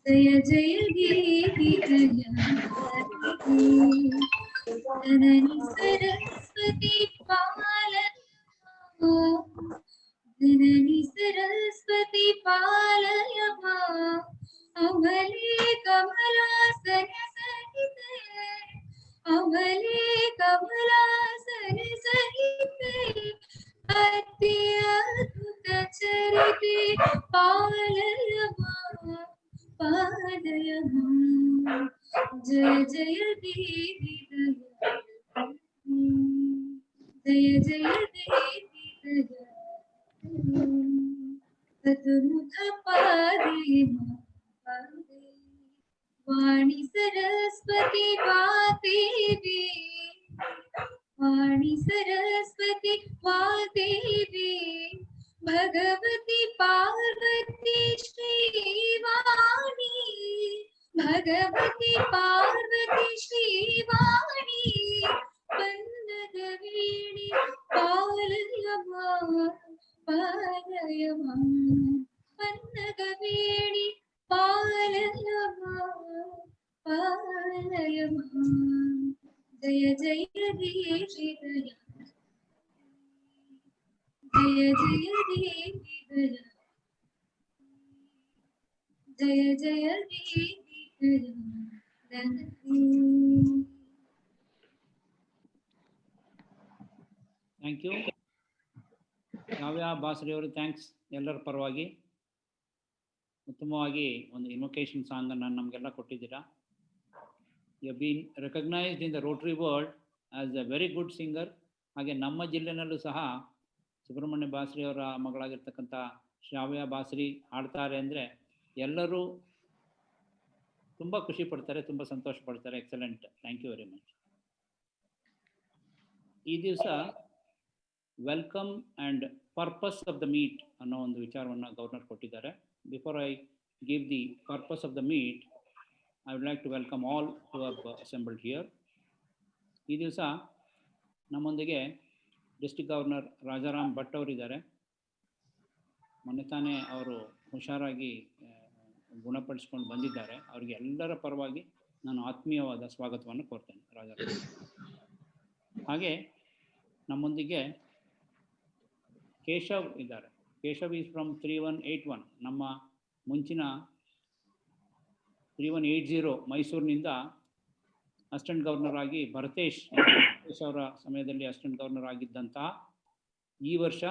जय जय देवी जननी सरस्वती पालय जननी सरस्वती पालय मां अमले कमलासन सहिते अमले कमलासन सहिते अत्यद्भुत चरिते पालय मां पालय मां जय जय देवी जय जय देवी तत्मुख पादे वाणी सरस्वती वादेवी वाणी सरस्वती वादेवी भगवती पार्वती श्रीवाणी भगवती पार्वती श्रीवाणी पन्नगवीणी पालय मां पालय मां पन्नगवीणी पालय मां पालय मां जय जय देवी जय जय देवी जय जय देवी ಥ್ಯಾಂಕ್ ಯು ಕಾವ್ಯ ಬಾಸ್ರಿ ಅವರು. ಥ್ಯಾಂಕ್ಸ್ ಎಲ್ಲರ ಪರವಾಗಿ. ಉತ್ತಮವಾಗಿ ಒಂದು ಇನ್ವೊಕೇಶನ್ ಸಾಂಗನ್ನು ನಮಗೆಲ್ಲ ಕೊಟ್ಟಿದ್ದೀರಾ. You have been recognised in the Rotary world as a very good singer. ಹಾಗೆ ನಮ್ಮ ಜಿಲ್ಲೆನಲ್ಲೂ ಸಹ ಸುಬ್ರಹ್ಮಣ್ಯ ಬಾಸ್ರಿ ಅವರ ಮಗಳಾಗಿರ್ತಕ್ಕಂಥ ಶ್ರಾವ್ಯ ಬಾಸ್ರಿ ಹಾಡ್ತಾರೆ ಅಂದರೆ ಎಲ್ಲರೂ ತುಂಬ ಖುಷಿ ಪಡ್ತಾರೆ, ತುಂಬ ಸಂತೋಷ ಪಡ್ತಾರೆ. Excellent, thank you very much. ಈ ದಿವಸ welcome and purpose of the meet ಅನ್ನೋ ಒಂದು ವಿಚಾರವನ್ನು ಗವರ್ನರ್ ಕೊಟ್ಟಿದ್ದಾರೆ. Before I give the purpose of the meet, I would like to welcome all who have assembled here. ಈ ದಿವಸ ನಮ್ಮೊಂದಿಗೆ ಡಿಸ್ಟ್ರಿಕ್ಟ್ ಗವರ್ನರ್ ರಾಜಾರಾಮ್ ಭಟ್ ಅವರಿದ್ದಾರೆ. ಮೊನ್ನೆ ತಾನೇ ಅವರು ಹುಷಾರಾಗಿ ಗುಣಪಡಿಸ್ಕೊಂಡು ಬಂದಿದ್ದಾರೆ. ಅವರಿಗೆ ಎಲ್ಲರ ಪರವಾಗಿ ನಾನು ಆತ್ಮೀಯವಾದ ಸ್ವಾಗತವನ್ನು ಕೋರ್ತೇನೆ ರಾಜಾರಾಮ್. ಹಾಗೆ ನಮ್ಮೊಂದಿಗೆ ಕೇಶವ್ ಇದ್ದಾರೆ. ಕೇಶವ್ ಈಸ್ ಫ್ರಮ್ 3181, ನಮ್ಮ ಮುಂಚಿನ 3180 ಮೈಸೂರಿನಿಂದ ಅಸಿಸ್ಟೆಂಟ್ ಗವರ್ನರ್ ಆಗಿ ಭರತೇಶ್ ಅವರ ಸಮಯದಲ್ಲಿ ಅಸಿಸ್ಟೆಂಟ್ ಗವರ್ನರ್ ಆಗಿದ್ದಂತಹ, ಈ ವರ್ಷ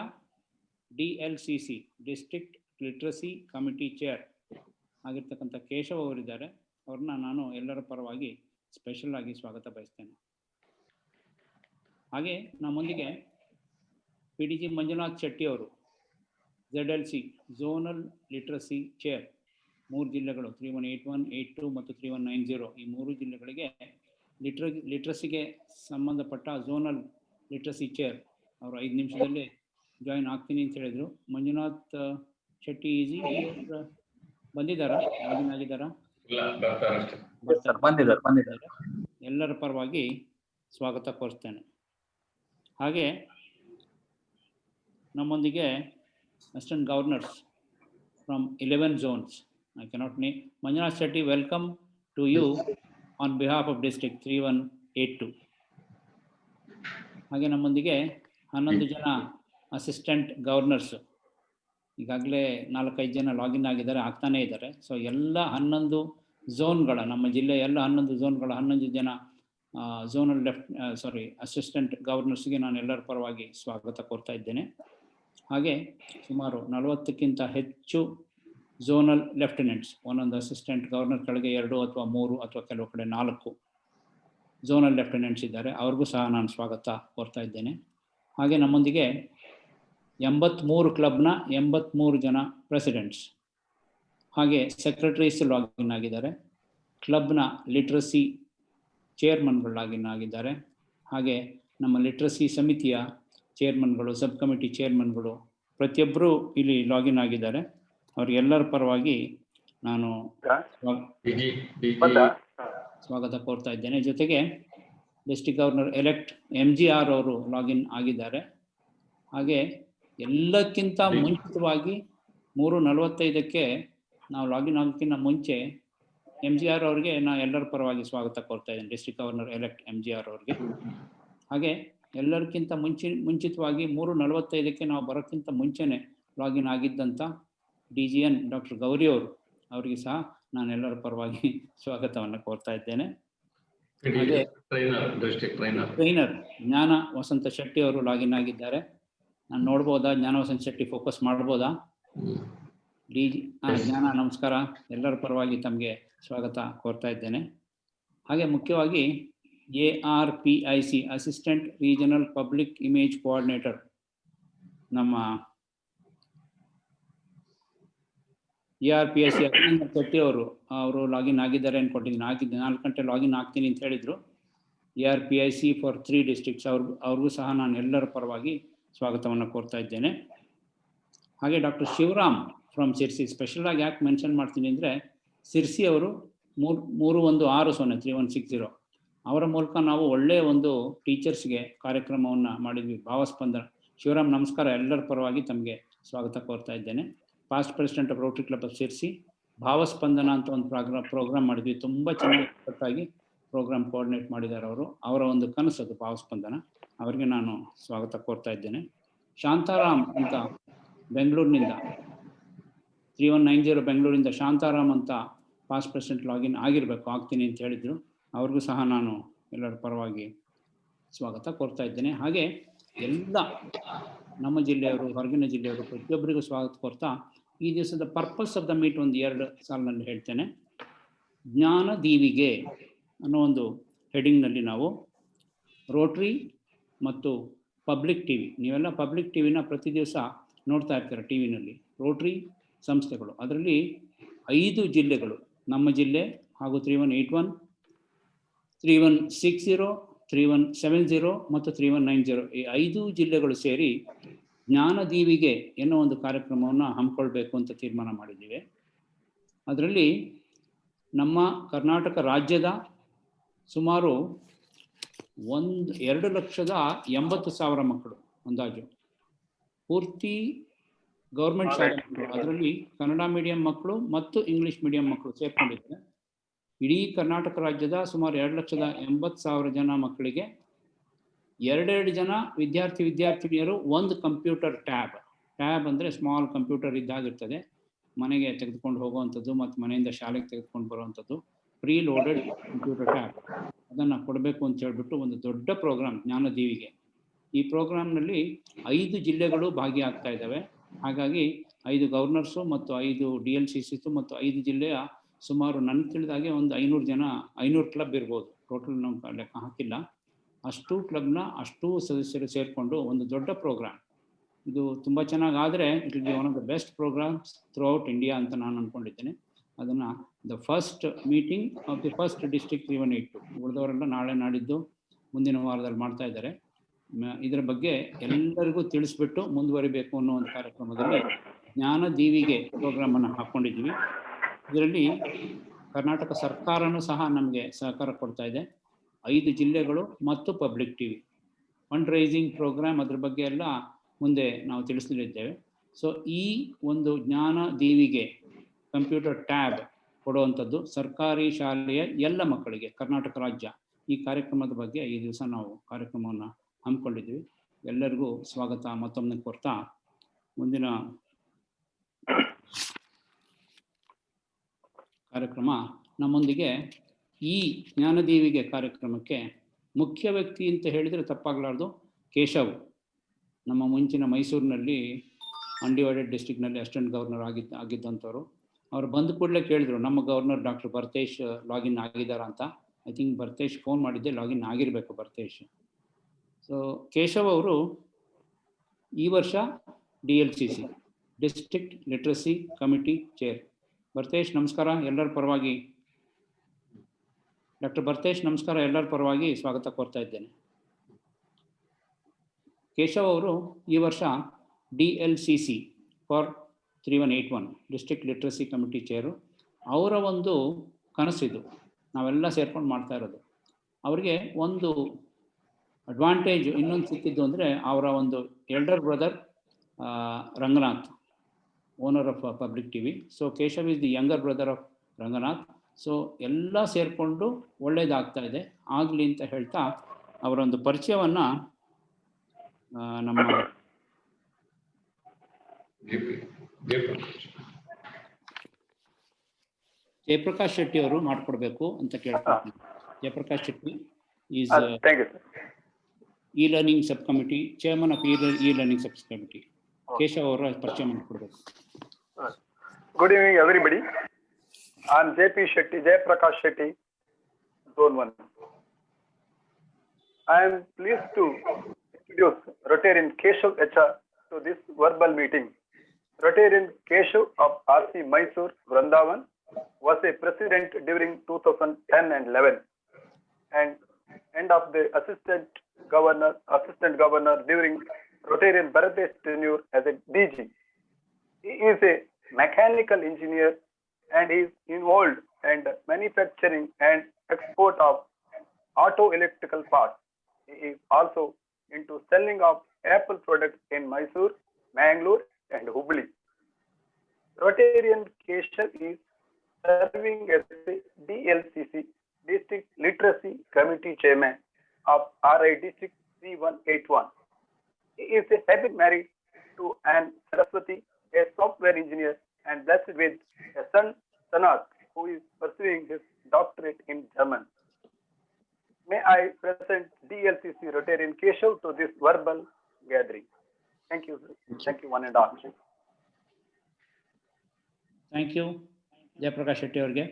DLCC district literacy committee chair ಆಗಿರ್ತಕ್ಕಂಥ ಕೇಶವ್ ಅವರಿದ್ದಾರೆ. ಅವ್ರನ್ನ ನಾನು ಎಲ್ಲರ ಪರವಾಗಿ ಸ್ಪೆಷಲ್ ಆಗಿ ಸ್ವಾಗತ ಬಯಸ್ತೇನೆ. ಹಾಗೆ ನಮ್ಮೊಂದಿಗೆ PDG ಮಂಜುನಾಥ್ ಶೆಟ್ಟಿ ಅವರು, ZLC ಝೋನಲ್ ಲಿಟ್ರಸಿ ಚೇರ್, 3 ಜಿಲ್ಲೆಗಳು 3181, 82 ಮತ್ತು 3190, ಈ 3 ಜಿಲ್ಲೆಗಳಿಗೆ ಲಿಟ್ರಸಿಗೆ ಸಂಬಂಧಪಟ್ಟ ಝೋನಲ್ ಲಿಟ್ರಸಿ ಚೇರ್. ಅವರು 5 ನಿಮಿಷದಲ್ಲಿ ಜಾಯಿನ್ ಆಗ್ತೀನಿ ಅಂತ ಹೇಳಿದರು. ಮಂಜುನಾಥ್ ಶೆಟ್ಟಿ ಈಸಿ ಬಂದಿದ್ದಾರಾ? ಜಾಯಿನ್ ಆಗಿದ್ದಾರಾ? ಬಂದಿದ್ದಾರೆ. ಎಲ್ಲರ ಪರವಾಗಿ ಸ್ವಾಗತ ಕೋರ್ತೇನೆ. ಹಾಗೆ ನಮ್ಮೊಂದಿಗೆ assistant governors from 11 zones. I cannot name. Manjunath Shetty, welcome to you on behalf of district 3182. ಹಾಗೆ ನಮ್ಮೊಂದಿಗೆ 11 ಜನ ಅಸಿಸ್ಟೆಂಟ್ ಗವರ್ನರ್ಸು, ಈಗಾಗಲೇ 4-5 ಜನ ಲಾಗಿನ್ ಆಗಿದ್ದಾರೆ, ಆಗ್ತಾನೇ ಇದ್ದಾರೆ. ಸೊ ಎಲ್ಲ 11 ಝೋನ್ಗಳ, ನಮ್ಮ ಜಿಲ್ಲೆಯ ಎಲ್ಲ 11 ಝೋನ್ಗಳ 11 ಜನ ಝೋನಲ್ ಅಸಿಸ್ಟೆಂಟ್ ಗವರ್ನರ್ಸ್ಗೆ ನಾನು ಎಲ್ಲರ ಪರವಾಗಿ ಸ್ವಾಗತ ಕೋರ್ತಾ ಇದ್ದೇನೆ. ಹಾಗೆ ಸುಮಾರು 40ಕ್ಕಿಂತ ಹೆಚ್ಚು ಝೋನಲ್ ಲೆಫ್ಟಿನೆಂಟ್ಸ್, ಒಂದೊಂದು ಅಸಿಸ್ಟೆಂಟ್ ಗವರ್ನರ್ ಕೆಳಗೆ 2 ಅಥವಾ 3 ಅಥವಾ ಕೆಲವು ಕಡೆ 4 ಝೋನಲ್ ಲೆಫ್ಟಿನೆಂಟ್ಸ್ ಇದ್ದಾರೆ. ಅವ್ರಿಗೂ ಸಹ ನಾನು ಸ್ವಾಗತ ಕೋರ್ತಾ ಇದ್ದೇನೆ. ಹಾಗೆ ನಮ್ಮೊಂದಿಗೆ 83 ಕ್ಲಬ್ನ 83 ಜನ ಪ್ರೆಸಿಡೆಂಟ್ಸ್, ಹಾಗೆ ಸೆಕ್ರೆಟರೀಸ್ ಲಾಗಿನ್ ಆಗಿದ್ದಾರೆ. ಕ್ಲಬ್ನ ಲಿಟ್ರಸಿ ಚೇರ್ಮನ್ಗಳು ಲಾಗಿನ್ ಆಗಿದ್ದಾರೆ. ಹಾಗೆ ನಮ್ಮ ಲಿಟ್ರಸಿ ಸಮಿತಿಯ ಚೇರ್ಮನ್ಗಳು, ಸಬ್ ಕಮಿಟಿ ಚೇರ್ಮನ್ಗಳು ಪ್ರತಿಯೊಬ್ಬರು ಇಲ್ಲಿ ಲಾಗಿನ್ ಆಗಿದ್ದಾರೆ. ಅವ್ರಿಗೆಲ್ಲರ ಪರವಾಗಿ ನಾನು ಸ್ವಾಗತ ಕೋರ್ತಾ ಇದ್ದೇನೆ. ಜೊತೆಗೆ ಡಿಸ್ಟ್ರಿಕ್ಟ್ ಗವರ್ನರ್ ಎಲೆಕ್ಟ್ MGR ಅವರು ಲಾಗಿನ್ ಆಗಿದ್ದಾರೆ. ಹಾಗೆ ಎಲ್ಲಕ್ಕಿಂತ ಮುಂಚಿತವಾಗಿ 3:45ಕ್ಕೆ ನಾವು ಲಾಗಿನ್ ಆಗೋಕ್ಕಿಂತ ಮುಂಚೆ MGR ಅವ್ರಿಗೆ ನಾನು ಎಲ್ಲರ ಪರವಾಗಿ ಸ್ವಾಗತ ಕೋರ್ತಾ ಇದ್ದೇನೆ, ಡಿಸ್ಟ್ರಿಕ್ಟ್ ಗವರ್ನರ್ ಎಲೆಕ್ಟ್ MGR ಅವ್ರಿಗೆ. ಹಾಗೆ ಎಲ್ಲರಿಗಿಂತ ಮುಂಚಿತವಾಗಿ 3:45ಕ್ಕೆ ನಾವು ಬರೋಕ್ಕಿಂತ ಮುಂಚೆನೆ ಲಾಗಿನ್ ಆಗಿದ್ದಂಥ DGN ಡಾಕ್ಟರ್ ಗೌರಿ ಅವರು, ಅವರಿಗೆ ಸಹ ನಾನು ಎಲ್ಲರ ಪರವಾಗಿ ಸ್ವಾಗತವನ್ನು ಕೋರ್ತಾ ಇದ್ದೇನೆ. ಹಾಗೆ ಟ್ರೈನರ್ ಜ್ಞಾನ ವಸಂತ ಶೆಟ್ಟಿ ಅವರು ಲಾಗಿನ್ ಆಗಿದ್ದಾರೆ. ನಾನು ನೋಡ್ಬೋದಾ? ಜ್ಞಾನ ವಸಂತ ಶೆಟ್ಟಿ ಫೋಕಸ್ ಮಾಡ್ಬೋದಾ? ಜ್ಞಾನ ನಮಸ್ಕಾರ, ಎಲ್ಲರ ಪರವಾಗಿ ತಮಗೆ ಸ್ವಾಗತ ಕೋರ್ತಾ ಇದ್ದೇನೆ. ಹಾಗೆ ಮುಖ್ಯವಾಗಿ ARPIC assistant regional public image coordinator ನಮ್ಮ ARPIC ಅಭಿನಂದನ್ ಶೆಟ್ಟಿ ಅವರು ಲಾಗಿನ್ ಆಗಿದ್ದಾರೆ ಅನ್ಕೊಟ್ಟಿದ್ದೀನಿ. 4 ಗಂಟೆ ಲಾಗಿನ್ ಆಗ್ತೀನಿ ಅಂತ ಹೇಳಿದರು. ARPIC ಫಾರ್ 3 ಡಿಸ್ಟ್ರಿಕ್ಟ್ಸ್ ಅವ್ರಿಗೂ ಸಹ ನಾನು ಎಲ್ಲರ ಪರವಾಗಿ ಸ್ವಾಗತವನ್ನು ಕೋರ್ತಾ ಇದ್ದೇನೆ. ಹಾಗೆ doctor Shivaram from Sirsi, special ಆಗಿ ಯಾಕೆ ಮೆನ್ಷನ್ ಮಾಡ್ತೀನಿ ಅಂದರೆ, ಸಿರ್ಸಿ ಅವರು 3160 ಅವರ ಮೂಲಕ ನಾವು ಒಳ್ಳೆಯ ಒಂದು ಟೀಚರ್ಸ್ಗೆ ಕಾರ್ಯಕ್ರಮವನ್ನು ಮಾಡಿದ್ವಿ, ಭಾವಸ್ಪಂದನ. ಶಿವರಾಮ್ ನಮಸ್ಕಾರ, ಎಲ್ಲರ ಪರವಾಗಿ ತಮಗೆ ಸ್ವಾಗತ ಕೋರ್ತಾ ಇದ್ದೇನೆ. Past president of rotary club of Sirsi, Bhavaspandana ಅಂತ ಒಂದು ಪ್ರೋಗ್ರಾಮ್ ಮಾಡಿದ್ವಿ. ತುಂಬ ಚೆನ್ನಾಗಿ ಪ್ರೋಗ್ರಾಮ್ ಕೋಆರ್ಡಿನೇಟ್ ಮಾಡಿದ್ದಾರೆ ಅವರು. ಅವರ ಒಂದು ಕನಸು ಅದು ಭಾವಸ್ಪಂದನ. ಅವರಿಗೆ ನಾನು ಸ್ವಾಗತ ಕೋರ್ತಾ ಇದ್ದೇನೆ. ಶಾಂತಾರಾಮ್ ಅಂತ ಬೆಂಗಳೂರಿನಿಂದ 3190 ಬೆಂಗಳೂರಿಂದ ಶಾಂತಾರಾಮ್ ಅಂತ ಪಾಸ್ಟ್ ಪ್ರೆಸಿಡೆಂಟ್ ಲಾಗಿನ್ ಆಗ್ತೀನಿ ಅಂತ ಹೇಳಿದರು. ಅವ್ರಿಗೂ ಸಹ ನಾನು ಎಲ್ಲರ ಪರವಾಗಿ ಸ್ವಾಗತ ಕೋರ್ತಾ ಇದ್ದೇನೆ. ಹಾಗೆ ಎಲ್ಲ ನಮ್ಮ ಜಿಲ್ಲೆಯವರು, ಹೊರಗಿನ ಜಿಲ್ಲೆಯವರು ಪ್ರತಿಯೊಬ್ಬರಿಗೂ ಸ್ವಾಗತ ಕೋರ್ತಾ ಈ ದಿವಸದ ಪರ್ಪಸ್ ಆಫ್ ದ ಮೀಟ್ ಒಂದು 2 ಸಾಲಿನಲ್ಲಿ ಹೇಳ್ತೇನೆ. ಜ್ಞಾನ ದೀವಿಗೆ ಅನ್ನೋ ಒಂದು ಹೆಡಿಂಗ್ನಲ್ಲಿ ನಾವು ರೋಟ್ರಿ ಮತ್ತು ಪಬ್ಲಿಕ್ ಟಿವಿ, ನೀವೆಲ್ಲ ಪಬ್ಲಿಕ್ ಟಿವಿನ ಪ್ರತಿ ದಿವಸ ನೋಡ್ತಾ ಇರ್ತೀರ ಟಿವಿನಲ್ಲಿ, ರೋಟ್ರಿ ಸಂಸ್ಥೆಗಳು. ಅದರಲ್ಲಿ 5 ಜಿಲ್ಲೆಗಳು, ನಮ್ಮ ಜಿಲ್ಲೆ ಹಾಗೂ 3181, 3160, 3170 ಮತ್ತು 3190, ಈ 5 ಜಿಲ್ಲೆಗಳು ಸೇರಿ ಜ್ಞಾನ ದೀವಿಗೆ ಎನ್ನುವ ಒಂದು ಕಾರ್ಯಕ್ರಮವನ್ನು ಹಮ್ಮಿಕೊಳ್ಬೇಕು ಅಂತ ತೀರ್ಮಾನ ಮಾಡಿದ್ದೀವಿ. ಅದರಲ್ಲಿ ನಮ್ಮ ಕರ್ನಾಟಕ ರಾಜ್ಯದ ಸುಮಾರು 2,80,000 ಮಕ್ಕಳು ಅಂದಾಜು, ಪೂರ್ತಿ ಗೌರ್ಮೆಂಟ್ ಶಾಲೆ ಮಕ್ಕಳು, ಅದರಲ್ಲಿ ಕನ್ನಡ ಮೀಡಿಯಂ ಮಕ್ಕಳು ಮತ್ತು ಇಂಗ್ಲೀಷ್ ಮೀಡಿಯಂ ಮಕ್ಕಳು ಸೇರ್ಕೊಂಡಿದ್ದಾರೆ. ಇಡೀ ಕರ್ನಾಟಕ ರಾಜ್ಯದ ಸುಮಾರು 2,80,000 ಜನ ಮಕ್ಕಳಿಗೆ 2 ಜನ ವಿದ್ಯಾರ್ಥಿನಿಯರು ಒಂದು ಕಂಪ್ಯೂಟರ್ ಟ್ಯಾಬ್ ಅಂದರೆ ಸ್ಮಾಲ್ ಕಂಪ್ಯೂಟರ್ ಇದ್ದಾಗಿರ್ತದೆ, ಮನೆಗೆ ತೆಗೆದುಕೊಂಡು ಹೋಗುವಂಥದ್ದು ಮತ್ತು ಮನೆಯಿಂದ ಶಾಲೆಗೆ ತೆಗೆದುಕೊಂಡು ಬರುವಂಥದ್ದು, ಪ್ರೀ ಲೋಡೆಡ್ ಕಂಪ್ಯೂಟರ್ ಟ್ಯಾಬ್, ಅದನ್ನು ಕೊಡಬೇಕು ಅಂತ ಹೇಳ್ಬಿಟ್ಟು ಒಂದು ದೊಡ್ಡ ಪ್ರೋಗ್ರಾಮ್ ಜ್ಞಾನ ದೀವಿಗೆ. ಈ ಪ್ರೋಗ್ರಾಮ್ನಲ್ಲಿ 5 ಜಿಲ್ಲೆಗಳು ಭಾಗಿಯಾಗ್ತಾ ಇದ್ದಾವೆ. ಹಾಗಾಗಿ 5 ಗವರ್ನರ್ಸು ಮತ್ತು 5 DLCCಸು ಮತ್ತು 5 ಜಿಲ್ಲೆಯ ಸುಮಾರು ನನಗೆ ತಿಳಿದಾಗೆ ಒಂದು 500 ಕ್ಲಬ್ ಇರ್ಬೋದು. ಟೋಟಲ್ ನಾವು ಲೆಕ್ಕ ಹಾಕಿಲ್ಲ. ಅಷ್ಟು ಕ್ಲಬ್ನ ಅಷ್ಟು ಸದಸ್ಯರು ಸೇರಿಕೊಂಡು ಒಂದು ದೊಡ್ಡ ಪ್ರೋಗ್ರಾಮ್. ಇದು ತುಂಬ ಚೆನ್ನಾಗಾದರೆ it will be one of the best programs throughout India ಅಂತ ನಾನು ಅಂದ್ಕೊಂಡಿದ್ದೇನೆ. ಅದನ್ನು the first meeting of the first district 3182, ಉಳಿದವರೆಲ್ಲ ನಾಳೆ ನಾಡಿದ್ದು ಮುಂದಿನ ವಾರದಲ್ಲಿ ಮಾಡ್ತಾ ಇದ್ದಾರೆ. ಇದರ ಬಗ್ಗೆ ಎಲ್ಲರಿಗೂ ತಿಳಿಸ್ಬಿಟ್ಟು ಮುಂದುವರಿಬೇಕು ಅನ್ನೋ ಒಂದು ಕಾರ್ಯಕ್ರಮದಲ್ಲಿ ಜ್ಞಾನ ದೀವಿಗೆ ಪ್ರೋಗ್ರಾಮನ್ನು ಹಾಕ್ಕೊಂಡಿದ್ದೀವಿ. ಇದರಲ್ಲಿ ಕರ್ನಾಟಕ ಸರ್ಕಾರನೂ ಸಹ ನಮಗೆ ಸಹಕಾರ ಕೊಡ್ತಾ ಇದೆ. 5 ಜಿಲ್ಲೆಗಳು ಮತ್ತು public TV fund raising programme, ಅದ್ರ ಬಗ್ಗೆ ಎಲ್ಲ ಮುಂದೆ ನಾವು ತಿಳಿಸಲಿದ್ದೇವೆ. ಸೊ ಈ ಒಂದು ಜ್ಞಾನ ದೀವಿಗೆ ಕಂಪ್ಯೂಟರ್ ಟ್ಯಾಬ್ ಕೊಡುವಂಥದ್ದು ಸರ್ಕಾರಿ ಶಾಲೆಯ ಎಲ್ಲ ಮಕ್ಕಳಿಗೆ ಕರ್ನಾಟಕ ರಾಜ್ಯ. ಈ ಕಾರ್ಯಕ್ರಮದ ಬಗ್ಗೆ ಈ ದಿವಸ ನಾವು ಕಾರ್ಯಕ್ರಮವನ್ನು ಹಮ್ಮಿಕೊಂಡಿದ್ವಿ. ಎಲ್ಲರಿಗೂ ಸ್ವಾಗತ ಮತ್ತೊಮ್ಮೆ ಕೋರ್ತಾ ಮುಂದಿನ ಕಾರ್ಯಕ್ರಮ ನಮ್ಮೊಂದಿಗೆ ಈ ಜ್ಞಾನದೀವಿಗೆ ಕಾರ್ಯಕ್ರಮಕ್ಕೆ ಮುಖ್ಯ ವ್ಯಕ್ತಿ ಅಂತ ಹೇಳಿದರೆ ತಪ್ಪಾಗಲಾರ್ದು ಕೇಶವ್, ನಮ್ಮ ಮುಂಚಿನ ಮೈಸೂರಿನಲ್ಲಿ ಅನ್ಡಿವೈಡೆಡ್ ಡಿಸ್ಟ್ರಿಕ್ನಲ್ಲಿ ಅಸಿಸ್ಟೆಂಟ್ ಗವರ್ನರ್ ಆಗಿದ್ದಂಥವ್ರು. ಅವ್ರು ಬಂದ ಕೂಡಲೇ ಕೇಳಿದ್ರು ನಮ್ಮ ಗವರ್ನರ್ ಡಾಕ್ಟರ್ ಭರ್ತೇಶ್ ಲಾಗಿನ್ ಆಗಿದ್ದಾರಾ ಅಂತ. ಐ ಥಿಂಕ್ ಭರ್ತೇಶ್ ಫೋನ್ ಮಾಡಿದ್ದೆ, ಲಾಗಿನ್ ಆಗಿರಬೇಕು ಭರ್ತೇಶ್. ಸೊ ಕೇಶವ್ ಅವರು ಈ ವರ್ಷ DLCC district literacy committee chair. Bhartesh ನಮಸ್ಕಾರ, ಎಲ್ಲರ ಪರವಾಗಿ ಡಾಕ್ಟರ್ ಭರ್ತೇಶ್ ನಮಸ್ಕಾರ, ಎಲ್ಲರ ಪರವಾಗಿ ಸ್ವಾಗತ ಕೋರ್ತಾ ಇದ್ದೇನೆ. ಕೇಶವ್ ಅವರು ಈ ವರ್ಷ DLCC for 3181 district literacy committee chair. ಅವರ ಒಂದು ಕನಸಿದು ನಾವೆಲ್ಲ ಸೇರ್ಕೊಂಡು ಮಾಡ್ತಾ ಇರೋದು. ಅವ್ರಿಗೆ ಒಂದು ಅಡ್ವಾಂಟೇಜ್ ಇನ್ನೊಂದು ಸಿಕ್ಕಿದ್ದು ಅಂದರೆ ಅವರ ಒಂದು elder brother Ranganath, owner of public TV. So Keshav is the younger brother of Ranganath. So ಎಲ್ಲ ಸೇರಿಕೊಂಡು ಒಳ್ಳೇದಾಗ್ತಾ ಇದೆ, ಆಗಲಿ ಅಂತ ಹೇಳ್ತಾ ಅವರೊಂದು ಪರಿಚಯವನ್ನು ನಮ್ಮ ಜಯಪ್ರಕಾಶ್ ಶೆಟ್ಟಿ ಅವರು ಮಾಡಿಕೊಡ್ಬೇಕು ಅಂತ ಕೇಳ್ತೀನಿ. Jayaprakash Shetty is E-learning sub committee chairman of E-learning sub committee. Keshav ಅವರ ಪರಿಚಯ ಮಾಡಿಕೊಡ್ಬೇಕು. Good evening, everybody. I am JP Shetty, Jayaprakash Shetty, Zone 1. I am pleased to introduce Rotarian Keshav HR to this verbal meeting. Rotarian Keshav of RC Mysore, Vrindavan, was a president during 2010 and 11, and end of the assistant governor during Rotarian Bharat's tenure as a DG. He is a mechanical engineer and is involved in manufacturing and export of auto electrical parts. He is also into selling of Apple products in Mysore, Mangalore and Hubli. Rotarian Keshav is serving as a DLCC, District Literacy Committee Chairman of RI District 3181. He is a happy married to Anne Saraswati, a software engineer, and blessed with a son, Sanat, who is pursuing his doctorate in German. May I present DLCC Rotarian Keshav to this verbal gathering. Thank you. Thank you, one and all. Thank you, Jayaprakash Shetty ಅವರಿಗೆ.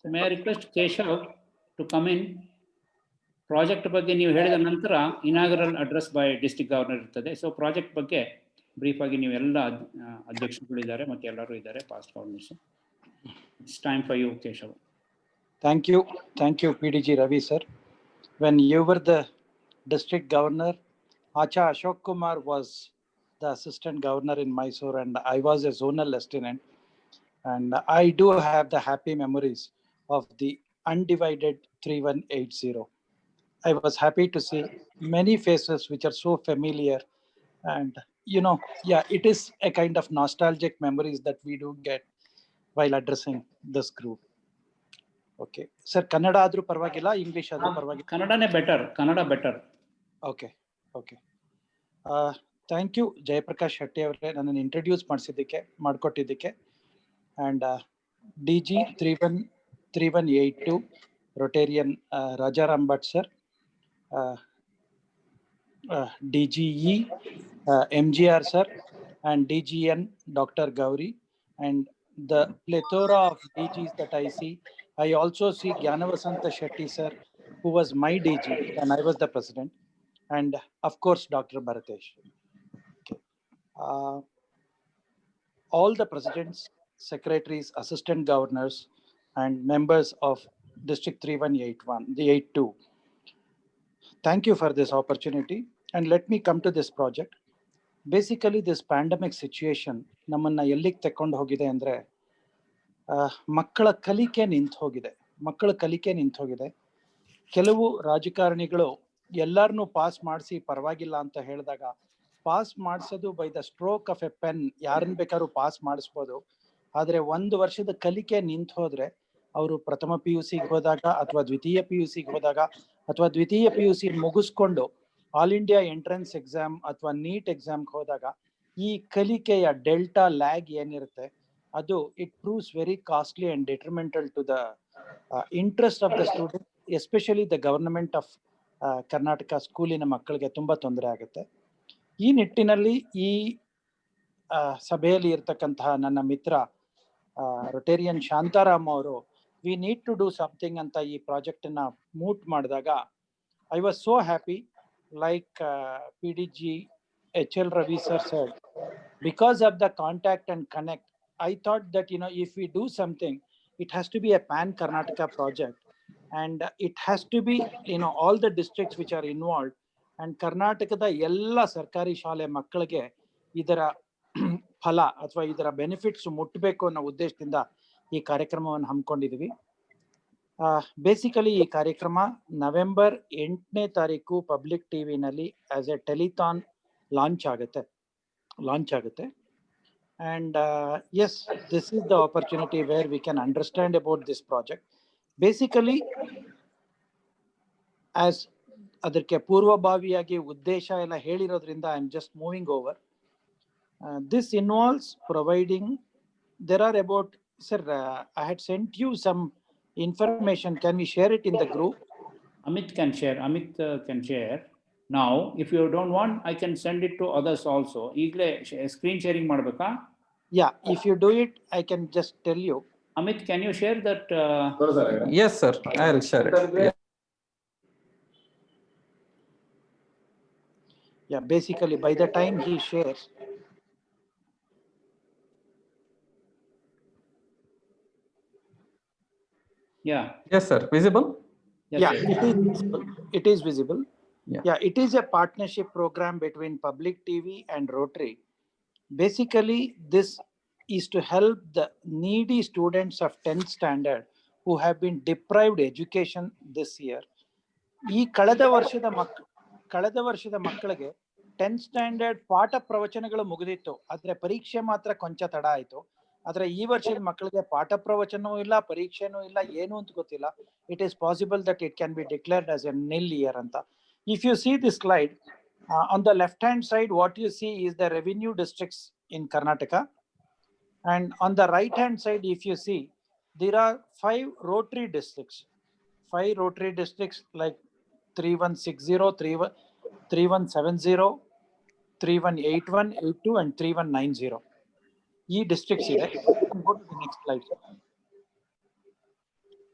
May I request Keshav to come in. Project ಬಗ್ಗೆ ನೀವು ಹೇಳಿದ ನಂತರ inaugural address by district governor ಇರ್ತದೆ. So project ಬಗ್ಗೆ brief ಆಗಿ ನೀವು ಎಲ್ಲ ಅಧ್ಯಕ್ಷರುಗಳಿದ್ದಾರೆ ಮತ್ತು ಎಲ್ಲರೂ ಇದ್ದಾರೆ, past governors. It's time for you, Keshav. Thank you PDG Ravi sir. When you were the district governor, Acha Ashok Kumar was the assistant governor in Mysore and I was a zonal lieutenant, and I do have the happy memories of the undivided 3180. I was happy to see many faces which are so familiar, and it is a kind of nostalgic memories that we do get while addressing this group. Okay sir, Kannada adru parvagilla, English adru parvagilla? Kannadane better, Kannada better. Okay. Thank you Jayaprakash Shetty avare nannನ್ನು introduce ಮಾಡಿಕೊಟ್ಟಿದ್ದಕ್ಕೆ. And DG 3182 Rotarian Rajaram Bhatt sir, DGE MGR sir, and DGN Dr. Gauri, and the plethora of DGs that I see. I also see Gyanavasanta Shetty sir, who was my DG when I was the president, and of course Dr. Bharatesh. Okay. All the presidents, secretaries, assistant governors, and members of District 3181, the 82. Thank you for this opportunity, and let me come to this project. Basically, this pandemic situation ನಮ್ಮನ್ನ ಎಲ್ಲಿಗೆ ತಕೊಂಡು ಹೋಗಿದೆ ಅಂದ್ರೆ ಮಕ್ಕಳ ಕಲಿಕೆ ನಿಂತು ಹೋಗಿದೆ. ಕೆಲವು ರಾಜಕಾರಣಿಗಳು ಎಲ್ಲರನ್ನೂ ಪಾಸ್ ಮಾಡಿಸಿ ಪರವಾಗಿಲ್ಲ ಅಂತ ಹೇಳಿದಾಗ, ಪಾಸ್ ಮಾಡಿಸೋದು by the stroke of A pen, ಯಾರನ್ನ ಬೇಕಾದ್ರೂ ಪಾಸ್ ಮಾಡಿಸ್ಬೋದು. ಆದ್ರೆ 1 ವರ್ಷದ ಕಲಿಕೆ ನಿಂತು ಹೋದ್ರೆ, ಅವರು ಪ್ರಥಮ PUC ಹೋದಾಗ ಅಥವಾ ದ್ವಿತೀಯ PUC ಹೋದಾಗ ಅಥವಾ ದ್ವಿತೀಯ PUC ಮುಗಿಸ್ಕೊಂಡು ಆಲ್ ಇಂಡಿಯಾ ಎಂಟ್ರೆನ್ಸ್ ಎಕ್ಸಾಮ್ ಅಥವಾ ನೀಟ್ ಎಕ್ಸಾಮ್ಗೆ ಹೋದಾಗ ಈ ಕಲಿಕೆಯ ಡೆಲ್ಟಾ ಲ್ಯಾಗ್ ಏನಿರುತ್ತೆ ಅದು it proves very costly and detrimental to the interest of the student, especially the government of Karnataka ಸ್ಕೂಲಿನ ಮಕ್ಕಳಿಗೆ ತುಂಬಾ ತೊಂದರೆ ಆಗುತ್ತೆ. ಈ ನಿಟ್ಟಿನಲ್ಲಿ ಈ ಸಭೆಯಲ್ಲಿ ಇರ್ತಕ್ಕಂತಹ ನನ್ನ ಮಿತ್ರ ರೊಟೇರಿಯನ್ ಶಾಂತಾರಾಮ್ ಅವರು we need to do something ಅಂತ ಈ ಪ್ರಾಜೆಕ್ಟ್ ಅನ್ನ ಮೂಟ್ ಮಾಡಿದಾಗ I was so happy. Like PDG HL Ravi sir said, because of the contact and connect, I thought that if we do something, it has to be a pan Karnataka project, and it has to be all the districts which are involved, and Karnatakada ella sarkari ಶಾಲೆ ಮಕ್ಕಳಿಗೆ ಇದರ ಫಲ ಅಥವಾ ಇದರ benefits ಮುಟ್ಟಬೇಕು ಅನ್ನೋ ಉದ್ದೇಶದಿಂದ ಈ ಕಾರ್ಯಕ್ರಮವನ್ನು ಹಮ್ಮಿಕೊಂಡಿದ್ವಿ. ಬೇಸಿಕಲಿ ಈ ಕಾರ್ಯಕ್ರಮ ನವೆಂಬರ್ 8ನೇ ತಾರೀಕು public ಟಿವಿನಲ್ಲಿ as A telethon launch ಆಗುತ್ತೆ. And yes, this is the opportunity where we can understand about this project. Basically, as ಅದಕ್ಕೆ ಪೂರ್ವಭಾವಿಯಾಗಿ ಉದ್ದೇಶ ಎಲ್ಲ ಹೇಳಿರೋದ್ರಿಂದ I am just moving over. This involves providing, there are about, sir, I had sent you some information. Can we share it in the group? Amit can share. Now, if you don't want, I can send it to others also. ಈಗಲೇ screen sharing ಮಾಡಬೇಕಾ? Yeah, if you do it, I can just tell you. Amit, can you share that? Yes, sir. I'll share it. Yeah, basically, by the time he shares, Yeah. Yes, sir. Visible? Yes, yeah, yes. it is visible. It is visible. Yeah. Yeah, it is a partnership program between Public TV and Rotary. Basically, this is to help the needy students of 10th standard who have been deprived education this year. ಈ ಕಳೆದ ವರ್ಷದ ಮಕ್ಕಳಿಗೆ 10th standard ಪಾಠ ಪ್ರವಚನಗಳು ಮುಗಿದಿತ್ತು, ಆದ್ರೆ ಪರೀಕ್ಷೆ ಮಾತ್ರ ಕೊಂಚ ತಡ ಆಯ್ತು. ಆದ್ರೆ ಈ ವರ್ಷದ ಮಕ್ಕಳಿಗೆ ಪಾಠ ಪ್ರವಚನವೂ ಇಲ್ಲ, ಪರೀಕ್ಷೆನೂ ಇಲ್ಲ, ಏನು ಅಂತ ಗೊತ್ತಿಲ್ಲ. It is possible that it can be declared as a nil year ಅಂತ. If you see this slide, on the left hand side, what you see is the revenue districts in Karnataka. And on the right hand side, if you see, there are 5 Rotary districts. 5 Rotary districts like 3160, 3170, 3181, 82 and 3190. E districts ಇದೆ. Go to the next slide.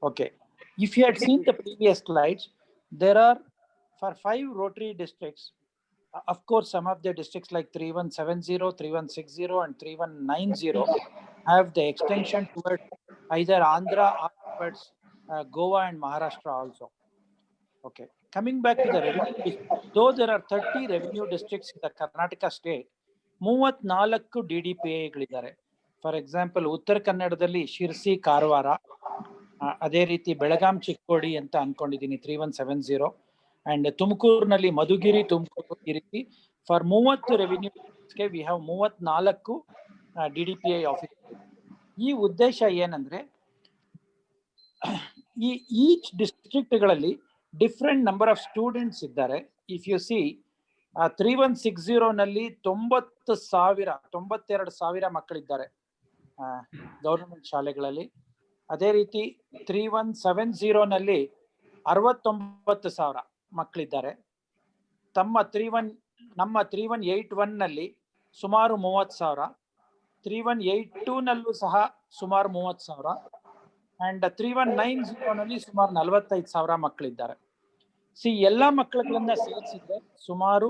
Okay. If you had seen the previous slides, there are, for 5 Rotary districts, of course, some of the districts like 3170, 3160 and 3190 have the extension towards either Andhra or towards Goa and Maharashtra also. Okay. Coming back to the revenue districts, though there are 30 revenue districts in the Karnataka state, 34 DDPIಗಳಿದ್ದಾರೆ. For example, ಉತ್ತರ ಕನ್ನಡದಲ್ಲಿ ಶಿರ್ಸಿ, ಕಾರವಾರ, ಅದೇ ರೀತಿ ಬೆಳಗಾಂ, ಚಿಕ್ಕೋಡಿ ಅಂತ ಅನ್ಕೊಂಡಿದ್ದೀನಿ 3170, and ತುಮಕೂರಿನಲ್ಲಿ ಮಧುಗಿರಿ, ತುಮಕೂರು, ಈ ರೀತಿ ಫಾರ್ 30 ರೆವಿನ್ಯೂಗೆ ವಿ ಹ್ಯಾವ್ 34 DDPI ಆಫೀಸ್. ಈ ಉದ್ದೇಶ ಏನಂದ್ರೆ, ಈ ಈಚ್ ಡಿಸ್ಟ್ರಿಕ್ಟ್ಗಳಲ್ಲಿ ಡಿಫ್ರೆಂಟ್ ನಂಬರ್ ಆಫ್ ಸ್ಟೂಡೆಂಟ್ಸ್ ಇದ್ದಾರೆ. ಇಫ್ ಯು ಸಿ 3160 ನಲ್ಲಿ 92,000 ಮಕ್ಕಳಿದ್ದಾರೆ ಗವರ್ನಮೆಂಟ್ ಶಾಲೆಗಳಲ್ಲಿ. ಅದೇ ರೀತಿ 3170 ನಲ್ಲಿ 69,000 ಮಕ್ಕಳಿದ್ದಾರೆ. ನಮ್ಮ 3181 ನಲ್ಲಿ ಸುಮಾರು 30,000, 3182 ನಲ್ಲೂ ಸಹ ಸುಮಾರು 30,000 ಅಂಡ್ 3190 ನಲ್ಲಿ ಸುಮಾರು 45,000 ಮಕ್ಕಳಿದ್ದಾರೆ. ಸಿ ಎಲ್ಲಾ ಮಕ್ಕಳುಗಳನ್ನ ಸೇರಿಸಿದ್ರೆ ಸುಮಾರು,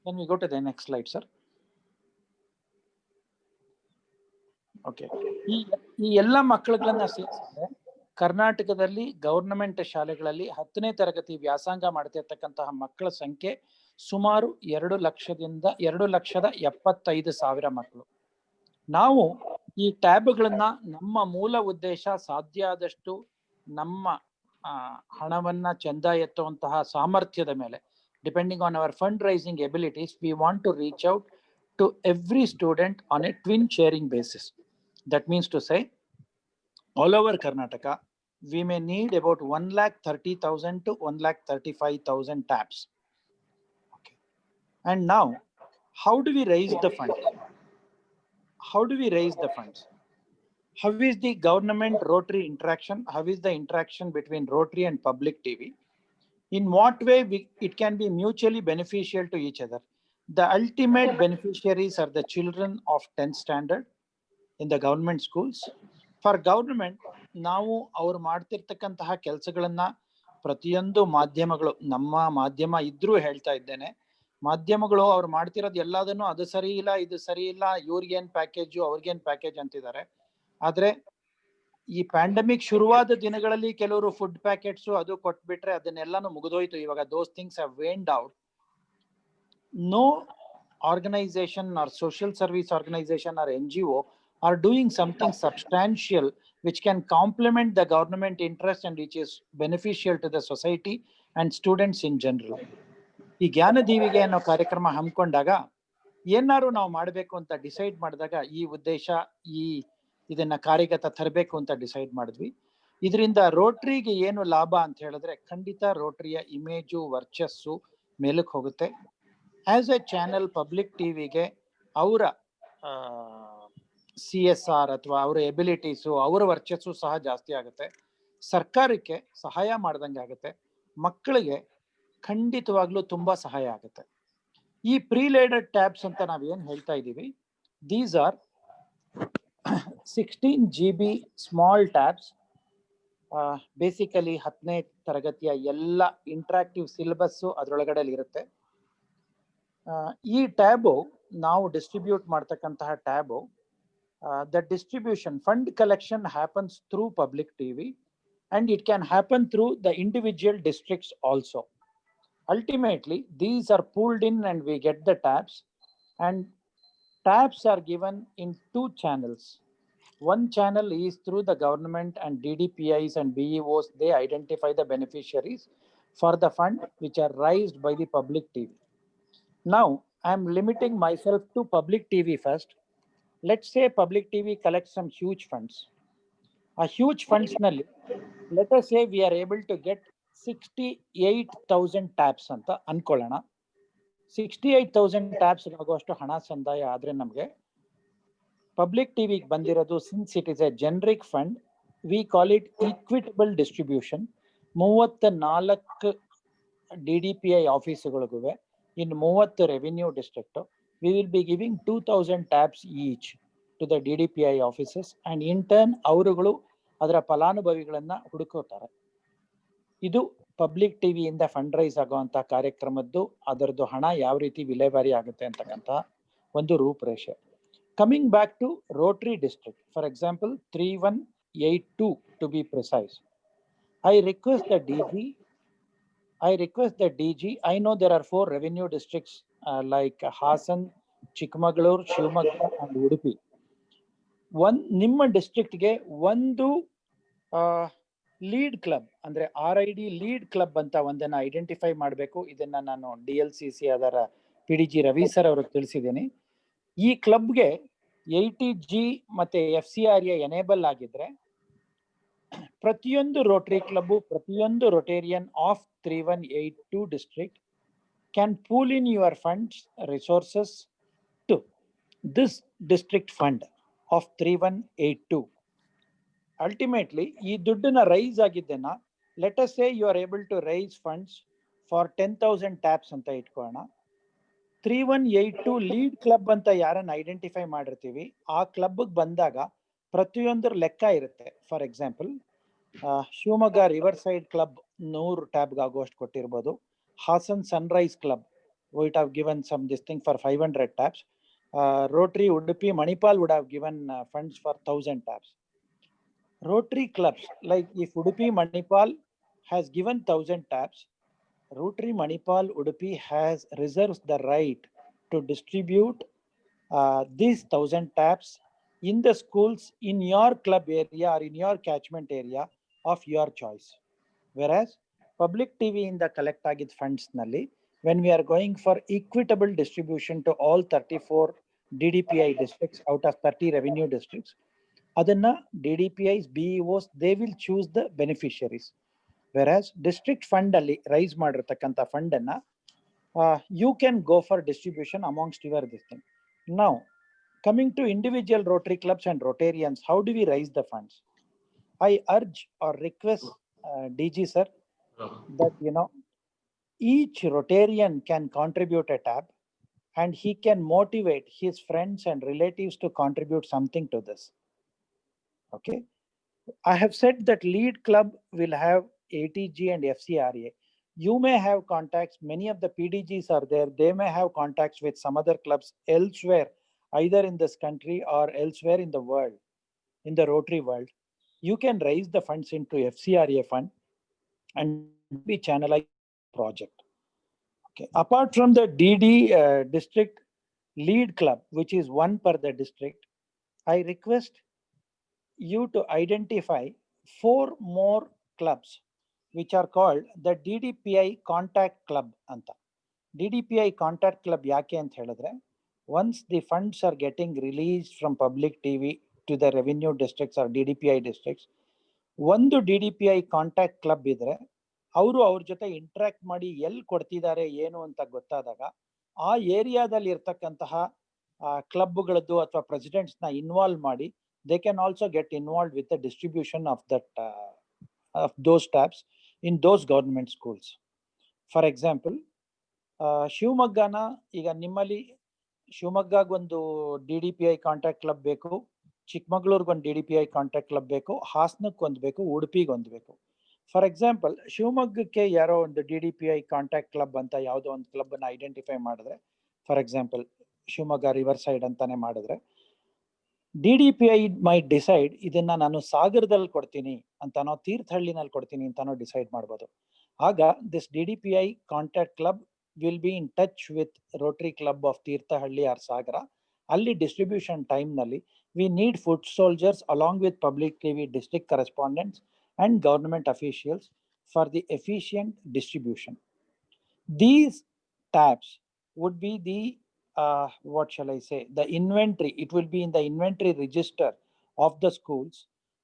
can we go to the next slide, sir? Okay. ಈ ಎಲ್ಲ ಮಕ್ಕಳುಗಳನ್ನ ಸೇರಿಸಿದ್ರೆ ಕರ್ನಾಟಕದಲ್ಲಿ ಗವರ್ನಮೆಂಟ್ ಶಾಲೆಗಳಲ್ಲಿ 10ನೇ ತರಗತಿ ವ್ಯಾಸಂಗ ಮಾಡ್ತಿರ್ತಕ್ಕಂತಹ ಮಕ್ಕಳ ಸಂಖ್ಯೆ ಸುಮಾರು 2,75,000 ಮಕ್ಕಳು. ನಾವು ಈ ಟ್ಯಾಬ್ಗಳನ್ನ ನಮ್ಮ ಮೂಲ ಉದ್ದೇಶ ಸಾಧ್ಯ ಆದಷ್ಟು ನಮ್ಮ ಹಣವನ್ನ ಚಂದ ಎತ್ತುವಂತಹ ಸಾಮರ್ಥ್ಯದ ಮೇಲೆ, depending on our fund raising abilities, we want to reach out to every student on a twin sharing basis. That means to say, all over Karnataka, we may need about 1,30,000 to 1,35,000 tabs. Okay. And now, how do we raise the funds? How is the government Rotary interaction? How is the interaction between Rotary and Public TV? In what way it can be mutually beneficial to each other? The ultimate beneficiaries are the children of 10th standard in the government schools. For government, ನಾವು ಅವ್ರು ಮಾಡ್ತಿರ್ತಕ್ಕಂತಹ ಕೆಲಸಗಳನ್ನ ಪ್ರತಿಯೊಂದು ಮಾಧ್ಯಮಗಳು, ನಮ್ಮ ಮಾಧ್ಯಮ ಇದ್ರೂ ಹೇಳ್ತಾ ಇದ್ದೇನೆ, ಮಾಧ್ಯಮಗಳು ಅವ್ರು ಮಾಡ್ತಿರೋದು ಎಲ್ಲದನ್ನು ಅದು ಸರಿ ಇಲ್ಲ, ಇದು ಸರಿ ಇಲ್ಲ, ಇವ್ರಿಗೇನ್ ಪ್ಯಾಕೇಜು, ಅವ್ರಿಗೇನ್ ಪ್ಯಾಕೇಜ್ ಅಂತಿದ್ದಾರೆ. ಆದ್ರೆ ಈ ಪ್ಯಾಂಡಮಿಕ್ ಶುರುವಾದ ದಿನಗಳಲ್ಲಿ ಕೆಲವರು ಫುಡ್ ಪ್ಯಾಕೆಟ್ಸು ಅದು ಕೊಟ್ಬಿಟ್ರೆ ಅದನ್ನೆಲ್ಲಾನು ಮುಗಿದೋಯ್ತು. ಇವಾಗ those things have waned out. No organization or social service organization or NGO are doing something substantial which can complement the government interest and which is beneficial to the society and students in general. ಈ ಜ್ಞಾನ ದೀವಿಗೆ ಅನ್ನೋ ಕಾರ್ಯಕ್ರಮ ಹಮ್ಮಿಕೊಂಡಾಗ ಏನಾರು ನಾವು ಮಾಡಬೇಕು ಅಂತ decide ಮಾಡಿದಾಗ ಈ ಉದ್ದೇಶ ಇದನ್ನ ಕಾರ್ಯಗತ ತರಬೇಕು ಅಂತ ಡಿಸೈಡ್ ಮಾಡಿದ್ವಿ. ಇದರಿಂದ ರೋಟ್ರಿಗೆ ಏನು ಲಾಭ ಅಂತ ಹೇಳಿದ್ರೆ ಖಂಡಿತ ರೋಟ್ರಿಯ ಇಮೇಜು ವರ್ಚಸ್ಸು ಮೇಲಕ್ಕೆ ಹೋಗುತ್ತೆ. ಆಸ್ ಎ ಚಾನೆಲ್ ಪಬ್ಲಿಕ್ ಟಿವಿಗೆ ಅವರ CSR ಅಥವಾ ಅವರ ಎಬಿಲಿಟೀಸು ಅವರ ವರ್ಚಸ್ಸು ಸಹ ಜಾಸ್ತಿ ಆಗುತ್ತೆ. ಸರ್ಕಾರಕ್ಕೆ ಸಹಾಯ ಮಾಡ್ದಂಗೆ ಆಗುತ್ತೆ. ಮಕ್ಕಳಿಗೆ ಖಂಡಿತವಾಗ್ಲೂ ತುಂಬಾ ಸಹಾಯ ಆಗುತ್ತೆ. ಈ ಪ್ರೀಲೇಡೆಡ್ ಟ್ಯಾಬ್ಸ್ ಅಂತ ನಾವೇನು ಹೇಳ್ತಾ ಇದ್ದೀವಿ, these are 16 GB small tabs. Basically 10ನೇ ತರಗತಿಯ ಎಲ್ಲ ಇಂಟ್ರಾಕ್ಟಿವ್ ಸಿಲೆಬಸ್ಸು ಅದರೊಳಗಡೆ ಇರುತ್ತೆ. ಈ ಟ್ಯಾಬು ನಾವು ಡಿಸ್ಟ್ರಿಬ್ಯೂಟ್ ಮಾಡ್ತಕ್ಕಂತಹ tab, the distribution fund collection happens through public TV and it can happen through the individual districts also. Ultimately, these are pulled in and we get the tabs, and tabs are given in 2 channels. One channel is through the government and DDPIs and BEOs. They identify the beneficiaries for the fund which are raised by the public TV. Now, I am limiting myself to public TV first. Let's say public TV collects some huge funds. A huge funds nalli, let us say we are able to get 68,000 tabs ಅಂತ ಅನ್ಕೊಳ್ಳೋಣ. 68,000 tabs ಆಗುವಷ್ಟು ಹಣ ಸಂದಾಯ ಆದ್ರೆ ನಮಗೆ public ಟಿವಿಗೆ ಬಂದಿರೋದು, since it is a generic fund, we call it equitable distribution. 34 DDPI ಆಫೀಸುಗಳಿಗೂ ಇನ್ನು 30 revenue district, we will be giving 2,000 tabs each to the DDPI offices, and in turn ಅವರುಗಳು ಅದರ ಫಲಾನುಭವಿಗಳನ್ನ ಹುಡುಕೋತಾರೆ. ಇದು ಪಬ್ಲಿಕ್ ಟಿವಿಯಿಂದ ಫಂಡ್ ರೈಸ್ ಆಗುವಂತ ಕಾರ್ಯಕ್ರಮದ್ದು, ಅದರದ್ದು ಹಣ ಯಾವ ರೀತಿ ವಿಲೇವಾರಿ ಆಗುತ್ತೆ ಅಂತಕ್ಕಂಥ ಒಂದು ರೂಪರೇಷೆ. Coming back to Rotary district, for example 3182 to be precise. I request the DG. I know there are 4 revenue districts like Hassan, Chikmagalur, Shivamogga and Udupi. ನಿಮ್ಮ ಡಿಸ್ಟ್ರಿಕ್ಟ್ಗೆ ಒಂದು ಲೀಡ್ ಕ್ಲಬ್ ಅಂದ್ರೆ RID ಲೀಡ್ ಕ್ಲಬ್ ಅಂತ ಒಂದನ್ನ identify ಮಾಡಬೇಕು. ಇದನ್ನ ನಾನು DLCC ಅದರ PDG Ravi sir ಅವ್ರಿಗೆ ತಿಳಿಸಿದ್ದೀನಿ. ಈ ಕ್ಲಬ್ಗೆ 80G ಮತ್ತೆ FCRA ಎನೇಬಲ್ ಆಗಿದ್ರೆ ಪ್ರತಿಯೊಂದು ರೋಟರಿ ಕ್ಲಬ್, ಪ್ರತಿಯೊಂದು Rotarian of 3182 district can pool in your funds resources to this district fund of 3182. Ultimately, ಈ ದುಡ್ಡನ್ನ rice ಆಗಿದ್ದನ್ನ, let us say you are able to raise funds for 10,000 taps ಅಂತ ಇಟ್ಕೊಳ್ಳೋಣ. 3182 lead club ಅಂತ ಯಾರನ್ನ identify ಮಾಡಿರ್ತೀವಿ, ಆ ಕ್ಲಬ್ಗೆ ಬಂದಾಗ ಪ್ರತಿಯೊಂದರ ಲೆಕ್ಕ ಇರುತ್ತೆ. For example, Shivamogga river side club 100 ಟ್ಯಾಬ್ಗೆ ಆಗುವಷ್ಟು ಕೊಟ್ಟಿರ್ಬೋದು. Hassan sunrise club would have given some this thing for 500 taps. Rotary Udupi Manipal would have given funds for 1,000 taps. Rotary clubs, like if Udupi Manipal has given 1,000 taps, Rotary Manipal Udupi has reserves the right to distribute these 1,000 taps in the schools in your club area or in your catchment area of your choice. Whereas public TV in the collect agid funds nalli, when we are going for equitable distribution to all 34 DDPI districts out of 30 revenue districts, adanna DDPIs, BEOs, they will choose the beneficiaries. Whereas district fund alli raise ಮಾಡಿರತಕ್ಕಂತ fund ಅನ್ನ you can go for distribution amongst your this thing. Now, coming to individual Rotary clubs and Rotarians, how do we raise the funds? I urge or request DG sir that each Rotarian can contribute a tab and he can motivate his friends and relatives to contribute something to this. Okay. I have said that lead club will have 80G and FCRA. You may have contacts, many of the PDGs are there. They may have contacts with some other clubs elsewhere, either in this country or elsewhere in the world, in the Rotary world. You can raise the funds into FCRA fund and be channelized project. Okay. Apart from the DD district lead club, which is one per the district, I request you to identify 4 more clubs which are called the DDPI Contact Club anta. DDPI Contact Club yake ant helidre, once the funds are getting released from public TV to the revenue districts or DDPI districts, ಒಂದು DDPI contact club ಇದ್ರೆ ಅವರು ಅವ್ರ ಜೊತೆ interact ಮಾಡಿ ಎಲ್ಲಿ ಕೊಡ್ತಿದ್ದಾರೆ ಏನು ಅಂತ ಗೊತ್ತಾದಾಗ ಆ ಏರಿಯಾದಲ್ಲಿ ಇರ್ತಕ್ಕಂತಹ ಕ್ಲಬ್ಗಳದ್ದು ಅಥವಾ ಪ್ರೆಸಿಡೆಂಟ್ಸ್ನ ಇನ್ವಾಲ್ವ್ ಮಾಡಿ they can also get involve with the distribution of that of those tabs in those government schools. For example, ಶಿವಮೊಗ್ಗನ ಈಗ ನಿಮ್ಮಲ್ಲಿ ಶಿವಮೊಗ್ಗಗೊಂದು DDPI ಕಾಂಟ್ಯಾಕ್ಟ್ ಕ್ಲಬ್ ಬೇಕು, ಚಿಕ್ಕಮಗಳೂರಿಗೊಂದು DDPI ಕಾಂಟ್ಯಾಕ್ಟ್ ಕ್ಲಬ್ ಬೇಕು, ಹಾಸನಕ್ಕೆ ಒಂದು ಬೇಕು, ಉಡುಪಿಗೆ ಒಂದು ಬೇಕು. ಫಾರ್ ಎಕ್ಸಾಂಪಲ್, ಶಿವಮೊಗ್ಗಕ್ಕೆ ಯಾರೋ ಒಂದು DDPI ಕಾಂಟ್ಯಾಕ್ಟ್ ಕ್ಲಬ್ ಅಂತ ಯಾವುದೋ ಒಂದು ಕ್ಲಬ್ ಅನ್ನ ಐಡೆಂಟಿಫೈ ಮಾಡಿದ್ರೆ, for example Shivamogga river side ಅಂತಾನೆ ಮಾಡಿದ್ರೆ, DDPI ಮೈಟ್ ಡಿಸೈಡ್ ಇದನ್ನ ನಾನು ಸಾಗರದಲ್ಲಿ ಕೊಡ್ತೀನಿ ಅಂತಾನೋ ತೀರ್ಥಹಳ್ಳಿನಲ್ಲಿ ಕೊಡ್ತೀನಿ ಅಂತಾನೋ ಡಿಸೈಡ್ ಮಾಡ್ಬೋದು. ಆಗ this DDPI contact club will be in touch with Rotary club of Tirthahalli or Sagara. ಅಲ್ಲಿ ಡಿಸ್ಟ್ರಿಬ್ಯೂಷನ್ ಟೈಮ್ನಲ್ಲಿ we need foot soldiers along with public TV district correspondents and government officials for the efficient distribution. These tabs would be the what shall I say, the inventory. It will be in the inventory register of the schools,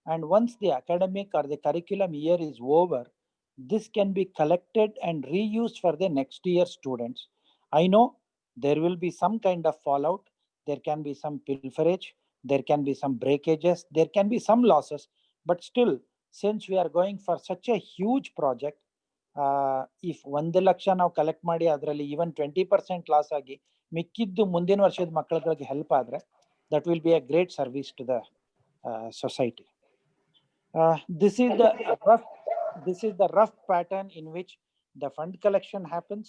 and once the academic or the curriculum year is over, this can be collected and reused for the next year students. I know there will be some kind of fallout, there can be some pilferage, there can be some breakages, there can be some losses, but still, since we are going for such a huge project, if 1 lakh ನಾವು collect ಮಾಡಿ ಅದರಲ್ಲಿ even 20% loss ಆಗಿ ಮಿಕ್ಕಿದ್ದು ಮುಂದಿನ ವರ್ಷದ ಮಕ್ಕಳಿಗೆ help ಆದ್ರೆ, that will be a great service to the society. This is the rough pattern in which the fund collection happens.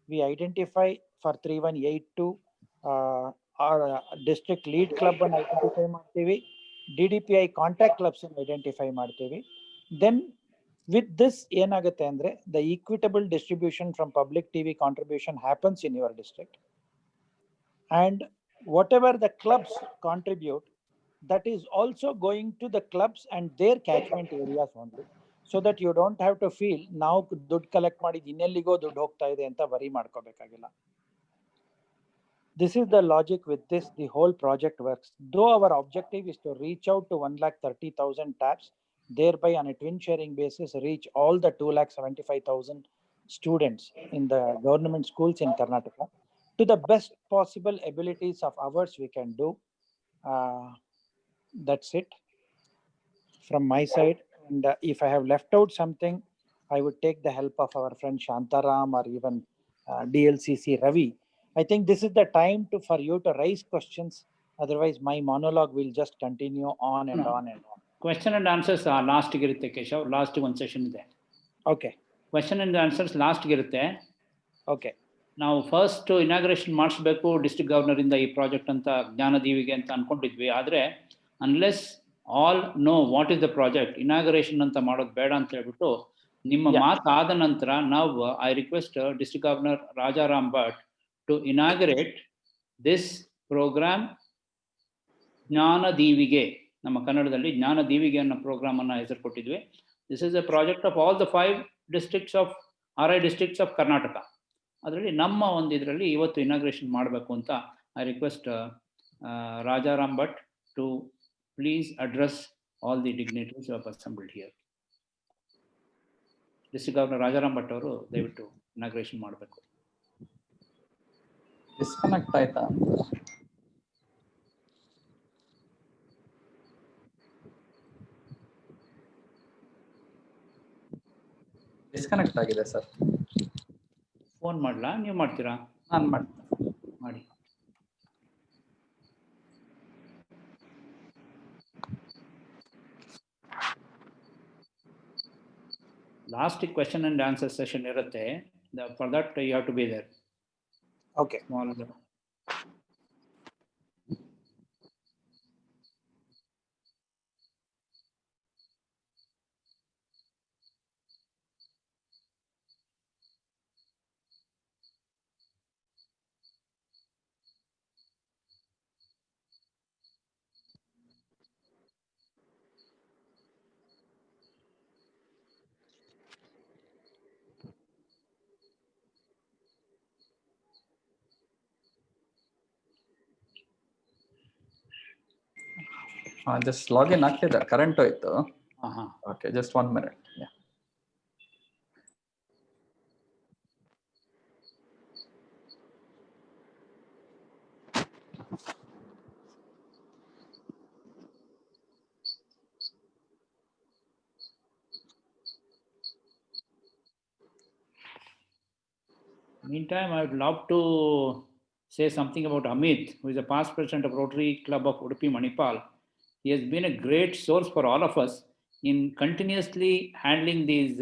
We identify for 3182 our district lead club and identify ಮಾಡ್ತೀವಿ, DDPI contact clubs identify ಮಾಡ್ತೀವಿ. Then with this ಏನಾಗುತ್ತೆ ಅಂದ್ರೆ, the equitable distribution from public TV contribution happens in your district, and whatever the clubs contribute, that is also going to the clubs and their catchment areas only, so that you don't have to feel ನಾವು ದುಡ್ಡು collect ಮಾಡಿದ್ ಇನ್ನೆಲ್ಲಿಗೋ ದುಡ್ಡು ಹೋಗ್ತಾ ಇದೆ ಅಂತ worry ಮಾಡ್ಕೋಬೇಕಾಗಿಲ್ಲ. This is the logic with this the whole project works. Though our objective is to reach out to 1,30,000 tabs, thereby on a twin sharing basis reach all the 2,75,000 students in the government schools in Karnataka to the best possible abilities of ours we can do. That's it from my side, and if I have left out something, I would take the help of our friend Shantaram or even DLCC Ravi. I think this is the time for you to raise questions. Otherwise, my monologue will just continue on and on and on. Question and answers last ಇರುತ್ತೆ Keshav. Last ಒಂದು session ಇದೆ. Okay. Question and answers last ಇರುತ್ತೆ. Okay. ನಾವು first inauguration ಮಾಡಿಸ್ಬೇಕು district governor ಇಂದ ಈ project ಅಂತ ಜ್ಞಾನದೀವಿಗೆ ಅಂತ ಅನ್ಕೊಂಡಿದ್ವಿ. ಆದರೆ unless all know what is the project, inauguration ಅಂತ ಮಾಡೋದು ಬೇಡ ಅಂತ ಹೇಳ್ಬಿಟ್ಟು ನಿಮ್ಮ ಮಾತು ಆದ ನಂತರ ನಾವು I request district governor Rajaram Bhat to inaugurate this program Jnanadeevige. ನಮ್ಮ ಕನ್ನಡದಲ್ಲಿ ಜ್ಞಾನದೀವಿಗೆ ಅನ್ನೋ ಪ್ರೋಗ್ರಾಮ್ ಅನ್ನ ಹೆಸರು ಕೊಟ್ಟಿದ್ವಿ. This is a project of all the 5 districts of RI districts of Karnataka. ಅದರಲ್ಲಿ ನಮ್ಮ ಒಂದು ಇದರಲ್ಲಿ ಇವತ್ತು ಇನಾಗ್ರೇಷನ್ ಮಾಡಬೇಕು ಅಂತ I request Rajaram Bhat to please address all the dignitaries of assembled here. District governor Rajaram Bhat ಅವರು ದಯವಿಟ್ಟು ಇನಾಗ್ರೇಷನ್ ಮಾಡಬೇಕು. ಡಿಸ್ಕನೆಕ್ಟ್ ಆಯ್ತಾ? ಡಿಸ್ಕನೆಕ್ಟ್ ಆಗಿದೆ ಸರ್. ಫೋನ್ ಮಾಡ್ಲಾ, ನೀವು ಮಾಡ್ತೀರಾ? ನಾನು ಮಾಡ್ತೀನಿ. ಮಾಡಿ. Last question and answer session ಇರುತ್ತೆ. For that you have to be there. Okay. Small. Just login ಆಗ್ತಿದ್ದಾರೆ, ಕರೆಂಟ್ ಹೋಯ್ತು. ಹಾ. Okay, just 1 minute. Meantime, I would love to say something about Amit, who is a past president of Rotary Club of Udupi Manipal. He has been a great source for all of us in continuously handling these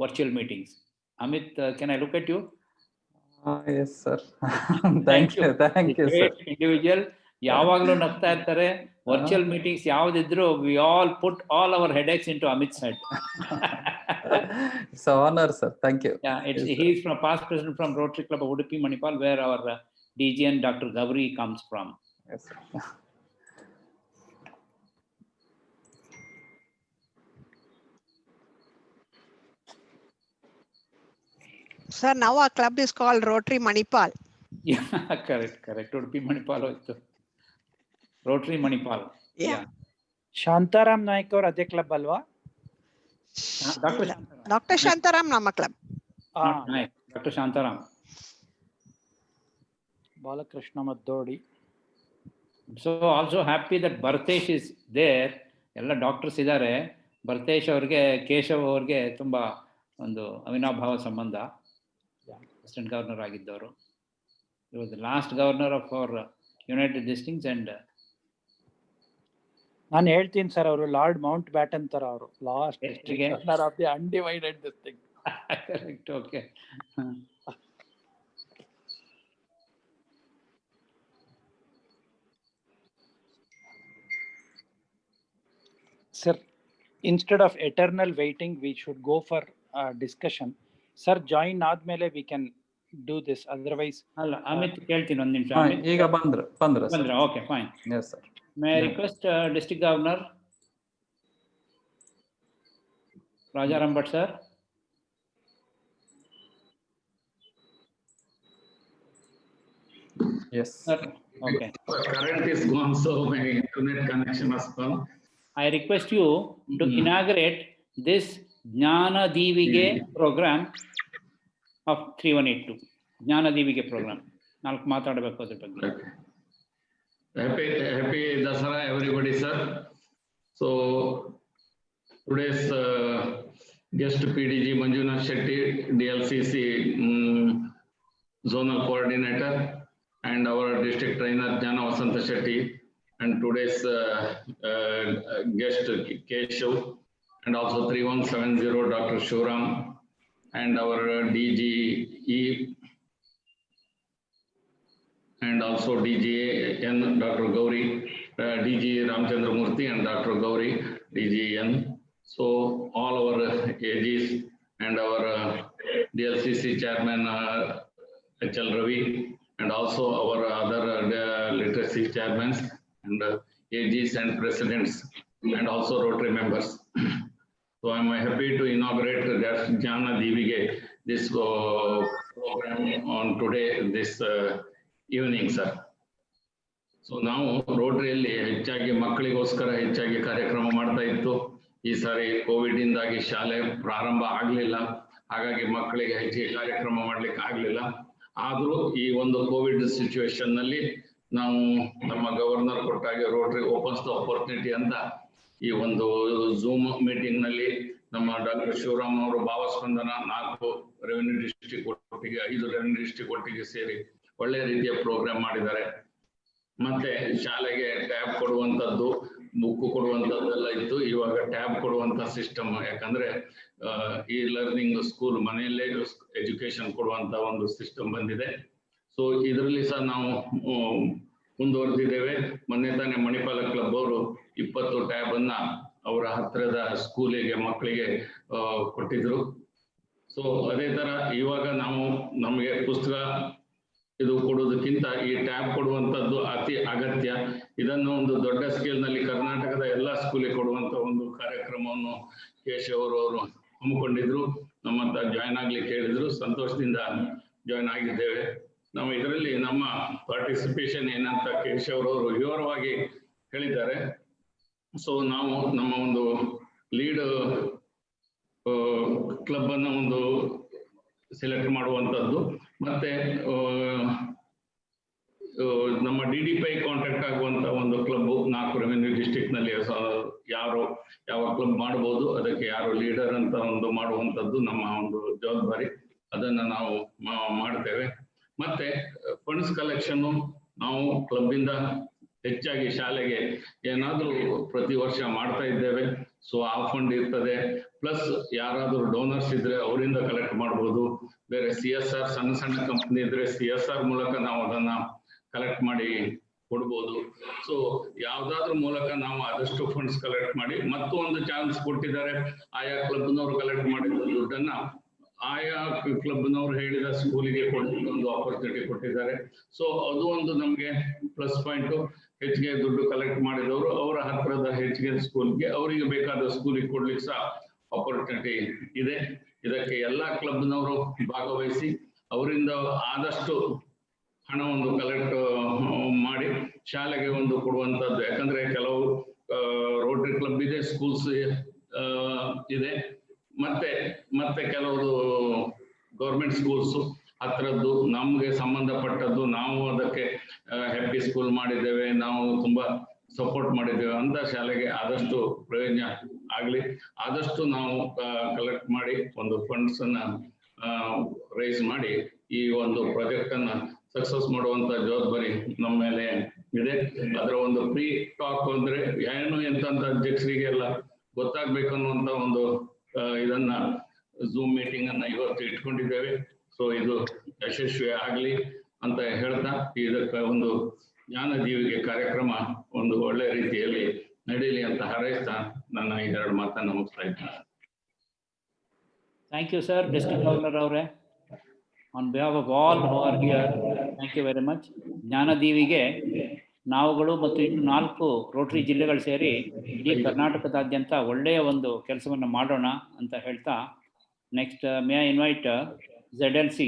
virtual meetings. Amit, can I look at you? Yes, sir. Thank you, sir. Individual, ಯಾವಾಗಲೂ ನಗ್ತಾ ಇರ್ತಾರೆ. Virtual meetings ಯಾವ್ದಿದ್ರು we all put all our headaches into Amit's head. It's an honor, sir. Thank you. Yeah, he is from past president from Rotary Club of Udupi Manipal, where our DGN Dr. Gauri comes from. Yes, sir. Sir, now our club is called Rotary Manipal. Yeah, correct. Udupi Manipal hoytu. Rotary Manipal. Yeah. Shantaram Naik ಅವ್ರ ಅದೇ club ಅಲ್ವಾ? Dr. Shantaram ನಮ್ಮ club. Dr. Shantaram. Balakrishna Maddodi. So also happy that Bhartesh is there. ಎಲ್ಲ doctors ಇದ್ದಾರೆ. ಭರ್ತೇಶ್ ಅವ್ರಿಗೆ, ಕೇಶವ್ ಅವ್ರಿಗೆ ತುಂಬಾ ಒಂದು ಅವಿನಾಭಾವ ಸಂಬಂಧ. ಅಸಿಸ್ಟೆಂಟ್ ಗವರ್ನರ್ ಆಗಿದ್ದವರು. He was the last governor of our United Districts and ನಾನು ಹೇಳ್ತೀನಿ ಸರ್, ಅವರು ಲಾರ್ಡ್ ಮೌಂಟ್ ಬ್ಯಾಟನ್ ತರ ಅವರು last governor of the undivided district. Correct, okay. Sir, instead of eternal waiting, we should go for discussion. Sir, join ಆದ್ಮೇಲೆ we can do this. Otherwise, ಅಲ್ಲ, ಅಮಿತ್ ಕೇಳ್ತೀನಿ ಒಂದು ನಿಮಿಷ. ಈಗ ಬಂದ್ರ ಬಂದ್ರ, okay, fine. Yes, sir. May I request District Governor Rajaram Bhatt sir? Yes. Sir, okay. Current is gone, so my internet connection has gone. I request you to inaugurate this Jnana Divige program of 3182. Jnana Divige program. ನಾಲ್ಕು ಮಾತಾಡಬೇಕು ಅದ್ರ ಬಗ್ಗೆ. Happy Dasara everybody, sir. So today's guest PDG Manjunath Shetty, DLCC zonal coordinator, and our district trainer Jana Vasanta Shetty, and today's guest Keshav, and also 3170 Dr. Shuram, and our DGE, and also DGN Dr. Gauri, DG Ramchandra Murthy and Dr. Gauri, DGN. So all our AGs and our DLCC chairman HL Ravi, and also our other literacy chairmen and AGs and presidents, and also Rotary members. So I'm happy to inaugurate Jnana Divige, this program on today, this evening, sir. So ನಾವು ರೋಟರಿಯಲ್ಲಿ ಹೆಚ್ಚಾಗಿ ಮಕ್ಕಳಿಗೋಸ್ಕರ ಹೆಚ್ಚಾಗಿ ಕಾರ್ಯಕ್ರಮ ಮಾಡ್ತಾ ಇತ್ತು. ಈ ಸಾರಿ Covid ಇಂದಾಗಿ ಶಾಲೆ ಪ್ರಾರಂಭ ಆಗಲಿಲ್ಲ, ಹಾಗಾಗಿ ಮಕ್ಕಳಿಗೆ ಹೆಚ್ಚಿಗೆ ಕಾರ್ಯಕ್ರಮ ಮಾಡ್ಲಿಕ್ಕೆ ಆಗಲಿಲ್ಲ. ಆದರೂ ಈ ಒಂದು ಕೋವಿಡ್ ಸಿಚುವೇಶನ್ ನಲ್ಲಿ ನಾವು ನಮ್ಮ ಗವರ್ನರ್ ಕೊಟ್ಟಾಗೆ ರೋಟರಿ ಓಪನ್ಸ್ ದ ಆಪರ್ಚುನಿಟಿ ಅಂತ ಈ ಒಂದು ಝೂಮ್ ಮೀಟಿಂಗ್ ನಲ್ಲಿ ನಮ್ಮ ಡಾಕ್ಟರ್ ಶಿವರಾಮ್ ಅವರು ಭಾವಸ್ಪಂದನ 4 ರೆವಿನ್ಯೂ ಡಿಸ್ಟ್ರಿಕ್ಟ್ ಒಟ್ಟಿಗೆ 5 ರೆವಿನ್ಯೂ ಡಿಸ್ಟ್ರಿಕ್ಟ್ ಒಟ್ಟಿಗೆ ಸೇರಿ ಒಳ್ಳೆ ರೀತಿಯ ಪ್ರೋಗ್ರಾಮ್ ಮಾಡಿದ್ದಾರೆ. ಮತ್ತೆ ಶಾಲೆಗೆ ಟ್ಯಾಬ್ ಕೊಡುವಂಥದ್ದು, ಬುಕ್ ಕೊಡುವಂಥದ್ದೆಲ್ಲ ಇತ್ತು. ಇವಾಗ ಟ್ಯಾಬ್ ಕೊಡುವಂತ ಸಿಸ್ಟಮ್, ಯಾಕಂದ್ರೆ ಈ ಲರ್ನಿಂಗ್ ಸ್ಕೂಲ್ ಮನೆಯಲ್ಲೇ ಎಜುಕೇಶನ್ ಕೊಡುವಂತ ಒಂದು ಸಿಸ್ಟಮ್ ಬಂದಿದೆ. ಸೊ ಇದರಲ್ಲಿ ಸಹ ನಾವು ಮುಂದುವರೆದಿದ್ದೇವೆ. ಮೊನ್ನೆ ತಾನೇ ಮಣಿಪಾಲ ಕ್ಲಬ್ ಅವರು 20 ಟ್ಯಾಬ್ ಅನ್ನ ಅವರ ಹತ್ತಿರದ ಸ್ಕೂಲಿಗೆ ಮಕ್ಕಳಿಗೆ ಕೊಟ್ಟಿದ್ರು. ಸೊ ಅದೇ ತರ ಇವಾಗ ನಾವು ನಮಗೆ ಪುಸ್ತಕ ಇದು ಕೊಡೋದಕ್ಕಿಂತ ಈ ಟ್ಯಾಬ್ ಕೊಡುವಂತದ್ದು ಅತಿ ಅಗತ್ಯ. ಇದನ್ನು ಒಂದು ದೊಡ್ಡ ಸ್ಕೇಲ್ ನಲ್ಲಿ ಕರ್ನಾಟಕದ ಎಲ್ಲಾ ಸ್ಕೂಲಿಗೆ ಕೊಡುವಂತ ಒಂದು ಕಾರ್ಯಕ್ರಮವನ್ನು ಕೇಶವ್ ಅವರು ಹಮ್ಮಿಕೊಂಡಿದ್ರು. ನಮ್ಮ ಹತ್ರ ಜಾಯ್ನ್ ಆಗ್ಲಿಕ್ಕೆ ಹೇಳಿದ್ರು, ಸಂತೋಷದಿಂದ ಜಾಯ್ನ್ ಆಗಿದ್ದೇವೆ. ನಾವು ಇದರಲ್ಲಿ ನಮ್ಮ ಪಾರ್ಟಿಸಿಪೇಷನ್ ಏನಂತ ಕೇಶವ್ ಅವರು ವಿವರವಾಗಿ ಹೇಳಿದ್ದಾರೆ. ಸೊ ನಾವು ನಮ್ಮ ಒಂದು ಲೀಡ್ ಕ್ಲಬ್ ಅನ್ನ ಒಂದು ಸೆಲೆಕ್ಟ್ ಮಾಡುವಂಥದ್ದು, ಮತ್ತೆ ನಮ್ಮ DDPI ಕಾಂಟ್ಯಾಕ್ಟ್ ಆಗುವಂತ ಒಂದು ಕ್ಲಬ್ 4 ರೆವೆನ್ಯೂ ಡಿಸ್ಟ್ರಿಕ್ಟ್ ನಲ್ಲಿ ಯಾರು ಯಾವ ಕ್ಲಬ್ ಮಾಡಬಹುದು, ಅದಕ್ಕೆ ಯಾರು ಲೀಡರ್ ಅಂತ ಒಂದು ಮಾಡುವಂಥದ್ದು ನಮ್ಮ ಒಂದು ಜವಾಬ್ದಾರಿ. ಅದನ್ನ ನಾವು ಮಾಡ್ತೇವೆ. ಮತ್ತೆ ಫಂಡ್ಸ್ ಕಲೆಕ್ಷನ್ ನಾವು ಕ್ಲಬ್ ಇಂದ ಹೆಚ್ಚಾಗಿ ಶಾಲೆಗೆ ಏನಾದ್ರೂ ಪ್ರತಿ ವರ್ಷ ಮಾಡ್ತಾ ಇದ್ದೇವೆ. ಸೊ ಆ ಫಂಡ್ ಇರ್ತದೆ, ಪ್ಲಸ್ ಯಾರಾದ್ರೂ ಡೋನರ್ಸ್ ಇದ್ರೆ ಅವರಿಂದ ಕಲೆಕ್ಟ್ ಮಾಡ್ಬೋದು. ಬೇರೆ CSR ಸಣ್ಣ ಸಣ್ಣ ಕಂಪನಿ ಇದ್ರೆ CSR ಮೂಲಕ ನಾವು ಅದನ್ನ ಕಲೆಕ್ಟ್ ಮಾಡಿ ಕೊಡ್ಬೋದು. ಸೊ ಯಾವ್ದಾದ್ರ ಮೂಲಕ ನಾವು ಆದಷ್ಟು ಫಂಡ್ಸ್ ಕಲೆಕ್ಟ್ ಮಾಡಿ, ಮತ್ತು ಒಂದು ಚಾನ್ಸ್ ಕೊಟ್ಟಿದ್ದಾರೆ, ಆಯಾ ಕ್ಲಬ್ನವರು ಕಲೆಕ್ಟ್ ಮಾಡಿದ ದುಡ್ಡನ್ನ ಆಯಾ ಕ್ಲಬ್ನವರು ಹೇಳಿದ ಸ್ಕೂಲಿಗೆ ಕೊಡಲಿಕ್ಕೆ ಒಂದು ಆಪರ್ಚುನಿಟಿ ಕೊಟ್ಟಿದ್ದಾರೆ. ಸೊ ಅದು ಒಂದು ನಮ್ಗೆ ಪ್ಲಸ್ ಪಾಯಿಂಟ್. ಹೆಚ್ಚಿಗೆ ದುಡ್ಡು ಕಲೆಕ್ಟ್ ಮಾಡಿದವರು ಅವರ ಹತ್ರದ ಹೆಚ್ಚಿಗೆ ಸ್ಕೂಲ್ಗೆ ಅವರಿಗೆ ಬೇಕಾದ ಸ್ಕೂಲಿಗೆ ಕೊಡ್ಲಿಕ್ಕೆ ಸಹ ಆಪರ್ಚುನಿಟಿ ಇದೆ. ಇದಕ್ಕೆ ಎಲ್ಲಾ ಕ್ಲಬ್ನವರು ಭಾಗವಹಿಸಿ ಅವರಿಂದ ಆದಷ್ಟು ಹಣ ಒಂದು ಕಲೆಕ್ಟ್ ಮಾಡಿ ಶಾಲೆಗೆ ಒಂದು ಕೊಡುವಂತದ್ದು. ಯಾಕಂದ್ರೆ ಕೆಲವು ರೋಟರಿ ಕ್ಲಬ್ ಇದೆ, ಸ್ಕೂಲ್ಸ್ ಇದೆ, ಮತ್ತೆ ಕೆಲವು ಗೌರ್ಮೆಂಟ್ ಸ್ಕೂಲ್ಸ್ ಹತ್ರದ್ದು ನಮ್ಗೆ ಸಂಬಂಧಪಟ್ಟದ್ದು, ನಾವು ಅದಕ್ಕೆ ಹ್ಯಾಪಿ ಸ್ಕೂಲ್ ಮಾಡಿದ್ದೇವೆ, ನಾವು ತುಂಬಾ ಸಪೋರ್ಟ್ ಮಾಡಿದ್ದೇವೆ ಅಂತ ಶಾಲೆಗೆ ಆದಷ್ಟು ಪ್ರಯೋಜನ ಆಗ್ಲಿ, ಆದಷ್ಟು ನಾವು ಕಲೆಕ್ಟ್ ಮಾಡಿ ಒಂದು ಫಂಡ್ಸ್ ಅನ್ನ ರೈಸ್ ಮಾಡಿ ಈ ಒಂದು ಪ್ರಾಜೆಕ್ಟ್ ಅನ್ನ ಸಕ್ಸಸ್ ಮಾಡುವಂತ ಜವಾಬ್ದಾರಿ ನಮ್ಮ ಮೇಲೆ ಇದೆ. ಅದರ ಒಂದು ಪ್ರೀ ಟಾಕ್ ಅಂದ್ರೆ ಏನು ಎಂತಂತ ಅಧ್ಯಕ್ಷರಿಗೆ ಎಲ್ಲ ಗೊತ್ತಾಗ್ಬೇಕು ಅನ್ನುವಂತ ಒಂದು ಇದನ್ನ ಝೂಮ್ ಮೀಟಿಂಗ್ ಅನ್ನ ಇವತ್ತು ಇಟ್ಕೊಂಡಿದ್ದೇವೆ. ಸೊ ಇದು ಯಶಸ್ವಿ ಆಗ್ಲಿ ಅಂತ ಹೇಳ್ತಾ, ಇದಕ್ಕೆ ಒಂದು ಜ್ಞಾನಜೀವಿಗೆ ಕಾರ್ಯಕ್ರಮ ಒಂದು ಒಳ್ಳೆ ರೀತಿಯಲ್ಲಿ ನಡೀಲಿ ಅಂತ ಹಾರೈಸ್ತಾ ನನ್ನ 2 ಮಾತನ್ನು ಮುಗಿಸ್ತಾ ಇದ್ದೇನೆ. Thank you sir, district governor ಅವರೇ. On behalf of all who are here, thank you very much. Jnanadeevige ನಾವುಗಳು ಮತ್ತು ಇನ್ನು 4 ರೋಟರಿ ಜಿಲ್ಲೆಗಳು ಸೇರಿ ಇಡೀ ಕರ್ನಾಟಕದಾದ್ಯಂತ ಒಳ್ಳೆಯ ಒಂದು ಕೆಲಸವನ್ನು ಮಾಡೋಣ ಅಂತ ಹೇಳ್ತಾ, next may I invite ZLC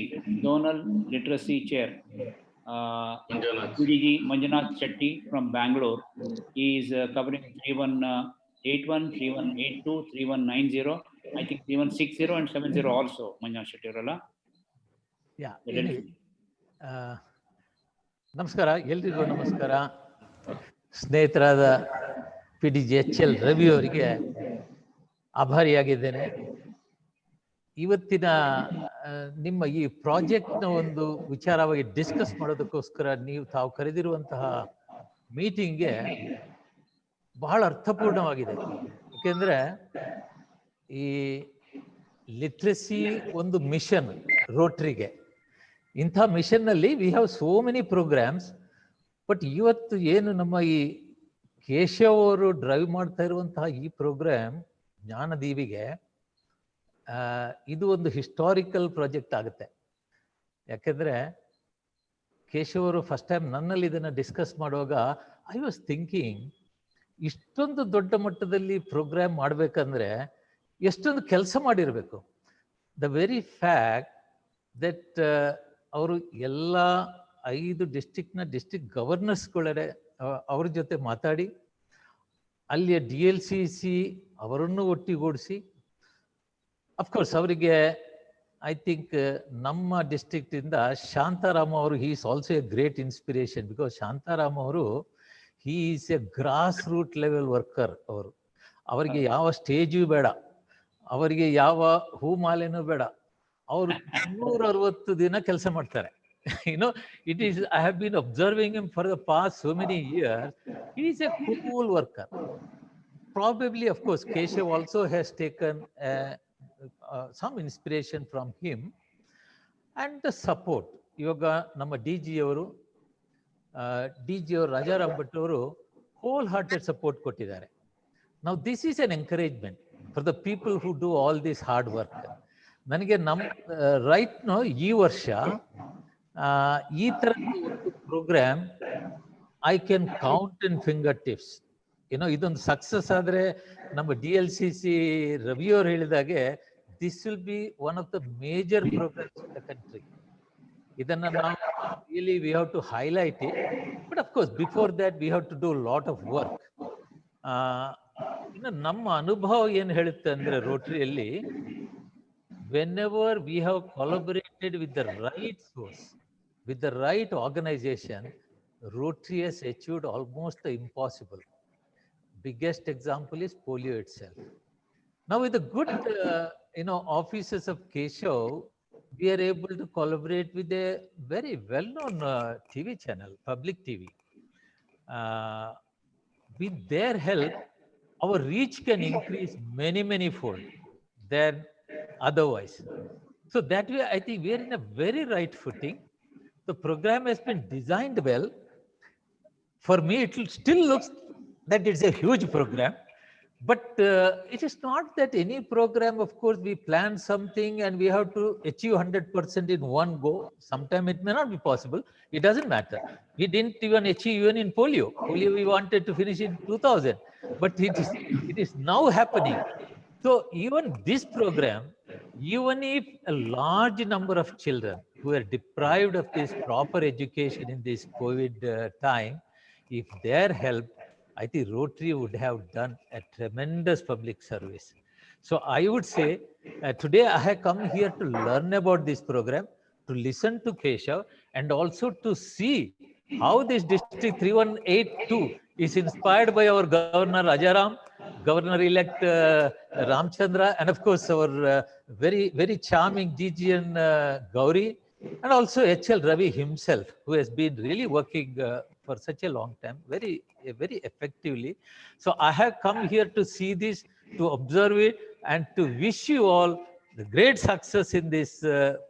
Zonal Literacy Chair PDG Manjunath Shetty from Bangalore. He is covering 3181, 3182, 3190, I think 3160 and 70 also. Manjunath Shetty ಅವರಲ್ಲ? Yeah. ನಮಸ್ಕಾರ, ಎಲ್ರಿಗೂ ನಮಸ್ಕಾರ. ಸ್ನೇಹಿತರಾದ PDGHL ರವಿ ಅವರಿಗೆ ಆಭಾರಿಯಾಗಿದ್ದೇನೆ. ಇವತ್ತಿನ ನಿಮ್ಮ ಈ ಪ್ರಾಜೆಕ್ಟ್ನ ಒಂದು ವಿಚಾರವಾಗಿ ಡಿಸ್ಕಸ್ ಮಾಡೋದಕ್ಕೋಸ್ಕರ ತಾವು ಕರೆದಿರುವಂತಹ ಮೀಟಿಂಗ್ಗೆ ಬಹಳ ಅರ್ಥಪೂರ್ಣವಾಗಿದೆ. ಯಾಕೆಂದ್ರೆ ಈ ಲಿಟ್ರಸಿ ಒಂದು ಮಿಷನ್ ರೋಟ್ರಿಗೆ. ಇಂಥ ಮಿಷನ್ನಲ್ಲಿ we have so many programs. But ಇವತ್ತು ಏನು ನಮ್ಮ ಈ ಕೇಶವ್ ಅವರು ಡ್ರೈವ್ ಮಾಡ್ತಾ ಇರುವಂತಹ ಈ ಪ್ರೋಗ್ರಾಮ್ ಜ್ಞಾನದೀವಿಗೆ, ಇದು ಒಂದು ಹಿಸ್ಟಾರಿಕಲ್ ಪ್ರಾಜೆಕ್ಟ್ ಆಗುತ್ತೆ. ಯಾಕೆಂದ್ರೆ ಕೇಶವ್ ಅವರು ಫಸ್ಟ್ ಟೈಮ್ ನನ್ನಲ್ಲಿ ಇದನ್ನು ಡಿಸ್ಕಸ್ ಮಾಡುವಾಗ ಐ ವಾಸ್ ಥಿಂಕಿಂಗ್, ಇಷ್ಟೊಂದು ದೊಡ್ಡ ಮಟ್ಟದಲ್ಲಿ ಪ್ರೋಗ್ರಾಮ್ ಮಾಡಬೇಕಂದ್ರೆ ಎಷ್ಟೊಂದು ಕೆಲಸ ಮಾಡಿರಬೇಕು. ದ ವೆರಿ ಫ್ಯಾಕ್ಟ್ ದಟ್ ಅವರು ಎಲ್ಲ 5 ಡಿಸ್ಟ್ರಿಕ್ಟ್ನ ಡಿಸ್ಟ್ರಿಕ್ಟ್ ಗವರ್ನರ್ಸ್ಗಳೇ ಅವ್ರ ಜೊತೆ ಮಾತಾಡಿ, ಅಲ್ಲಿಯ DLCC ಅವರನ್ನು ಒಟ್ಟಿಗೂಡಿಸಿ, ಅಫ್ಕೋರ್ಸ್ ಅವರಿಗೆ ಐ ಥಿಂಕ್ ನಮ್ಮ ಡಿಸ್ಟ್ರಿಕ್ಟ್ ಇಂದ ಶಾಂತಾರಾಮ್ ಅವರು, he is also a great inspiration. Because Shantaram ಅವರು he is a grass root level worker. ಅವರಿಗೆ ಯಾವ ಸ್ಟೇಜು ಬೇಡ, ಅವರಿಗೆ ಯಾವ ಹೂಮಾಲೆನೂ ಬೇಡ, ಅವರು 360 ದಿನ ಕೆಲಸ ಮಾಡ್ತಾರೆ. it is, I have been observing him for the past so many years. He is a cool worker. Probably, of course, Keshav also has taken some inspiration from him and the support. ಇವಾಗ ನಮ್ಮ DG ಅವರು ರಾಜಾರಾಮ್ ಭಟ್ ಅವರು hole hearted support ಕೊಟ್ಟಿದ್ದಾರೆ. Now this is an encouragement for the people who do all this hard work. ನನಗೆ right now ಈ ವರ್ಷ ಈ ತರ ಒಂದು programme I can count in finger tips. ಇದೊಂದು ಸಕ್ಸಸ್ ಆದ್ರೆ ನಮ್ಮ DLCC ರವಿ ಅವರು ಹೇಳಿದಾಗೆ this will be one of the major programmes in the country. ಇದನ್ನ ನಾವು really we have to highlight it. But of course before that we have to do lot of work. ಇನ್ನು ನಮ್ಮ ಅನುಭವ ಏನು ಹೇಳುತ್ತೆ ಅಂದ್ರೆ ರೋಟರಿಯಲ್ಲಿ, whenever we have collaborated with the right source, with the right organization, Rotary has achieved almost the impossible. Biggest example is polio itself. Now with the good officers of Keshav, we are able to collaborate with a very well-known TV channel, public TV. With their help, our reach can increase many fold than otherwise. So that way, I think we are in a very right footing. The program has been designed well. For me, it still looks that it's a huge program. But it is not that any program, of course, we plan something and we have to achieve 100% in one go. Sometimes it may not be possible. It doesn't matter. We didn't even achieve even in polio. Polio, we wanted to finish in 2000. But it is now happening. So even this program, even if a large number of children who are deprived of this proper education in this COVID time, if their help, I think Rotary would have done a tremendous public service. So I would say today I have come here to learn about this program, to listen to Keshav, and also to see how this District 3182 is inspired by our Governor Rajaram, Governor-elect Ramchandra, and of course our very charming DGN Gauri, and also HL Ravi himself, who has been really working for such a long time, very effectively. So I have come here to see this, to observe it, and to wish you all the great success in this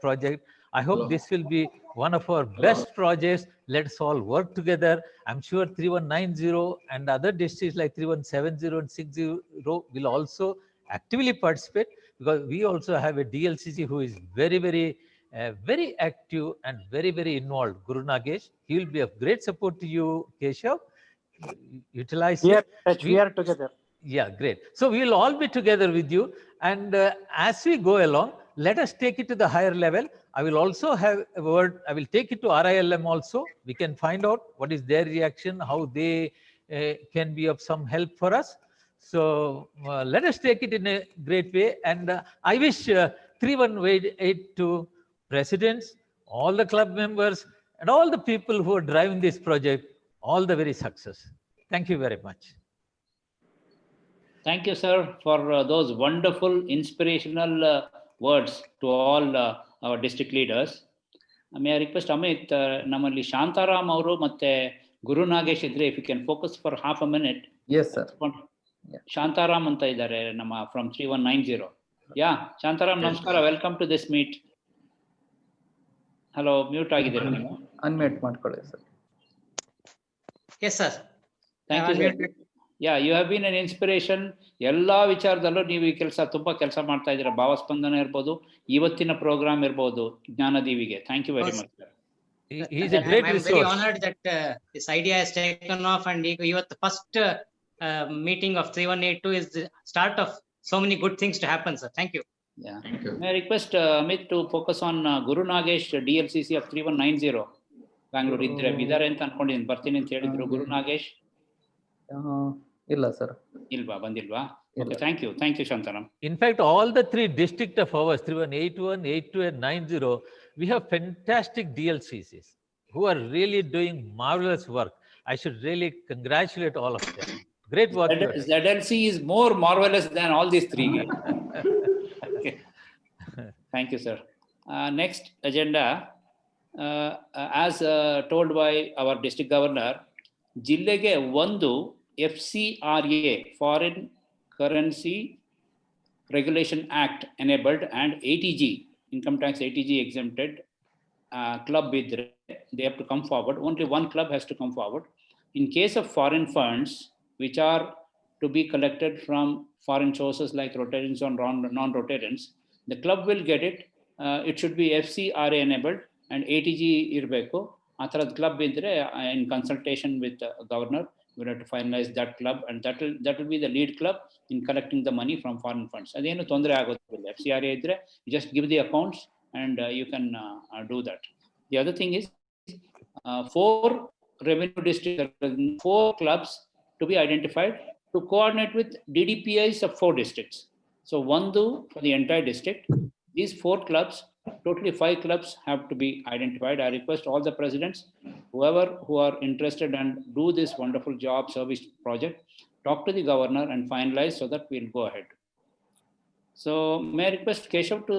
project. I hope this will be one of our best projects. Let's all work together. I'm sure 3190 and other districts like 3170 and 60 will also actively participate, because we also have a DLCC who is very active and very involved. Guru Nagesh, he will be of great support to you, Keshav. Utilize it. We are together. Yeah, great. So we will all be together with you. And as we go along, let us take it to the higher level. I will also have a word. I will take it to RILM also. We can find out what is their reaction, how they can be of some help for us. So let us take it in a great way. And I wish 3182 presidents, all the club members, and all the people who are driving this project, all the very success. Thank you very much. Thank you, sir, for those wonderful, inspirational words to all our district leaders. May I request Amit, ನಮ್ಮಲ್ಲಿ ಶಾಂತಾರಾಮ್ ಅವರು ಮತ್ತೆ ಗುರು ನಾಗೇಶ್ ಇದ್ರೆ, if you can focus for half a minute. Yes, sir. Shantaram ಅಂತ ಇದ್ದಾರೆ ನಮ್ಮ from 3190. Yeah, Shantaram, ನಮಸ್ಕಾರ. Welcome to this meet. Hello, mute ಆಗಿದ್ದೀರಾ ನೀವು? Unmute ಮಾಡ್ಕೊಳ್ಳಿ sir. Yes, sir. Thank you, sir. Yeah, you have been an inspiration. ಎಲ್ಲಾ ವಿಚಾರದಲ್ಲೂ ನೀವು ಈ ತುಂಬಾ ಕೆಲಸ ಮಾಡ್ತಾ ಇದ್ದೀರಾ. ಭಾವಸ್ಪಂದನ ಇರ್ಬೋದು, ಇವತ್ತಿನ ಪ್ರೋಗ್ರಾಮ್ ಇರ್ಬೋದು, ಜ್ಞಾನದೀವಿಗೆ. Thank you very much, sir. He is a great resource. I'm very honored that this idea has taken off, and even the first meeting of 3182 is the start of so many good things to happen, sir. Thank you. Yeah. Thank you. May I request Amit to focus on Guru Nagesh, DLCC of 3190, Bangalore. ಇದ್ದಾರೆ ಅಂತ ಅನ್ಕೊಂಡಿದ್ದೀನಿ. ಬರ್ತೀನಿ ಅಂತ ಹೇಳಿದ್ರು ಗುರು ನಾಗೇಶ್. ಇಲ್ಲ sir. ಇಲ್ವಾ, ಬಂದಿಲ್ವಾ? Okay, thank you Shantaram. In fact, all the three districts of ours, 3181, 82 and 90, we have fantastic DLCCs who are really doing marvelous work. I should really congratulate all of them. Great work. ZLC is more marvelous than all these three. Okay. Thank you, sir. Next agenda, as told by our district governor, ಜಿಲ್ಲೆಗೆ ಒಂದು FCRA, Foreign Currency Regulation Act enabled, and ATG, income tax ATG exempted club ಇದ್ರೆ they have to come forward. Only one club has to come forward. In case of foreign funds which are to be collected from foreign sources like Rotarians or non-Rotarians, the club will get it. It should be FCRA enabled and ATG ಇರಬೇಕು. ಆ ಥರದ club ಇದ್ರೆ in consultation with the governor, we have to finalize that club, and that will be the lead club in collecting the money from foreign funds. ಅದೇನು ತೊಂದರೆ ಆಗೋದಿಲ್ಲ. FCRA ಇದ್ರೆ you just give the accounts and you can do that. The other thing is 4 revenue districts, 4 clubs to be identified to coordinate with DDPIs of 4 districts. So one do for the entire district. These 4 clubs, totally 5 clubs have to be identified. I request all the presidents, whoever who are interested and do this wonderful job service project, talk to the governor and finalize so that we'll go ahead. So may I request Keshav to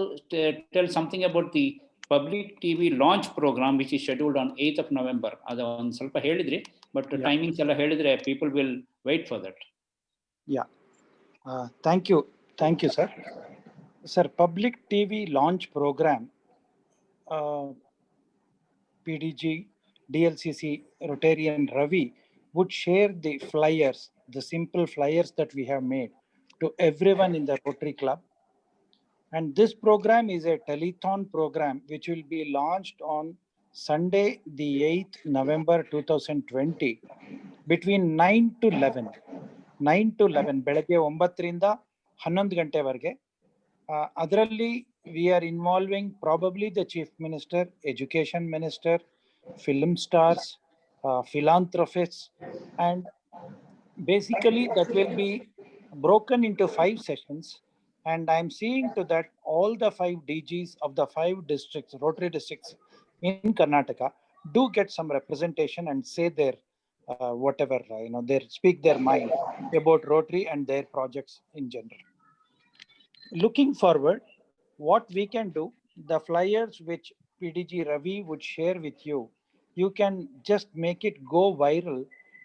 tell something about the public TV launch program, which is scheduled on 8th of November. ಅದು ಒಂದು ಸ್ವಲ್ಪ ಹೇಳಿದ್ರಿ, but timings ಎಲ್ಲ ಹೇಳಿದ್ರೆ people will wait for that. Yeah. Thank you, sir. Sir, public TV launch program, PDG, DLCC, Rotarian Ravi would share the flyers, the simple flyers that we have made to everyone in the Rotary Club. And this program is a telethon program which will be launched on Sunday, the 8th November 2020, between 9 to 11. 9 to 11, ಬೆಳಗ್ಗೆ 9ರಿಂದ 11 ಗಂಟೆವರೆಗೆ. ಅದರಲ್ಲಿ we are involving probably the Chief Minister, Education Minister, film stars, philanthropists, and basically that will be broken into 5 sessions. And I'm seeing to that all the 5 DGs of the 5 districts, Rotary districts in Karnataka, do get some representation and say their whatever, speak their mind about Rotary and their projects in general. Looking forward, what we can do, the flyers which PDG Ravi would share with you, you can just make it go viral,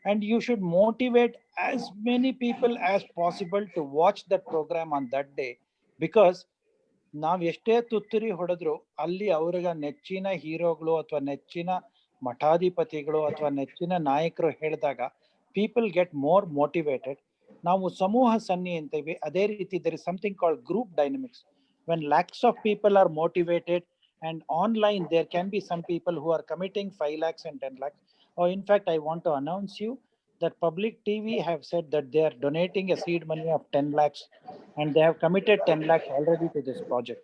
and you should motivate as many people as possible to watch that program on that day, because ನಾವು ಎಷ್ಟೇ ತುತ್ತೂರಿ ಹೊಡೆದ್ರು ಅಲ್ಲಿ ಅವ್ರಿಗೆ ನೆಚ್ಚಿನ ಹೀರೋಗಳು ಅಥವಾ ನೆಚ್ಚಿನ ಮಠಾಧಿಪತಿಗಳು ಅಥವಾ ನೆಚ್ಚಿನ ನಾಯಕರು ಹೇಳಿದಾಗ people get more motivated. ನಾವು ಸಮೂಹ ಸನ್ನಿ ಅಂತೀವಿ, ಅದೇ ರೀತಿ there is something called group dynamics. When lakhs of people are motivated, and online there can be some people who are committing 5 lakhs and 10 lakhs. Or in fact, I want to announce you that Public TV have said that they are donating a seed money of 10 lakhs and they have committed 10 lakhs already to this project.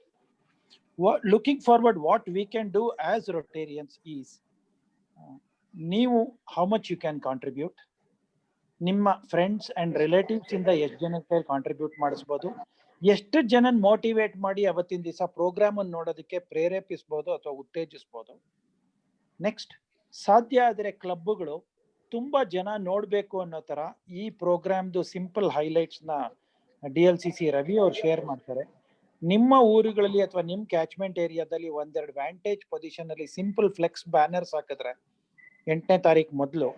Looking forward, what we can do as Rotarians is, ನೀವು how much you can contribute. ನಿಮ್ಮ friends and relatives ಇಂದ ಎಷ್ಟು ಜನಕ್ಕೆ contribute ಮಾಡಿಸ್ಬೋದು, ಎಷ್ಟು ಜನ motivate ಮಾಡಿ ಅವತ್ತಿನ ದಿವಸ ಪ್ರೋಗ್ರಾಮ್ ಅನ್ನು ನೋಡೋದಕ್ಕೆ ಪ್ರೇರೇಪಿಸ್ಬೋದು ಅಥವಾ ಉತ್ತೇಜಿಸ್ಬೋದು. ನೆಕ್ಸ್ಟ್, ಸಾಧ್ಯ ಆದರೆ ಕ್ಲಬ್ಗಳು ತುಂಬಾ ಜನ ನೋಡ್ಬೇಕು ಅನ್ನೋ ತರ ಈ ಪ್ರೋಗ್ರಾಮ್ದು ಸಿಂಪಲ್ ಹೈಲೈಟ್ಸ್ ನ DLCC ರವಿ ಅವ್ರು ಶೇರ್ ಮಾಡ್ತಾರೆ. ನಿಮ್ಮ ಊರುಗಳಲ್ಲಿ ಅಥವಾ ನಿಮ್ ಕ್ಯಾಚ್ಮೆಂಟ್ ಏರಿಯಾದಲ್ಲಿ 1-2 ವ್ಯಾಂಟೇಜ್ ಪೊಸಿಷನ್ ಅಲ್ಲಿ ಸಿಂಪಲ್ ಫ್ಲೆಕ್ಸ್ ಬ್ಯಾನರ್ಸ್ ಹಾಕಿದ್ರೆ 8ನೇ ತಾರೀಕು ಮೊದಲು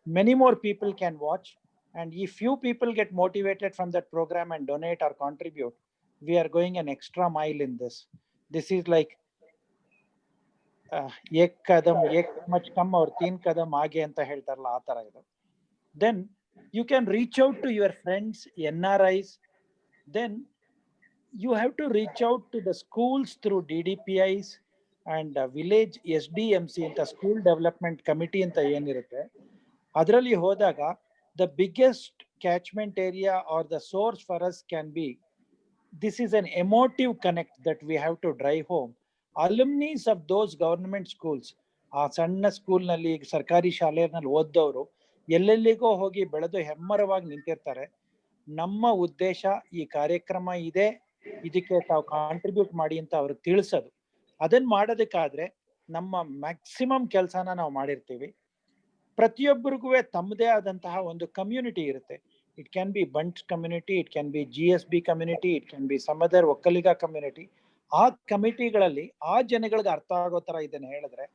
many more people can watch, and if few people get motivated from that program and donate or contribute, we are going an extra mile in this. This is like ek kadam ek much kam aur 3 kadam aage anta heltaralla aa tara idu. Then you can reach out to your friends, NRIs. Then you have to reach out to the schools through DDPIs and village SDMC anta school development committee anta ಏನಿರುತ್ತೆ ಅದರಲ್ಲಿ ಹೋದಾಗ the biggest catchment area or the source for us can be, this is an emotive connect that we have to drive home. Alumni of those government schools, ಆ ಸಣ್ಣ ಸ್ಕೂಲ್ನಲ್ಲಿ ಸರ್ಕಾರಿ ಶಾಲೆಯಲ್ಲಿ ಓದ್ದವರು ಎಲ್ಲೆಲ್ಲಿಗೋ ಹೋಗಿ ಬೆಳೆದು ಹೆಮ್ಮರವಾಗಿ ನಿಂತಿರ್ತಾರೆ. ನಮ್ಮ ಉದ್ದೇಶ ಈ ಕಾರ್ಯಕ್ರಮ ಇದೆ, ಇದಕ್ಕೆ ತಾವು ಕಾಂಟ್ರಿಬ್ಯೂಟ್ ಮಾಡಿ ಅಂತ ಅವ್ರಿಗೆ ತಿಳಿಸೋದು. ಅದನ್ನ ಮಾಡೋದಕ್ಕಾದ್ರೆ ನಮ್ಮ ಮ್ಯಾಕ್ಸಿಮಮ್ ಕೆಲಸನ ನಾವು ಮಾಡಿರ್ತೀವಿ. ಪ್ರತಿಯೊಬ್ಬರಿಗೂ ತಮ್ಮದೇ ಆದಂತಹ ಒಂದು ಕಮ್ಯುನಿಟಿ ಇರುತ್ತೆ. It can be Bunt community, it can be GSB community, it can be some other Vokkaliga community. ಆ ಕಮಿಟಿಗಳಲ್ಲಿ ಆ ಜನಗಳಿಗೆ ಅರ್ಥ ಆಗೋ ತರ ಇದನ್ನ ಹೇಳಿದ್ರೆ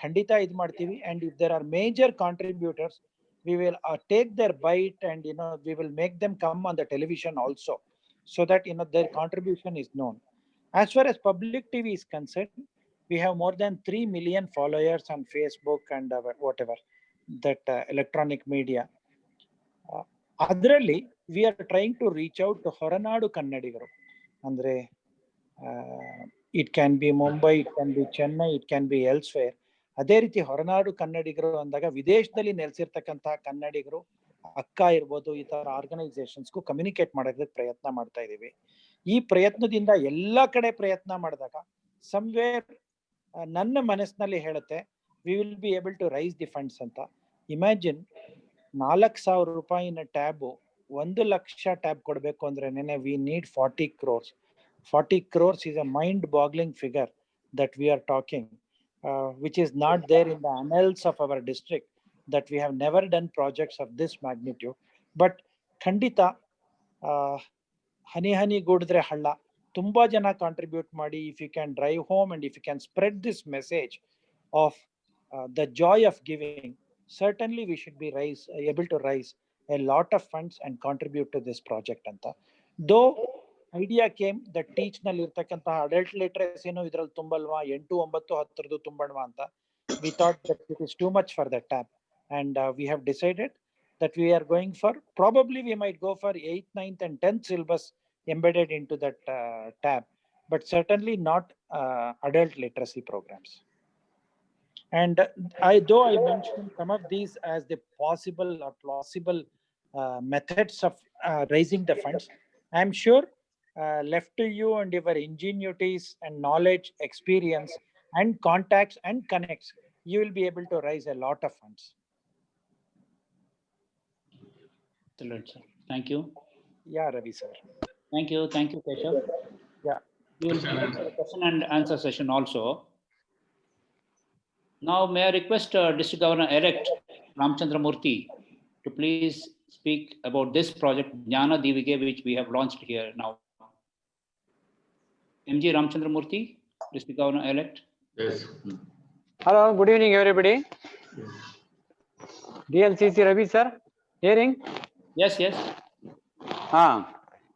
ಖಂಡಿತ ಇದು ಮಾಡ್ತೀವಿ. And if there are major contributors, we will take their bite and we will make them come on the television also, so that their contribution is known. As far as Public TV is concerned, we have more than 3 million followers on Facebook and whatever that electronic media. ಅದರಲ್ಲಿ we are trying to reach out to Horanadu ಕನ್ನಡಿಗರು. ಅಂದ್ರೆ it can be Mumbai, it can be Chennai, it can be elsewhere. ಅದೇ ರೀತಿ ಹೊರನಾಡು ಕನ್ನಡಿಗರು ಅಂದಾಗ ವಿದೇಶದಲ್ಲಿ ನೆಲೆಸಿರ್ತಕ್ಕಂತಹ ಕನ್ನಡಿಗರು ಅಕ್ಕ ಇರ್ಬೋದು, ಈ ತರ ಆರ್ಗನೈಸೇಷನ್ಸ್ಗೂ ಕಮ್ಯುನಿಕೇಟ್ ಮಾಡೋದಕ್ಕೆ ಪ್ರಯತ್ನ ಮಾಡ್ತಾ ಇದೀವಿ. ಈ ಪ್ರಯತ್ನದಿಂದ ಎಲ್ಲಾ ಕಡೆ ಪ್ರಯತ್ನ ಮಾಡಿದಾಗ ಸಮ್ವೇರ್ ನನ್ನ ಮನಸ್ಸಿನಲ್ಲಿ ಹೇಳುತ್ತೆ, we will be able to raise the funds ಅಂತ. ಇಮ್ಯಾಜಿನ್ 4,000 ರೂಪಾಯಿನ ಟ್ಯಾಬು 1 ಲಕ್ಷ ಟ್ಯಾಬ್ ಕೊಡಬೇಕು ಅಂದ್ರೆ we need 40 crores. 40 crores is a mind-boggling figure that we are talking, which is not there in the annals of our district, that we have never done projects of this magnitude. But ಖಂಡಿತ ಹನಿ ಹನಿ ಗೂಡಿದ್ರೆ ಹಳ್ಳ, ತುಂಬಾ ಜನ contribute ಮಾಡಿ, if you can drive home and if you can spread this message of the joy of giving, certainly we should be able to raise a lot of funds and contribute to this project anta. Though idea came that teach ನಲ್ಲಿ ಇರ್ತಕ್ಕಂತಹ adult literacy ಏನು ಇದರಲ್ಲಿ ತುಂಬಲ್ವಾ, 8, 9, 10 ತುಂಬಣ್ವಾ ಅಂತ. We thought that it is too much for that tab, and we have decided that we are going for, probably we might go for 8th, 9th and 10th syllabus embedded into that tab, but certainly not adult literacy programs. And though I mentioned some of these as the possible or plausible methods of raising the funds, I am sure left to you and your ingenuities and knowledge, experience and contacts and connects, you will be able to raise a lot of funds. Excellent, sir. Thank you. Yeah, Ravi sir. Thank you, Keshav. Yeah. We will have a question and answer session also. Now, may I request District Governor-elect Ramchandra Murthy to please speak about this project, Jnana Divige, which we have launched here now. MG Ramchandra Murthy, District Governor-elect. Yes. Hello, good evening, everybody. DLCC Ravi sir, hearing? Yes, yes.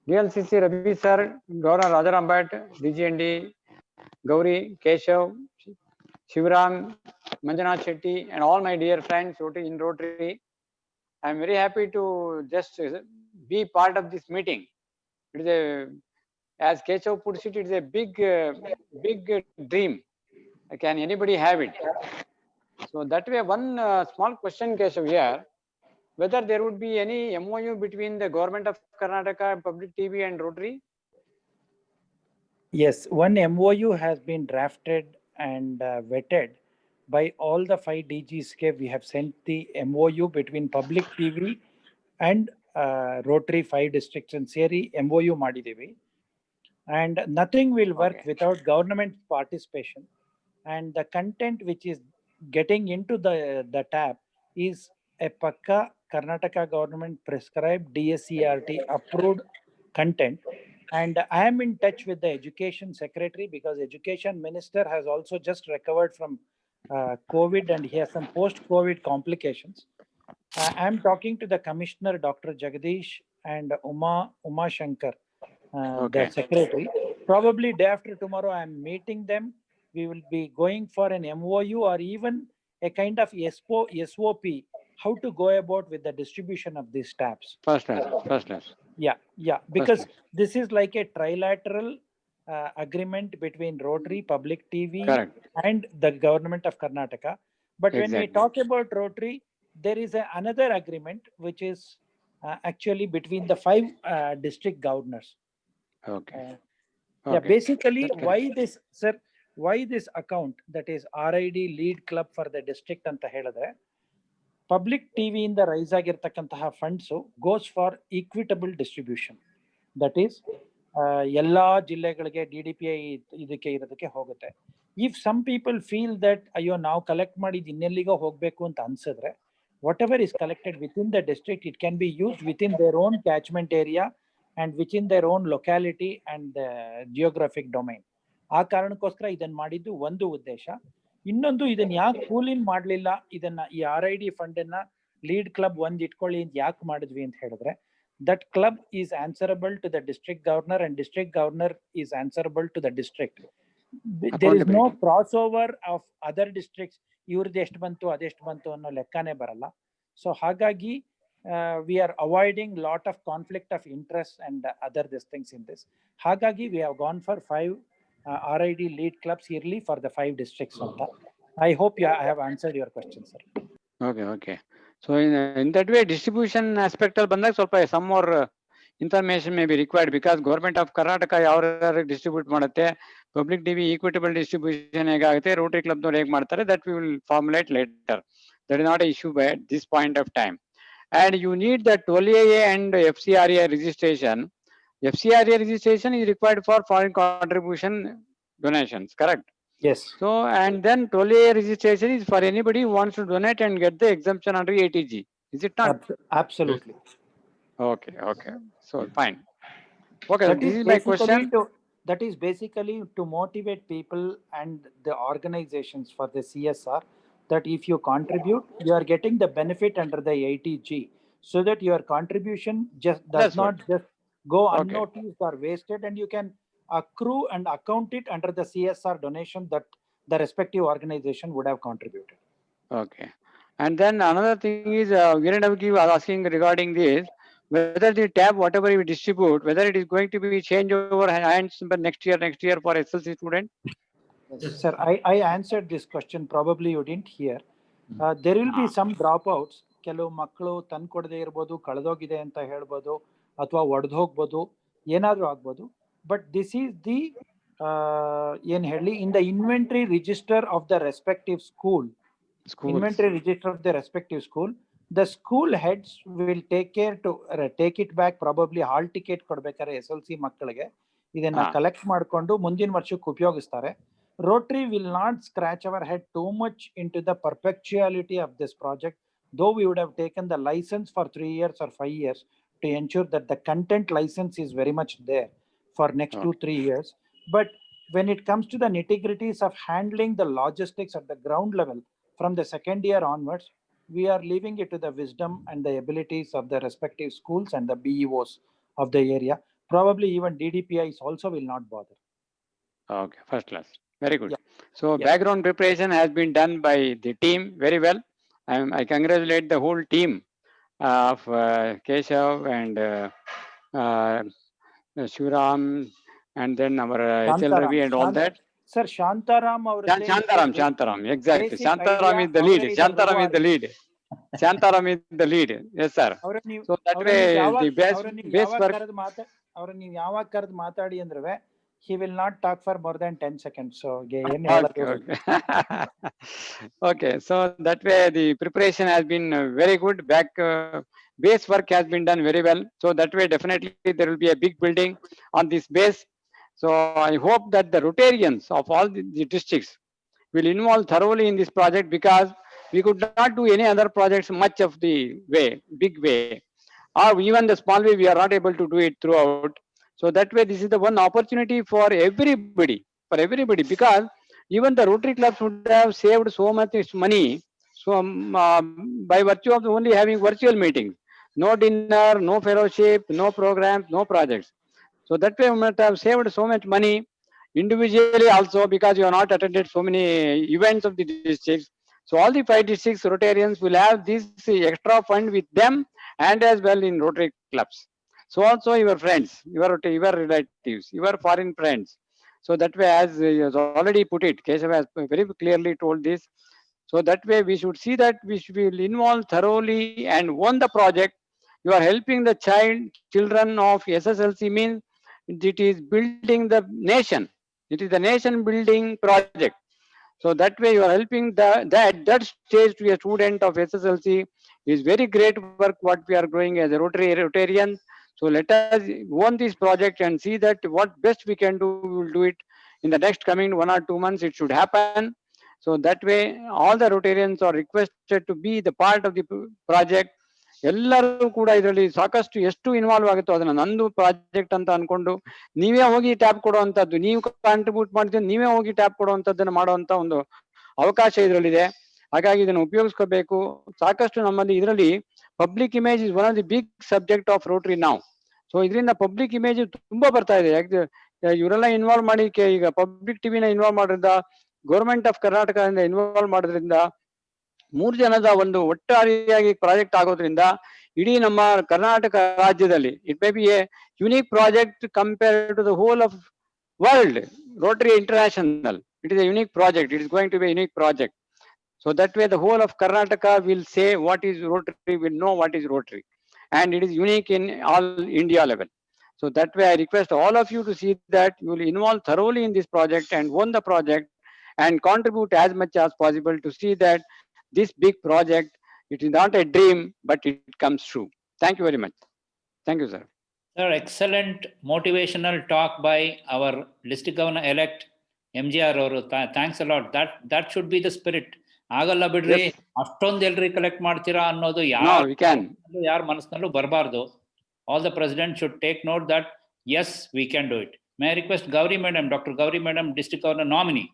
DLCC Ravi sir, Governor Rajaram Bhatt, DGND, Gauri, Keshav, Shivaram, Manjunath Shetty, and all my dear friends in Rotary. I am very happy to just be part of this meeting. It is as Keshav puts it, it is a big dream. Can anybody have it? So that way, one small question, Keshav, here, whether there would be any MOU between the government of Karnataka, Public TV and Rotary? Yes, one MOU has been drafted and vetted by all the 5 DGs. We have sent the MOU between Public TV and Rotary 5 districts and Seri MOU ಮಾಡಿದೀವಿ. And nothing will work without government participation. And the content which is getting into the tab is a pakka Karnataka government prescribed DSCRT approved content. And I am in touch with the education secretary because education minister has also just recovered from COVID and he has some post-COVID complications. I am talking to the commissioner, Dr. Jagadish and Uma Shankar, the secretary. Probably day after tomorrow, I am meeting them. We will be going for an MOU or even a kind of SOP, how to go about with the distribution of these tabs. First class. Yeah, because this is like a trilateral agreement between Rotary, Public TV, and the government of Karnataka. But when we talk about Rotary, there is another agreement which is actually between the 5 district governors. Yeah, basically why this account, that is RID lead club for the district anta ಹೇಳಿದ್ರೆ, Public TV ಇಂದ raise ಆಗಿರ್ತಕ್ಕಂತಹ funds goes for equitable distribution. That is ಎಲ್ಲಾ ಜಿಲ್ಲೆಗಳಿಗೆ DDPI ಇದಕ್ಕೆ ಇರೋದಕ್ಕೆ ಹೋಗುತ್ತೆ. If some people feel that ಅಯ್ಯೋ ನಾವು ಕಲೆಕ್ಟ್ ಮಾಡಿದ್ ಇನ್ನೆಲ್ಲಿಗೋ ಹೋಗ್ಬೇಕು ಅಂತ ಅನ್ಸಿದ್ರೆ, whatever is collected within the district, it can be used within their own catchment area and within their own locality and geographic domain. ಆ ಕಾರಣಕ್ಕೋಸ್ಕರ ಇದನ್ನ ಮಾಡಿದ್ದು ಒಂದು ಉದ್ದೇಶ. ಇನ್ನೊಂದು, ಇದನ್ನ ಯಾಕೆ ಪೂಲಿಂಗ್ ಮಾಡ್ಲಿಲ್ಲ, ಇದನ್ನ ಈ RID ಫಂಡ್ ಅನ್ನ ಲೀಡ್ ಕ್ಲಬ್ ಒಂದ್ ಇಟ್ಕೊಳ್ಳಿ ಅಂತ ಯಾಕೆ ಮಾಡಿದ್ವಿ ಅಂತ ಹೇಳಿದ್ರೆ, that club is answerable to the district governor and district governor is answerable to the district. There is no crossover of other districts. ಇವ್ರದ್ದು ಎಷ್ಟು ಬಂತು ಅದೆಷ್ಟು ಬಂತು ಅನ್ನೋ ಲೆಕ್ಕನೇ ಬರಲ್ಲ. ಸೊ ಹಾಗಾಗಿ we are avoiding lot of conflict of interest and other things in this. ಹಾಗಾಗಿ we have gone for 5 RID lead clubs yearly for the 5 districts. I hope I have answered your question, sir. Okay. So in that way, distribution aspect al banದಾಗ ಸ್ವಲ್ಪ some more information may be required, because government of Karnataka ಯಾವ distribute ಮಾಡುತ್ತೆ, Public TV equitable distribution ಹೇಗಾಗುತ್ತೆ, Rotary club ನವರು ಹೇಗೆ ಮಾಡ್ತಾರೆ, that we will formulate later. That is not an issue at this point of time. and you need the 12AA and FCRA registration. FCRA registration is required for foreign contribution donations, correct? Yes. So, and then 12AA registration is for anybody who wants to donate and get the exemption under ATG. Is it not? Absolutely. Okay, okay. So, fine. Okay, That this is is my basically question. that is basically to motivate people and the organizations for the CSR, that if you contribute, you are getting the benefit under the ATG, so that your contribution just does That's not what. just go Okay. unnoticed or wasted, and you can accrue and account it under the CSR donation that the respective organization would have contributed. Okay. And then another thing is, Virendavaki was asking regarding this, whether the tab, whatever we distribute, whether it is going to be changed over hands but next year for SLC student? Yes, sir, I answered this question. Probably you didn't hear. There will be some dropouts. ಕೆಲವು ಮಕ್ಕಳು ತಂದ್ಕೊಡದೇ ಇರ್ಬೋದು, ಕಳೆದೋಗಿದೆ ಅಂತ ಹೇಳ್ಬೋದು, ಅಥವಾ ಒಡೆದು ಹೋಗ್ಬೋದು, ಏನಾದರೂ ಆಗ್ಬೋದು. ಬಟ್ ದಿಸ್ ಈಸ್ ದಿ ಏನು ಹೇಳಿ, in the inventory register of the respective school, inventory register of the respective school, the school heads will take care to take it back. Probably hall ticket ಕೊಡ್ಬೇಕಾದ್ರೆ SLC ಮಕ್ಕಳಿಗೆ ಇದನ್ನ collect ಮಾಡಿಕೊಂಡು ಮುಂದಿನ ವರ್ಷಕ್ಕೆ ಉಪಯೋಗಿಸ್ತಾರೆ. Rotary will not scratch our head too much into the perpetuality of this project, though we would have taken the license for 3 years or 5 years to ensure that the content license is very much there for next 2-3 years. But when it comes to the nitty-gritties of handling the logistics at the ground level, from the second year onwards, we are leaving it to the wisdom and the abilities of the respective schools and the BEOs of the area. Probably even DDPIs also will not bother. Okay, first class. Very good. Yeah. So Yeah. background preparation has been done by the team very well. I congratulate the whole team of Keshav and Shivaram, and then our HL Ravi and all that. Sir, Shantaram, Shantaram, exactly. basic Shantaram idea is the lead. already Shantaram is the lead. Shantaram is the lead. Yes, sir. So that way, the best work. ಅವ್ರನ್ನ ನೀವು ಯಾವಾಗ ಕರೆದು ಮಾತಾಡಿ ಅಂದ್ರೆ he will not talk for more than 10 seconds. So okay, so that way the preparation has been very good. Base work has been done very well. So that way definitely there will be a big building on this base. So I hope that the Rotarians of all the districts will involve thoroughly in this project, because we could not do any other projects much of the way, big way, or even the small way we are not able to do it throughout. So that way this is the one opportunity for everybody, because even the Rotary clubs would have saved so much money. So by virtue of only having virtual meetings, no dinner, no fellowship, no programs, no projects. So that way we must have saved so much money individually also, because you are not attended so many events of the districts. So all the 5 districts Rotarians will have this extra fund with them, and as well in Rotary clubs. So also your friends, your relatives, your foreign friends. So that way, as he has already put it, Keshav has very clearly told this. So that way we should see that we will involve thoroughly and own the project. You are helping the children of SSLC, means it is building the nation. It is the nation building project. So that way you are helping that stage to a student of SSLC is very great work what we are growing as a Rotarian. So let us own this project and see that what best we can do, we will do it in the next coming 1 or 2 months. It should happen. So that way all the Rotarians are requested to be the part of the project. ಎಲ್ಲರೂ ಕೂಡ ಇದರಲ್ಲಿ ಸಾಕಷ್ಟು ಎಷ್ಟು involve ಆಗುತ್ತೋ ಅದನ್ನ ನಂದು project ಅಂತ ಅನ್ಕೊಂಡು ನೀವೇ ಹೋಗಿ ಟ್ಯಾಬ್ ಕೊಡುವಂತದ್ದು, ನೀವು ಕಾಂಟ್ರಿಬ್ಯೂಟ್ ಮಾಡ್ತೀವಿ, ನೀವೇ ಹೋಗಿ ಟ್ಯಾಬ್ ಕೊಡುವಂತದ್ದನ್ನ ಮಾಡುವಂತ ಒಂದು ಅವಕಾಶ ಇದರಲ್ಲಿದೆ. ಹಾಗಾಗಿ ಇದನ್ನು ಉಪಯೋಗಿಸ್ಕೋಬೇಕು. ಸಾಕಷ್ಟು ನಮ್ಮಲ್ಲಿ ಇದರಲ್ಲಿ public image is one of the big subject of Rotary ನಾವು. ಸೊ ಇದರಿಂದ ಪಬ್ಲಿಕ್ ಇಮೇಜ್ ತುಂಬಾ ಬರ್ತಾ ಇದೆ. ಇವರೆಲ್ಲ ಇನ್ವಾಲ್ವ್ ಮಾಡಿ ಈಗ ಪಬ್ಲಿಕ್ ಟಿವಿನ ಇನ್ವಾಲ್ವ್ ಮಾಡೋದ್ರಿಂದ, ಗೌರ್ಮೆಂಟ್ ಆಫ್ ಕರ್ನಾಟಕ ಇನ್ವಾಲ್ವ್ ಮಾಡೋದ್ರಿಂದ, 3 ಜನದ ಒಂದು ಒಟ್ಟಾರೆಯಾಗಿ ಪ್ರಾಜೆಕ್ಟ್ ಆಗೋದ್ರಿಂದ ಇಡೀ ನಮ್ಮ ಕರ್ನಾಟಕ ರಾಜ್ಯದಲ್ಲಿ it may be a unique project compare to the whole of world. Rotary International, it is a unique project. It is going to be a unique project. So that way the whole of Karnataka will say what is Rotary, will know what is Rotary, and it is unique in all India level. So that way I request all of you to see that you will involve thoroughly in this project and own the project and contribute as much as possible to see that this big project It is not a dream, but it comes true. Thank you very much. Thank you, sir. Sir, excellent motivational talk by our district governor-elect MGR ಅವರು. Thanks a lot. That should be the spirit. ಆಗಲ್ಲ ಬಿಡ್ರಿ, ಅಷ್ಟೊಂದು ಎಲ್ರಿ collect ಮಾಡ್ತೀರಾ ಅನ್ನೋದು ಯಾರ ಮನಸ್ಸಿನಲ್ಲೂ ಬರಬಾರ್ದು. All the presidents should take note that yes, we can do it. May I request Gauri Madam, Dr. Gauri Madam, District Governor nominee,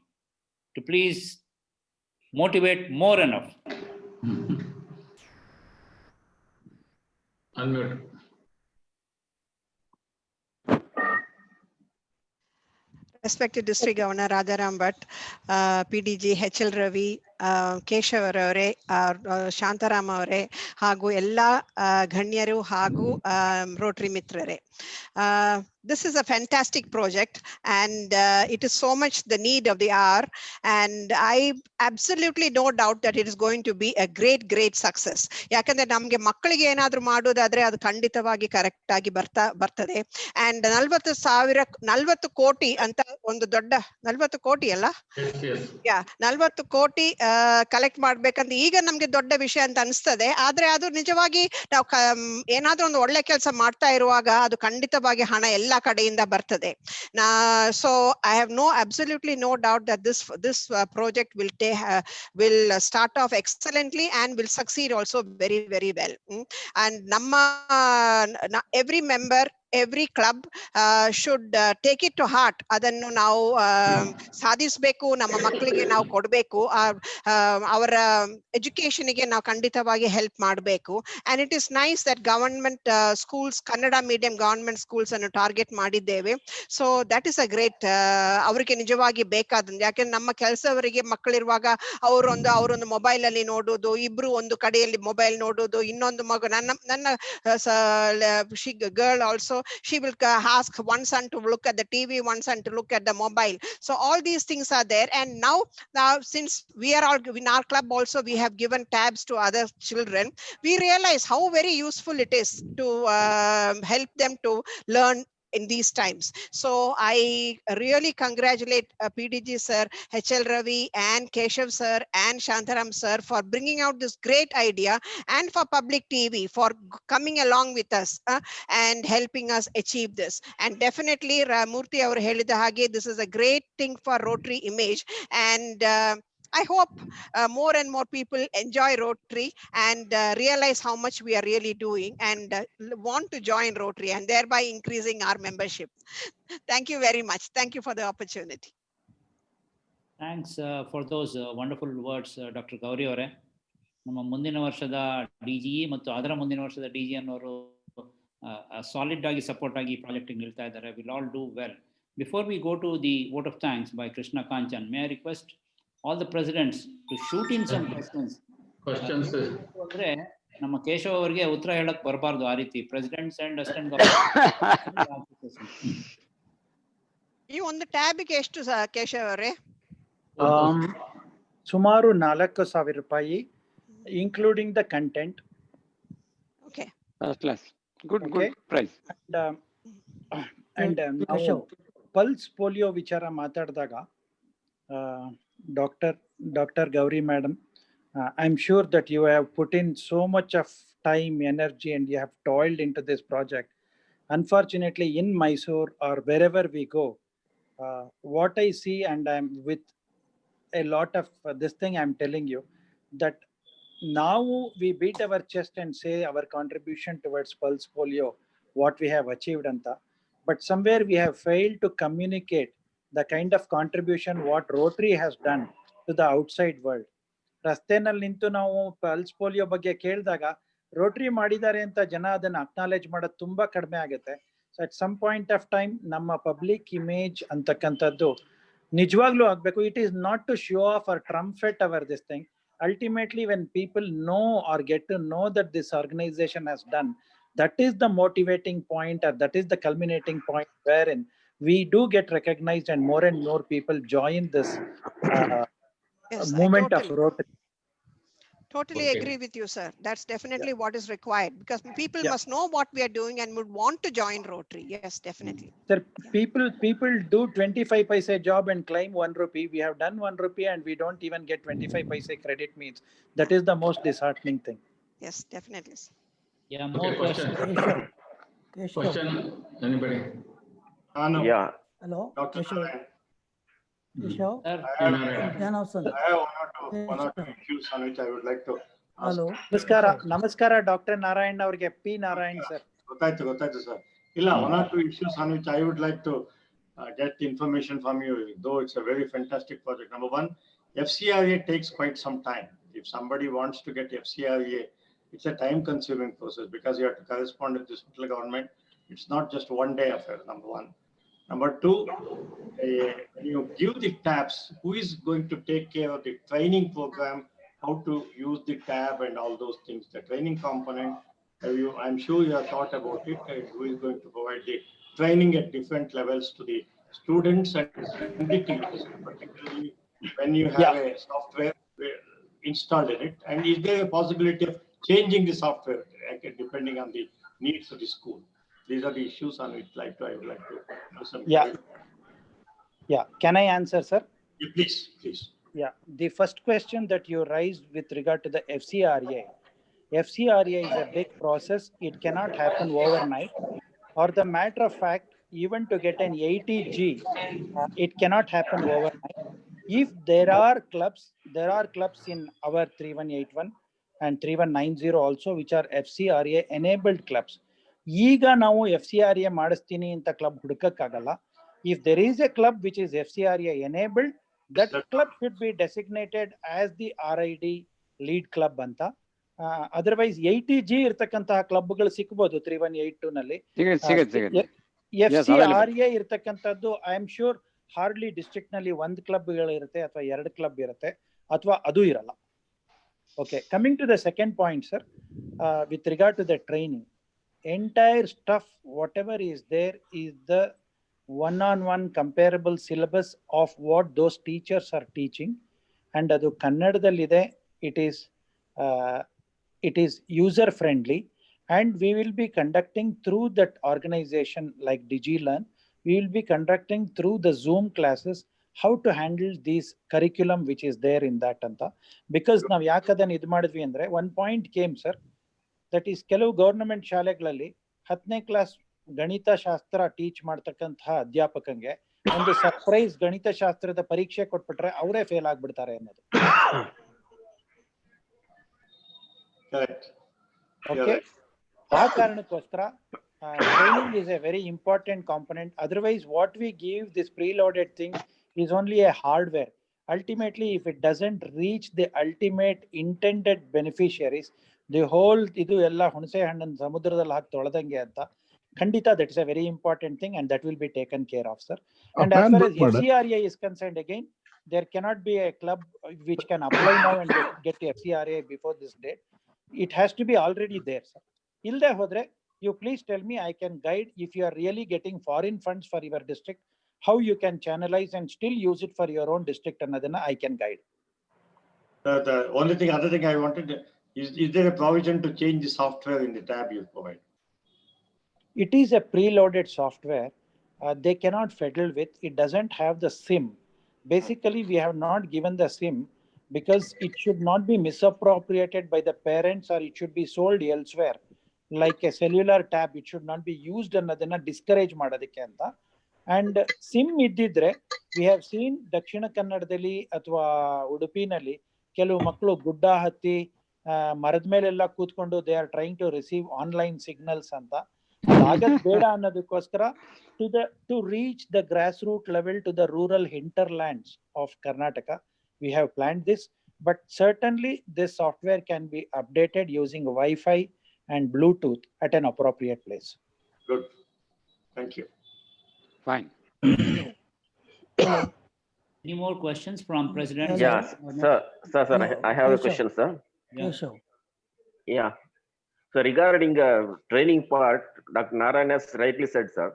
to please motivate more enough. Unmute. Respected District Governor Rajaram Bhatt, PDG HL Ravi, Keshav ಅವರೇ, ಶಾಂತಾರಾಮ್ ಅವರೇ, ಹಾಗೂ ಎಲ್ಲ ಗಣ್ಯರು ಹಾಗೂ Rotary ಮಿತ್ರರೇ, this is a fantastic project and it is so much the need of the hour, and I absolutely no doubt that it is going to be a great success. ಯಾಕಂದ್ರೆ ನಮ್ಗೆ ಮಕ್ಕಳಿಗೆ ಏನಾದ್ರೂ ಮಾಡೋದಾದ್ರೆ ಅದು ಖಂಡಿತವಾಗಿ ಕರೆಕ್ಟ್ ಆಗಿ ಬರ್ತದೆ. ಅಂಡ್ 40 ಕೋಟಿ ಅಂತ ಒಂದು ದೊಡ್ಡ 40 ಕೋಟಿ ಅಲ್ಲ, 40 ಕೋಟಿ ಕಲೆಕ್ಟ್ ಮಾಡ್ಬೇಕಂತ ಈಗ ನಮ್ಗೆ ದೊಡ್ಡ ವಿಷಯ ಅಂತ ಅನಿಸ್ತದೆ. ಆದ್ರೆ ಅದು ನಿಜವಾಗಿ ನಾವು ಏನಾದ್ರೂ ಒಂದು ಒಳ್ಳೆ ಕೆಲಸ ಮಾಡ್ತಾ ಇರುವಾಗ ಅದು ಖಂಡಿತವಾಗಿ ಹಣ ಎಲ್ಲ ಕಡೆಯಿಂದ ಬರ್ತದೆ. So I have absolutely no doubt that this project will start off excellently and will succeed also very well. And every member, every club should take it to heart. ಅನ್ನು ನಾವು ಸಾಧಿಸಬೇಕು, ನಮ್ಮ ಮಕ್ಕಳಿಗೆ ನಾವು ಕೊಡಬೇಕು, ಅವರ ಎಜುಕೇಶನ್ಗೆ ನಾವು ಖಂಡಿತವಾಗಿ ಹೆಲ್ಪ್ ಮಾಡಬೇಕು. And it is nice that government schools, Kannada medium government schools ಅನ್ನು ಟಾರ್ಗೆಟ್ ಮಾಡಿದ್ದೇವೆ. So that is a great. ಅವರಿಗೆ ನಿಜವಾಗಿ ಬೇಕಾದಂತೆ, ಯಾಕೆಂದ್ರೆ ನಮ್ಮ ಕೆಲಸವರಿಗೆ ಮಕ್ಕಳಿರುವಾಗ ಅವರೊಂದು ಮೊಬೈಲ್ ಅಲ್ಲಿ ನೋಡೋದು, ಇಬ್ರು ಒಂದು ಕಡೆಯಲ್ಲಿ ಮೊಬೈಲ್ ನೋಡೋದು, ಇನ್ನೊಂದು ಮಗು, ನನ್ನ girl also, she will ask one son to look at the TV, one son to look at the mobile. So all these things are there. And now since we are all in our club also, we have given tabs to other children. We realize how very useful it is to help them to learn in these times. So I really congratulate PDG sir, HL Ravi and Keshav sir and Shantaram sir for bringing out this great idea, and for Public TV for coming along with us and helping us achieve this. And definitely Murthy avaru helida hage, this is a great thing for Rotary image, and I hope more and more people enjoy Rotary and realize how much we are really doing, and want to join Rotary, and thereby increasing our membership. Thank you very much. Thank you for the opportunity. Thanks for those wonderful words, Dr. Gauri ಅವರೇ. ನಮ್ಮ ಮುಂದಿನ ವರ್ಷದ DGE ಮತ್ತು ಅದರ ಮುಂದಿನ ವರ್ಷದ DG ಅನ್ನೋರು solid ಆಗಿ ಸಪೋರ್ಟ್ ಆಗಿ ಪ್ರಾಜೆಕ್ಟ್ ನಿಲ್ತಾ ಇದ್ದಾರೆ. Will all do well. Before we go to the vote of thanks by Krishna Kanchan, may I request all the presidents to shoot in some questions. ಅಂದ್ರೆ ನಮ್ಮ ಕೇಶವ್ ಅವರಿಗೆ ಉತ್ತರ ಹೇಳಕ್ ಬರಬಾರ್ದು ಆ ರೀತಿ. ಪ್ರೆಸಿಡೆಂಟ್ಸ್ ಅಂಡ್ ಅಸಿಸ್ಟೆಂಟ್ ಈ ಒಂದು ಟ್ಯಾಬ್ಗೆ ಎಷ್ಟು ಕೇಶವ್ ಅವರೇ? ಸುಮಾರು 4,000 ರೂಪಾಯಿ, including the content. Okay, first class, good price. And ನಾವು ಪಲ್ಸ್ ಪೋಲಿಯೋ ವಿಚಾರ ಮಾತಾಡಿದಾಗ Dr. Gauri Madam, I'm sure that you have put in so much of time, energy, and you have toiled into this project. Unfortunately, in Mysore or wherever we go, what I see, and I'm with a lot of this thing I'm telling you, that now we beat our chest and say our contribution towards pulse polio, what we have achieved anta, but somewhere we have failed to communicate the kind of contribution what Rotary has done to the outside world. ರಸ್ತೆನಲ್ಲಿ ನಿಂತು ನಾವು pulse polio ಬಗ್ಗೆ ಕೇಳಿದಾಗ Rotary ಮಾಡಿದ್ದಾರೆ ಅಂತ ಜನ ಅದನ್ನ acknowledge ಮಾಡೋದು ತುಂಬಾ ಕಡಿಮೆ ಆಗುತ್ತೆ. So at some point of time ನಮ್ಮ ಪಬ್ಲಿಕ್ ಇಮೇಜ್ ಅಂತಕ್ಕಂಥದ್ದು ನಿಜವಾಗ್ಲೂ ಆಗ್ಬೇಕು. It is not to show off or trumpet our this thing. Ultimately, when people know or get to know that this organization has done, that is the motivating point, or that is the culminating point wherein we do get recognized and more people join this yes, movement of Rotary. Totally Okay. agree with you, sir. That's definitely what is required, because people Yeah. must know what we are doing and would want to join Rotary. Yes, definitely. Sir, people do 25 paise job and claim 1 rupee. We have done 1 rupee and we don't even get 25 paise credit means. That is the most disheartening thing. Yes, definitely. Yeah, more Okay, question. questions. Question, anybody? Yeah. Hello, Dr. Keshav. Narayan. Keshav. Sir, Narayan. Jan Hudson. I have one or two issues on which I would like to ask. Hello. Namaskara, Dr. Narayan avrige P. Narayan sir. ಗೊತ್ತಾಯ್ತು sir. Illa, one or two issues on which I would like to get information from you, though it's a very fantastic project. Number one, FCRA takes quite some time. If somebody wants to get FCRA, it's a time-consuming process because you have to correspond with the central government. It's not just one day affair, number one. Number two, when you give the tabs, who is going to take care of the training program, how to use the tab and all those things, the training component? I'm sure you have thought about it. Who is going to provide the training at different levels to the students and the teachers, particularly when you have a software installed in it? And is there a possibility of changing the software depending on the needs of the school? These are the issues on which I would like to know some. Yeah. Can I answer, sir? Yeah, please. Yeah. The first question that you raised with regard to the FCRA. FCRA is a big process. It cannot happen overnight. Or the matter of fact, even to get an 80G, it cannot happen overnight. If there are clubs in our 3181 and 3190 also, which are FCRA enabled clubs. ಈಗ ನಾವು FCRA ಮಾಡಿಸ್ತೀನಿ ಅಂತ club ಹುಡುಕಕ್ಕಾಗಲ್ಲ. If there is a club which is FCRA enabled, that club should be designated as the RID lead club ಅಂತ. Otherwise 80G ಇರ್ತಕ್ಕಂತಹ ಕ್ಲಬ್ಗಳು ಸಿಕ್ಬೋದು 3182 ನಲ್ಲಿ. FCRA ಇರ್ತಕ್ಕಂಥದ್ದು I am sure hardly district ನಲ್ಲಿ 1 ಕ್ಲಬ್ಗಳು ಇರುತ್ತೆ ಅಥವಾ 2 ಕ್ಲಬ್ ಇರುತ್ತೆ ಅಥವಾ ಅದು ಇರಲ್ಲ. Okay, coming to the second point, sir, with regard to the training, entire stuff, whatever is there is the one-on-one comparable syllabus of what those teachers are teaching, and adu kannadadallide. It is user friendly, and we will be conducting through that organization like DigiLearn. We will be conducting through the Zoom classes how to handle this curriculum which is there in that anta. Because ನಾವು ಯಾಕದನ್ನ ಇದು ಮಾಡಿದ್ವಿ ಅಂದ್ರೆ one point came, sir, that is ಕೆಲವು government ಶಾಲೆಗಳಲ್ಲಿ 10ನೇ class ಗಣಿತ ಶಾಸ್ತ್ರ teach ಮಾಡ್ತಕ್ಕಂತಹ ಅಧ್ಯಾಪಕಂಗೆ ಒಂದು ಸರ್ಪ್ರೈಸ್ ಗಣಿತ ಶಾಸ್ತ್ರದ ಪರೀಕ್ಷೆ ಕೊಟ್ಬಿಟ್ರೆ ಅವರೇ ಫೇಲ್ ಆಗ್ಬಿಡ್ತಾರೆ ಅನ್ನೋದು. Okay, ಆ ಕಾರಣಕ್ಕೋಸ್ಕರ training is a very important component. Otherwise, what we give this preloaded thing is only a hardware. Ultimately, if it doesn't reach the ultimate intended beneficiaries, the whole idu ella hunse hannun samudradalli haaki ತೊಳೆದಂಗೆ ಅಂತ ಖಂಡಿತ, that is a very important thing and that will be taken care of, sir. And as far as FCRA is concerned, again, there cannot be a club which can apply now and get FCRA before this date. It has to be already there, sir. Ilde hodre, you please tell me, I can guide. If you are really getting foreign funds for your district, how you can channelize and still use it for your own district, another I can guide. The other thing I wanted, is there a provision to change the software in the tab you provide? It is a preloaded software. They cannot fiddle with. It doesn't have the SIM. Basically, we have not given the SIM because it should not be misappropriated by the parents, or it should be sold elsewhere. Like a cellular tab, it should not be used ಅನ್ನೋದನ್ನ discourage ಮಾಡೋದಕ್ಕೆ ಅಂತ. And SIM ಇದ್ದಿದ್ರೆ, we have seen ದಕ್ಷಿಣ ಕನ್ನಡದಲ್ಲಿ ಅಥವಾ ಉಡುಪಿನಲ್ಲಿ ಕೆಲವು ಮಕ್ಕಳು ಗುಡ್ಡ ಹತ್ತಿ ಮರದ ಮೇಲೆಲ್ಲ ಕೂತ್ಕೊಂಡು they are trying to receive online signals ಅಂತ. ಆಗದ್ ಬೇಡ ಅನ್ನೋದಕ್ಕೋಸ್ಕರ to reach the grassroots level to the rural hinterlands of Karnataka, we have planned this. But certainly this software can be updated using Wi-Fi and Bluetooth at an appropriate place. Good. Thank you. Fine. Any more questions from President? Yes, sir, I have a question, sir. Yeah. So regarding training part, Dr. Narayan has rightly said, sir.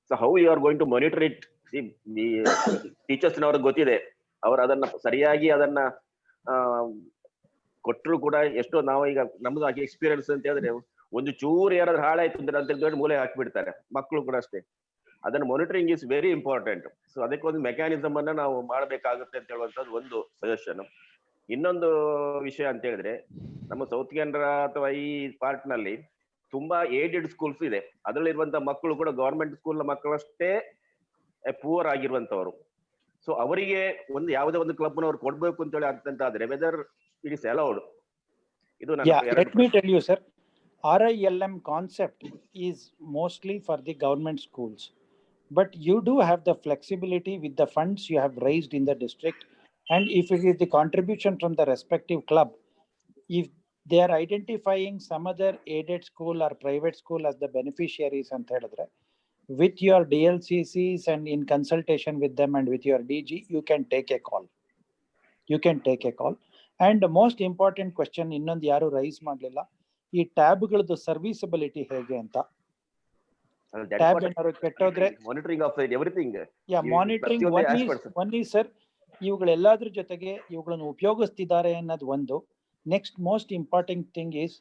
So how you are going to monitor it? See, the teachers ನವರಿಗೆ ಗೊತ್ತಿದೆ, ಅವರು ಅದನ್ನ ಸರಿಯಾಗಿ ಅದನ್ನ ಕೊಟ್ಟರು ಕೂಡ ಎಷ್ಟೋ ನಾವು ಈಗ ನಮ್ದು ಹಾಗೆ ಎಕ್ಸ್ಪೀರಿಯನ್ಸ್ ಅಂತ ಹೇಳಿದ್ರೆ ಒಂದು ಚೂರು ಏನಾದ್ರು ಹಾಳಾಯ್ತು ಅಂದ್ರೆ ಅಂತ ದೊಡ್ಡ ಮೂಲೆ ಹಾಕಿಬಿಡ್ತಾರೆ, ಮಕ್ಕಳು ಕೂಡ ಅಷ್ಟೇ. ಅದನ್ನ monitoring is very important. So ಅದಕ್ಕೆ ಒಂದು ಮೆಕ್ಯಾನಿಸಮ್ ಅನ್ನ ನಾವು ಮಾಡಬೇಕಾಗುತ್ತೆ ಅಂತ ಹೇಳುವಂತದ್ದು ಒಂದು ಸಜೆಷನ್. ಇನ್ನೊಂದು ವಿಷಯ ಅಂತ ಹೇಳಿದ್ರೆ, ನಮ್ಮ ಸೌತ್ ಕೆನರಾ ಅಥವಾ ಈ ಪಾರ್ಟ್ ನಲ್ಲಿ ತುಂಬಾ ಏಡೆಡ್ ಸ್ಕೂಲ್ಸ್ ಇದೆ. ಅದರಲ್ಲಿರುವಂತಹ ಮಕ್ಕಳು ಕೂಡ ಗವರ್ಮೆಂಟ್ ಸ್ಕೂಲ್ ನ ಮಕ್ಕಳಷ್ಟೇ ಪೂವರ್ ಆಗಿರುವಂತವರು. ಸೊ ಅವರಿಗೆ ಒಂದು ಯಾವುದೇ ಒಂದು ಕ್ಲಬ್ ನವರು ಕೊಡ್ಬೇಕು ಅಂತ ಹೇಳಿ ಅಂತಂತಾದ್ರೆ ವೆದರ್ ಇಟ್ ಇಸ್ ಅಲೌಡ್. ಇದು let me tell you, sir, RILM concept is mostly for the government schools, but you do have the flexibility with the funds you have raised in the district, and if it is the contribution from the respective club, if they are identifying some other aided school or private school as the beneficiaries and ಹೇಳಿದ್ರೆ, with your DLCCs and in consultation with them and with your DG, you can take a call. You can take a call. And most important question ಇನ್ನೊಂದು ಯಾರು rice ಮಾಡಲಿಲ್ಲ, ಈ ಟ್ಯಾಬ್ಗಳದ್ದು serviceability ಹೇಗೆ ಅಂತ. Tab ಏನಾದ್ರು ಕೆಟ್ಟೋದ್ರೆ monitoring of everything. Monitoring one ಈ sir, ಇವುಗಳೆಲ್ಲದ್ರ ಜೊತೆಗೆ ಇವುಗಳನ್ನು ಉಪಯೋಗಿಸ್ತಿದ್ದಾರೆ ಅನ್ನೋದು ಒಂದು. Next most important thing is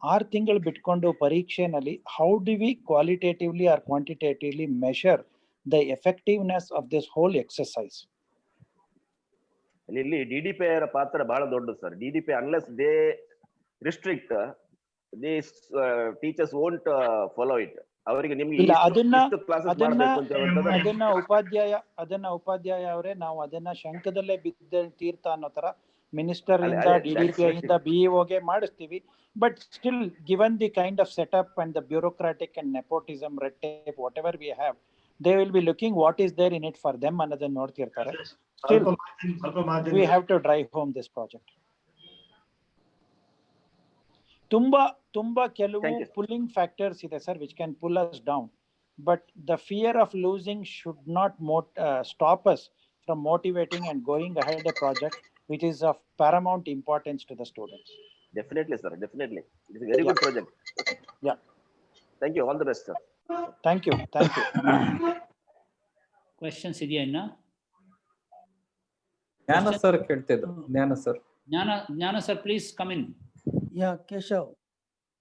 6 ತಿಂಗಳು ಬಿಟ್ಕೊಂಡು ಪರೀಕ್ಷೆನಲ್ಲಿ how do we qualitatively or quantitatively measure the effectiveness of this whole exercise. ಇಲ್ಲಿ DDP ಪಾತ್ರ ಬಹಳ ದೊಡ್ಡದು sir. DDP unless they restrict, these teachers won't follow it. ಅವರಿಗೆ ನಿಮಗೆ ಅದನ್ನ ಉಪಾಧ್ಯಾಯ ಅವರೇ, ನಾವು ಅದನ್ನ ಶಂಕದಲ್ಲೇ ಬಿದ್ದ ತೀರ್ಥ ಅನ್ನೋ ತರ ಮಿನಿಸ್ಟರ್ ಇಂದ DDP ಇಂದ BEO ಗೆ ಮಾಡಿಸ್ತೀವಿ. But still given the kind of setup and the bureaucratic and nepotism, red tape, whatever we have, they will be looking what is there in it for them ಅನ್ನೋದನ್ನ ನೋಡ್ತಿರ್ತಾರೆ. Still we have to drive home this project. ತುಂಬಾ ಕೆಲವು pulling factors ಇದೆ sir which can pull us down, but the fear of losing should not stop us from motivating and going ahead a project which is of paramount importance to the students. Definitely sir, definitely it is a very good project. Yeah, thank you, all the best sir. Thank you. Questions ಇದೆಯಾ ಇನ್ನ? Jnana sir ಕೇಳ್ತಿದ್ರು. Jnana sir please come in. Yeah Keshav,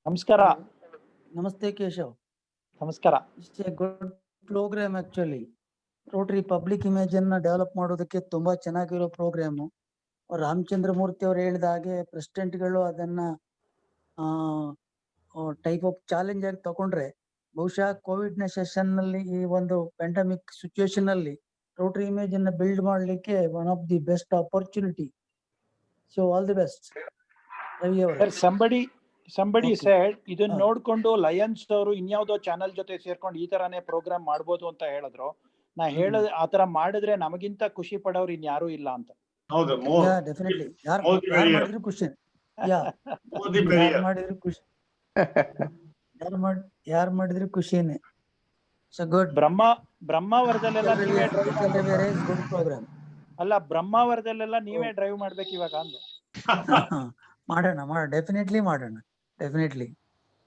ನಮಸ್ಕಾರ. ನಮಸ್ತೆ ಕೇಶವ್. ನಮಸ್ಕಾರ. It's a good programme actually. Rotary public image ಅನ್ನ develop ಮಾಡೋದಕ್ಕೆ ತುಂಬಾ ಚೆನ್ನಾಗಿರೋ ಪ್ರೋಗ್ರಾಮು. ರಾಮಚಂದ್ರ ಮೂರ್ತಿ ಅವರು ಹೇಳಿದ ಹಾಗೆ ಪ್ರೆಸಿಡೆಂಟ್ಗಳು ಅದನ್ನ ಟೈಪ್ ಆಫ್ ಚಾಲೆಂಜ್ ಆಗಿ ತಗೊಂಡ್ರೆ, ಬಹುಶಃ ಕೋವಿಡ್ ನ ಸೆಷನ್ ನಲ್ಲಿ, ಈ ಒಂದು ಪ್ಯಾಂಡಮಿಕ್ ಸಿಚುಯೇಷನ್ ಅಲ್ಲಿ ರೋಟರಿ ಇಮೇಜ್ ಅನ್ನ ಬಿಲ್ಡ್ ಮಾಡ್ಲಿಕ್ಕೆ one of the best opportunity. So all the best. somebody said ಇದನ್ನ ನೋಡ್ಕೊಂಡು ಲಯನ್ಸ್ ಅವರು ಇನ್ಯಾವುದೋ ಚಾನೆಲ್ ಜೊತೆ ಸೇರ್ಕೊಂಡು ಈ ತರಾನೇ ಪ್ರೋಗ್ರಾಮ್ ಮಾಡ್ಬೋದು ಅಂತ ಹೇಳಿದ್ರು. ನಾ ಹೇಳದ್ ಆತರ ಮಾಡಿದ್ರೆ ನಮಗಿಂತ ಖುಷಿ ಪಡೋರು ಇನ್ಯಾರು ಇಲ್ಲ ಅಂತ. ಡೆಫಿನೆಟ್ಲಿ ಯಾರು ಮಾಡಿದ್ರು ಖುಷಿ, ಯಾರು ಮಾಡಿದ್ರು ಖುಷಿನೇ. So good. ಬ್ರಹ್ಮಾವರದಲ್ಲೆಲ್ಲ ನೀವೇ ಗುಡ್ ಪ್ರೋಗ್ರಾಮ್ ಅಲ್ಲ, ಬ್ರಹ್ಮಾವರದಲ್ಲೆಲ್ಲ ನೀವೇ ಡ್ರೈವ್ ಮಾಡ್ಬೇಕು ಇವಾಗ ಅಂದೆ. ಮಾಡೋಣ, ಡೆಫಿನೆಟ್ಲಿ ಮಾಡೋಣ, definitely.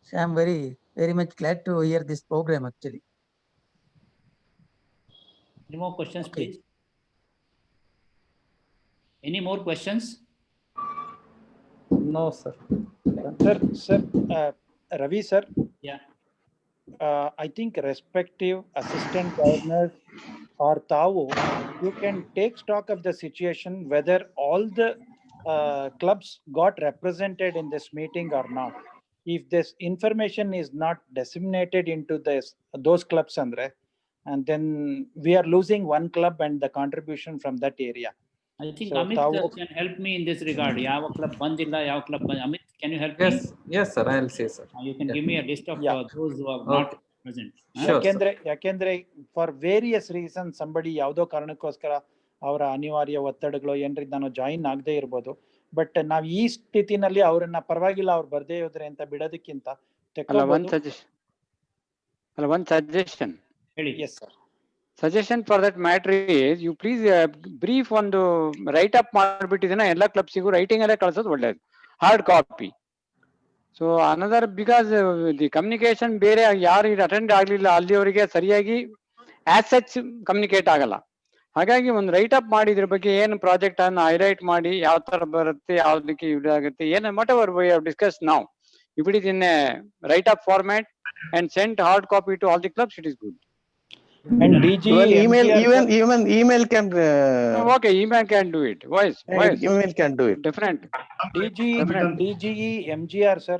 So I am very much glad to hear this programme actually. Any more questions, please? Any more questions? No, sir. Sir, Ravi, sir. Yeah. I think respective assistant governors or Tavu, you can take stock of the situation, whether all the clubs got represented in this meeting or not. If this information is not disseminated into those clubs, Andre, and then we are losing one club and the contribution from that area. I think so Amit can help me in this regard. Yava club bandilla, yava club Amit, can you help me? Yes sir, I will say sir. You can give me a list of those who are not present. ಯಾಕೆಂದ್ರೆ for various reasons somebody ಯಾವ್ದೋ ಕಾರಣಕ್ಕೋಸ್ಕರ ಅವರ ಅನಿವಾರ್ಯ ಒತ್ತಡಗಳು ಏನ್ರಿದ್ದಾನೋ join ಆಗದೆ ಇರ್ಬೋದು. But ನಾವ್ ಈ ಸ್ಥಿತಿನಲ್ಲಿ ಅವ್ರನ್ನ ಪರವಾಗಿಲ್ಲ ಅವ್ರು ಬರ್ದೇ ಹೋದ್ರೆ ಅಂತ ಬಿಡೋದಕ್ಕಿಂತ one suggestion. Yes sir. Suggestion for that matter is, you please brief ಒಂದು ರೈಟ್ ಅಪ್ ಮಾಡ್ಬಿಟ್ಟಿದ್ದೀನ ಎಲ್ಲ ಕ್ಲಬ್ಸಿಗೂ ರೈಟಿಂಗ್ ಅಲ್ಲೇ ಕಳ್ಸೋದು ಒಳ್ಳೇದು, hard copy. So another because the communication ಬೇರೆ ಯಾರು ಅಟೆಂಡ್ ಆಗ್ಲಿಲ್ಲ ಅಲ್ಲಿಯವರಿಗೆ ಸರಿಯಾಗಿ ಆಸ್ ಸಚ್ ಕಮ್ಯುನಿಕೇಟ್ ಆಗಲ್ಲ. ಹಾಗಾಗಿ ಒಂದು ರೈಟ್ ಅಪ್ ಮಾಡಿ ಇದ್ರ ಬಗ್ಗೆ ಏನು ಪ್ರಾಜೆಕ್ಟ್ ಅನ್ನು ಹೈಲೈಟ್ ಮಾಡಿ ಯಾವ ತರ ಬರುತ್ತೆ, ಯಾವ್ದಕ್ಕೆ ಇದಾಗುತ್ತೆ, ಏನು what ever we have discuss now. If it is in a write up format and sent hard copy to all the clubs, it is good. And DG even email can okay, email can do it. Voice email can do it. Different. DGE MGR sir,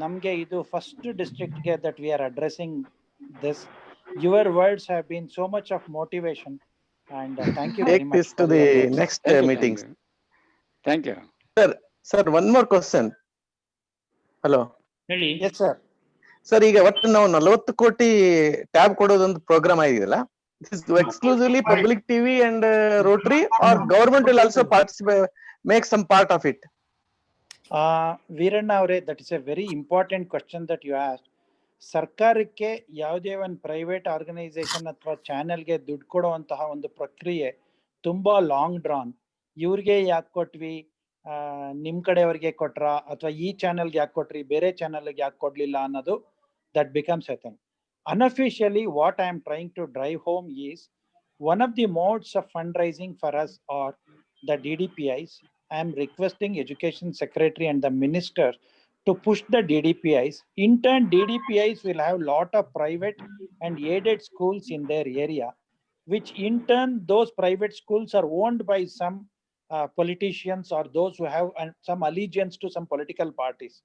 namge idu first district ge that we are addressing this. Your words have been so much of motivation, and thank you very Take much. this to the next meetings. Thank you. Sir, one more question. Hello ಹೇಳಿ. Yes sir. Sir, ಈಗ ಒಟ್ಟು ನಾವು 40 ಕೋಟಿ tab ಕೊಡೋದೊಂದು program ಆಗಿದೆಯಲ್ಲ, exclusively public TV and Rotary or government will also participate, make some part of it? Veeranna ಅವರೇ, that is a very important question that you ask. ಸರ್ಕಾರಕ್ಕೆ ಯಾವುದೇ ಒಂದು ಪ್ರೈವೇಟ್ ಆರ್ಗನೈಸೇಷನ್ ಅಥವಾ ಚಾನೆಲ್ಗೆ ದುಡ್ಡು ಕೊಡುವಂತಹ ಒಂದು ಪ್ರಕ್ರಿಯೆ ತುಂಬಾ ಲಾಂಗ್ ಡ್ರಾನ್. ಇವ್ರಿಗೆ ಯಾಕೆ ಕೊಟ್ವಿ, ನಿಮ್ ಕಡೆಯವ್ರಿಗೆ ಕೊಟ್ರ, ಅಥವಾ ಈ ಚಾನೆಲ್ಗೆ ಯಾಕೆ ಕೊಟ್ರಿ, ಬೇರೆ ಚಾನೆಲ್ಗೆ ಯಾಕೆ ಕೊಡ್ಲಿಲ್ಲ ಅನ್ನೋದು, that becomes a thing. Unofficially, what I am trying to drive home is one of the modes of fundraising for us are the DDPIs. I am requesting Education Secretary and the Minister to push the DDPIs. In turn, DDPIs will have lot of private and aided schools in their area, which in turn those private schools are owned by some politicians or those who have some allegiance to some political parties.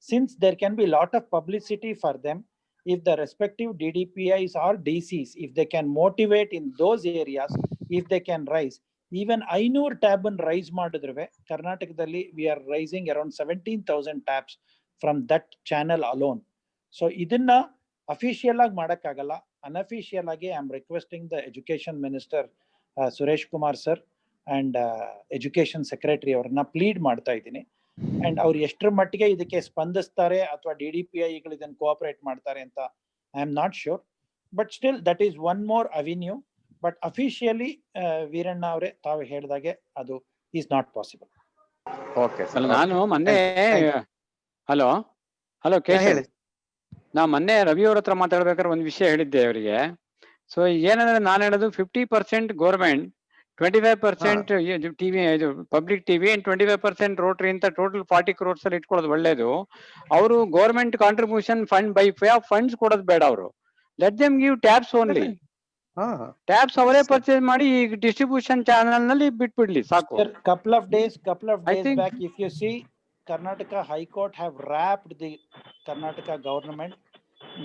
Since there can be a lot of publicity for them, if the respective DDPIs or DCs, if they can motivate in those areas, if they can raise, even 500 tab rise ಮಾಡಿದ್ರುವೆ, ಕರ್ನಾಟಕದಲ್ಲಿ we are raising around 17,000 tabs from that channel alone. So ಇದನ್ನ official ಆಗಿ ಮಾಡಕ್ಕಾಗಲ್ಲ. Unofficial ಆಗಿ I am requesting the education minister Suresh Kumar sir and education secretary ಅವ್ರನ್ನ plead ಮಾಡ್ತಾ ಇದ್ದೀನಿ. And ಅವ್ರು ಎಷ್ಟರ ಮಟ್ಟಿಗೆ ಇದಕ್ಕೆ ಸ್ಪಂದಿಸ್ತಾರೆ ಅಥವಾ DDPIಗಳು ಇದನ್ನು ಕೋಆಪರೇಟ್ ಮಾಡ್ತಾರೆ ಅಂತ I am not sure, but still that is one more avenue. But officially Veeranna ಅವರೇ ತಾವು ಹೇಳಿದಾಗೆ ಅದು ಈಸ್ ನಾಟ್ ಪಾಸಿಬಲ್. ಓಕೆ, ನಾನು ಮೊನ್ನೆ ಹಲೋ ಕೇಳಿ, ನಾ ಮೊನ್ನೆ ರವಿ ಅವ್ರ ಹತ್ರ ಮಾತಾಡ್ಬೇಕಾದ್ರೆ ಒಂದು ವಿಷಯ ಹೇಳಿದ್ದೆ ಅವರಿಗೆ. ಸೊ ಏನಂದ್ರೆ ನಾನು ಹೇಳೋದು 50% ಗೌರ್ಮೆಂಟ್, 25% ಟಿವಿ, ಇದು ಪಬ್ಲಿಕ್ ಟಿವಿ, ಅಂಡ್ 25% ರೋಟರಿ ಅಂತ ಟೋಟಲ್ 40 crores ಅಲ್ಲಿ ಇಟ್ಕೊಳ್ಳೋದು ಒಳ್ಳೇದು. ಅವರು government contribution fund by way of funds ಕೊಡೋದು ಬೇಡ. ಅವರು let them give tabs only. Tabs ಅವರೇ ಪರ್ಚೇಸ್ ಮಾಡಿ ಈ ಡಿಸ್ಟ್ರಿಬ್ಯೂಷನ್ ಚಾನೆಲ್ ನಲ್ಲಿ ಬಿಟ್ಬಿಡ್ಲಿ ಸಾಕು. couple of days back, if you see, Karnataka High Court have wrapped the Karnataka government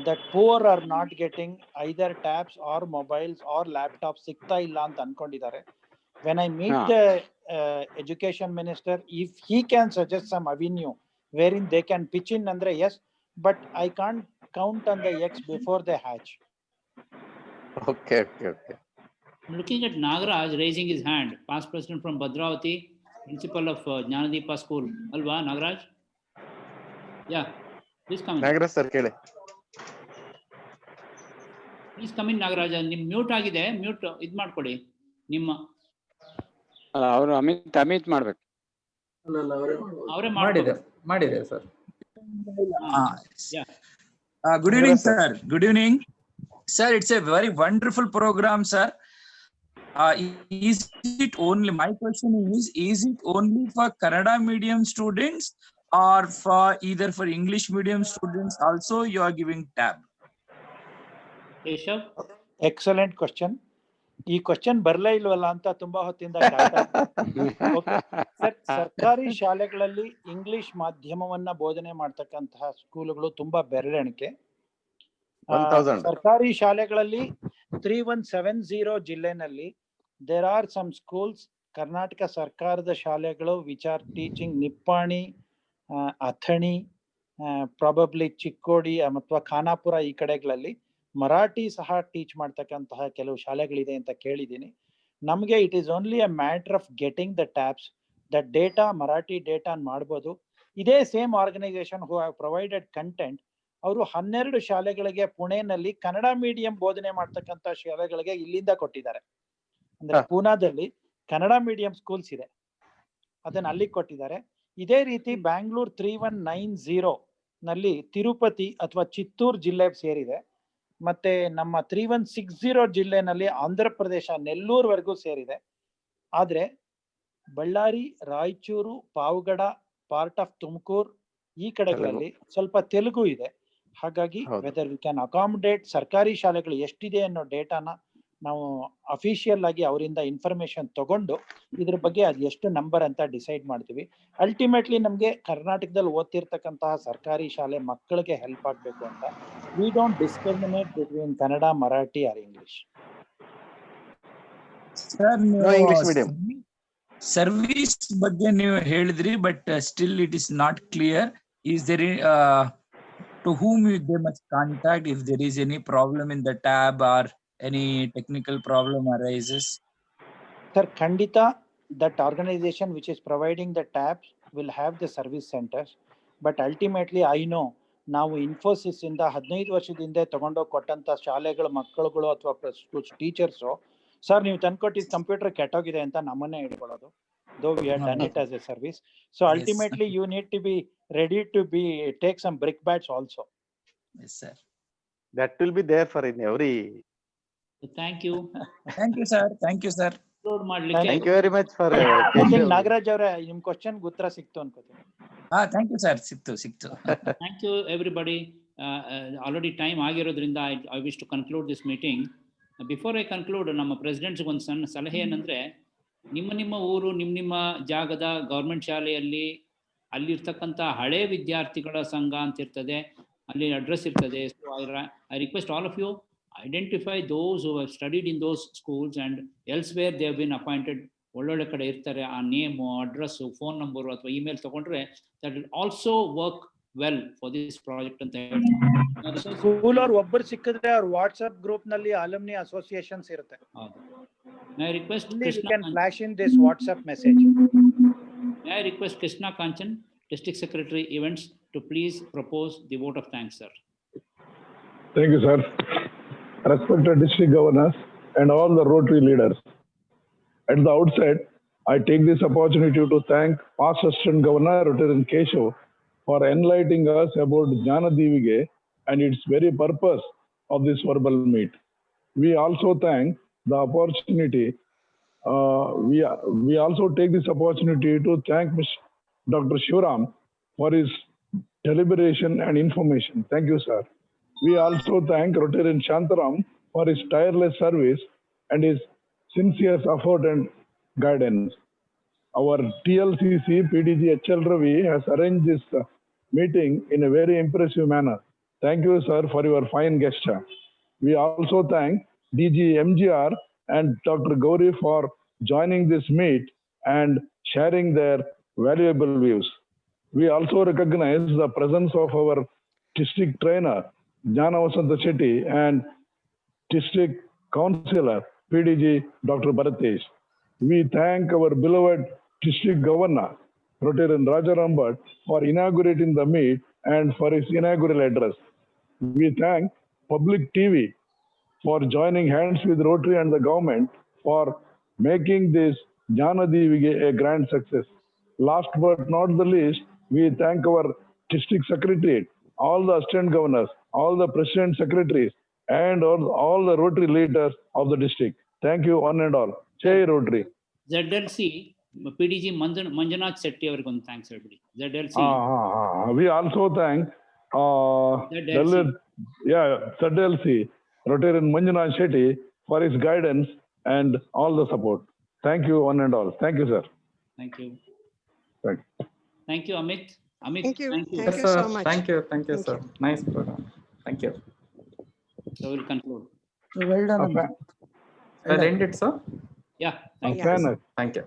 that poor are not getting either tabs or mobiles or laptops ಸಿಗ್ತಾ ಇಲ್ಲ ಅಂತ ಅನ್ಕೊಂಡಿದ್ದಾರೆ. When I meet the education minister, if he can suggest some avenue wherein they can pitch in, andre yes, but I can't count on the eggs before they hatch. Okay. I'm looking at Nagaraj raising his hand, past president from Bhadravati, principal of Jnanadeepa school. Alva, Nagaraj? Yeah, please come in. Nagaraj sir, ಕೇಳಿ. Please come in, Nagaraj. ನಿಮ್ mute ಆಗಿದೆ, mute ಇದು ಮಾಡ್ಕೊಡಿ. ನಿಮ್ಮ ಅವರು ಅಮಿತ್ ಮಾಡ್ಬೇಕು. ಅವರೇ ಮಾಡಿದೆ sir. Good evening, sir. Good evening, sir. It's a very wonderful program, sir. Is it only, my question is it only for Kannada medium students or for either for English medium students also you are giving tab? Keshav? Excellent question. ಈ question ಬರ್ಲೇ ಇಲ್ವಲ್ಲ ಅಂತ ತುಂಬಾ ಹೊತ್ತಿಂದ ಸರ್ಕಾರಿ ಶಾಲೆಗಳಲ್ಲಿ English ಮಾಧ್ಯಮವನ್ನ ಬೋಧನೆ ಮಾಡ್ತಕ್ಕಂತಹ ಸ್ಕೂಲ್ಗಳು ತುಂಬಾ ಬೆರಳೆಣಿಕೆ. ಸರ್ಕಾರಿ ಶಾಲೆಗಳಲ್ಲಿ 3170 ಜಿಲ್ಲೆನಲ್ಲಿ there are some schools, Karnataka ಸರ್ಕಾರದ ಶಾಲೆಗಳು which are teaching Nippani, Athani, probably Chikkodi ಅಥವಾ ಖಾನಾಪುರ ಈ ಕಡೆಗಳಲ್ಲಿ ಮರಾಠಿ ಸಹ ಟೀಚ್ ಮಾಡ್ತಕ್ಕಂತಹ ಕೆಲವು ಶಾಲೆಗಳಿದೆ ಅಂತ ಕೇಳಿದ್ದೀನಿ. ನಮಗೆ it is only a matter of getting the tabs, that data, Marathi data ಮಾಡ್ಬೋದು. ಇದೇ same organisation who have provided content, ಅವರು 12 ಶಾಲೆಗಳಿಗೆ ಪುಣೆನಲ್ಲಿ ಕನ್ನಡ ಮೀಡಿಯಂ ಬೋಧನೆ ಮಾಡ್ತಕ್ಕಂಥ ಶಾಲೆಗಳಿಗೆ ಇಲ್ಲಿಂದ ಕೊಟ್ಟಿದ್ದಾರೆ. ಅಂದ್ರೆ ಪೂನಾದಲ್ಲಿ ಕನ್ನಡ ಮೀಡಿಯಂ ಸ್ಕೂಲ್ಸ್ ಇದೆ, ಅದನ್ನ ಅಲ್ಲಿ ಕೊಟ್ಟಿದ್ದಾರೆ. ಇದೇ ರೀತಿ ಬ್ಯಾಂಗ್ಳೂರ್ 3190 ನಲ್ಲಿ ತಿರುಪತಿ ಅಥವಾ ಚಿತ್ತೂರು ಜಿಲ್ಲೆ ಸೇರಿದೆ. ಮತ್ತೆ ನಮ್ಮ 3160 ಜಿಲ್ಲೆನಲ್ಲಿ ಆಂಧ್ರ ಪ್ರದೇಶ ನೆಲ್ಲೂರ್ವರೆಗೂ ಸೇರಿದೆ. ಆದ್ರೆ ಬಳ್ಳಾರಿ, ರಾಯಚೂರು, ಪಾವಗಡ, ಪಾರ್ಟ್ ಆಫ್ ತುಮಕೂರು ಈ ಕಡೆಗಳಲ್ಲಿ ಸ್ವಲ್ಪ ತೆಲುಗು ಇದೆ. ಹಾಗಾಗಿ ವೆದರ್ ವಿ ಕ್ಯಾನ್ ಅಕಾಮಡೇಟ್ ಸರ್ಕಾರಿ ಶಾಲೆಗಳು ಎಷ್ಟಿದೆ ಅನ್ನೋ ಡೇಟಾನ ನಾವು ಅಫಿಷಿಯಲ್ ಆಗಿ ಅವರಿಂದ ಇನ್ಫಾರ್ಮೇಶನ್ ತಗೊಂಡು ಇದ್ರ ಬಗ್ಗೆ ಅದು ಎಷ್ಟು ನಂಬರ್ ಅಂತ ಡಿಸೈಡ್ ಮಾಡ್ತೀವಿ. ಅಲ್ಟಿಮೇಟ್ಲಿ ನಮ್ಗೆ ಕರ್ನಾಟಕದಲ್ಲಿ ಓದ್ತಿರ್ತಕ್ಕಂತಹ ಸರ್ಕಾರಿ ಶಾಲೆ ಮಕ್ಕಳಿಗೆ ಹೆಲ್ಪ್ ಆಗ್ಬೇಕು ಅಂತ we don't discriminate between Kannada, Marathi or English. Service ಬಗ್ಗೆ ನೀವು ಹೇಳಿದ್ರಿ, but still it is not clear. Is there to whom they must contact if there is any problem in the tab or any technical problem arises? Sir, Khandita, that organization which is providing the tabs will have the service centers, but ultimately I know ನಾವು ಇನ್ಫೋಸಿಸ್ ಇಂದ 15 ವರ್ಷದಿಂದ ತಗೊಂಡೋಗಿ ಕೊಟ್ಟಂತ ಶಾಲೆಗಳ ಮಕ್ಕಳುಗಳು ಅಥವಾ teachers, sir ನೀವು ತಂದ್ಕೊಟ್ಟಿದ್ದ computer ಕೆಟ್ಟೋಗಿದೆ ಅಂತ ನಮ್ಮನ್ನೇ ಹಿಡ್ಕೊಳ್ಳೋದು. Though we have done it as a service, so ultimately you need to be ready to take some brickbats also. Yes sir, that will be there for in every. Thank you. Thank you sir, thank you sir. Thank you very much for Nagaraj ಅವರೇ, ನಿಮ್ question ಉತ್ತರ ಸಿಕ್ತು ಅನ್ಕೋತೀನಿ. thank you sir, ಸಿಕ್ತು. Thank you everybody. Already time ಆಗಿರೋದ್ರಿಂದ I wish to conclude this meeting. Before I conclude, ನಮ್ಮ presidents ಒಂದು ಸಣ್ಣ ಸಲಹೆ ಏನಂದ್ರೆ, ನಿಮ್ಮ ಊರು ನಿಮ್ಮ ಜಾಗದ ಗೌರ್ಮೆಂಟ್ ಶಾಲೆಯಲ್ಲಿ ಅಲ್ಲಿರ್ತಕ್ಕಂಥ ಹಳೆ ವಿದ್ಯಾರ್ಥಿಗಳ ಸಂಘ ಅಂತ ಇರ್ತದೆ, ಅಲ್ಲಿ ಅಡ್ರೆಸ್ ಇರ್ತದೆ. So I request all of you identify those who have studied in those schools and elsewhere they have been appointed. ಒಳ್ಳೊಳ್ಳೆ ಕಡೆ ಇರ್ತಾರೆ, ಆ ನೇಮು, ಅಡ್ರೆಸ್ಸು, ಫೋನ್ ನಂಬರು ಅಥವಾ ಇಮೇಲ್ ತಗೊಂಡ್ರೆ that will also work well for this project ಅಂತ ಹೇಳ್ತಾರೆ. School ಅವ್ರು ಒಬ್ಬರು ಸಿಕ್ಕಿದ್ರೆ ಅವ್ರ ವಾಟ್ಸ್ಆಪ್ ಗ್ರೂಪ್ ನಲ್ಲಿ ಅಲುಮ್ನಿ ಅಸೋಸಿಯೇಷನ್ಸ್ ಇರುತ್ತೆ. May I request Krishna, can flash in this WhatsApp message. May I request Krishna Kanchan, District Secretary Events, to please propose the vote of thanks, sir. Thank you, sir. Respected district governors and all the Rotary leaders. At the outset, I take this opportunity to thank past Assistant Governor Rotarian Keshav for enlightening us about Jnana Divige and its very purpose of this verbal meet. We also thank the opportunity. We also take this opportunity to thank Dr. Shivram for his deliberation and information. Thank you, sir. We also thank Rotarian Shantaram for his tireless service and his sincere effort and guidance. Our TLCC PDG HL Ravi has arranged this meeting in a very impressive manner. Thank you, sir, for your fine gesture. We also thank DG MGR and Dr. Gauri for joining this meet and sharing their valuable views. We also recognize the presence of our district trainer, Jnana Vasanta Shetty, and district councillor, PDG Dr. Bharatesh. We thank our beloved district governor, Rotarian Rajaram Bhatt, for inaugurating the meet and for his inaugural address. We thank Public TV for joining hands with Rotary and the government for making this Jnana Divige a grand success. Last but not the least, we thank our district secretariat, all the assistant governors, all the president secretaries, and all the Rotary leaders of the district. Thank you one and all. Jai Rotary. ZLC PDG Manjunath Shetty ಅವರಿಗೆ ಒಂದು thanks ಹೇಳ್ಬಿಡಿ. ZLC. We also thank ZLC Rotarian Manjunath Shetty for his guidance and all the support. Thank you one and all. Thank you, sir. Thank you. Thank you. Thank you, Amit. Amit, Thank you. Thank you. Thank you so much. Thank you, sir. Nice program. Thank you. So we'll conclude. Well done. I'll end it, sir. Yeah. Thank you. Thank you.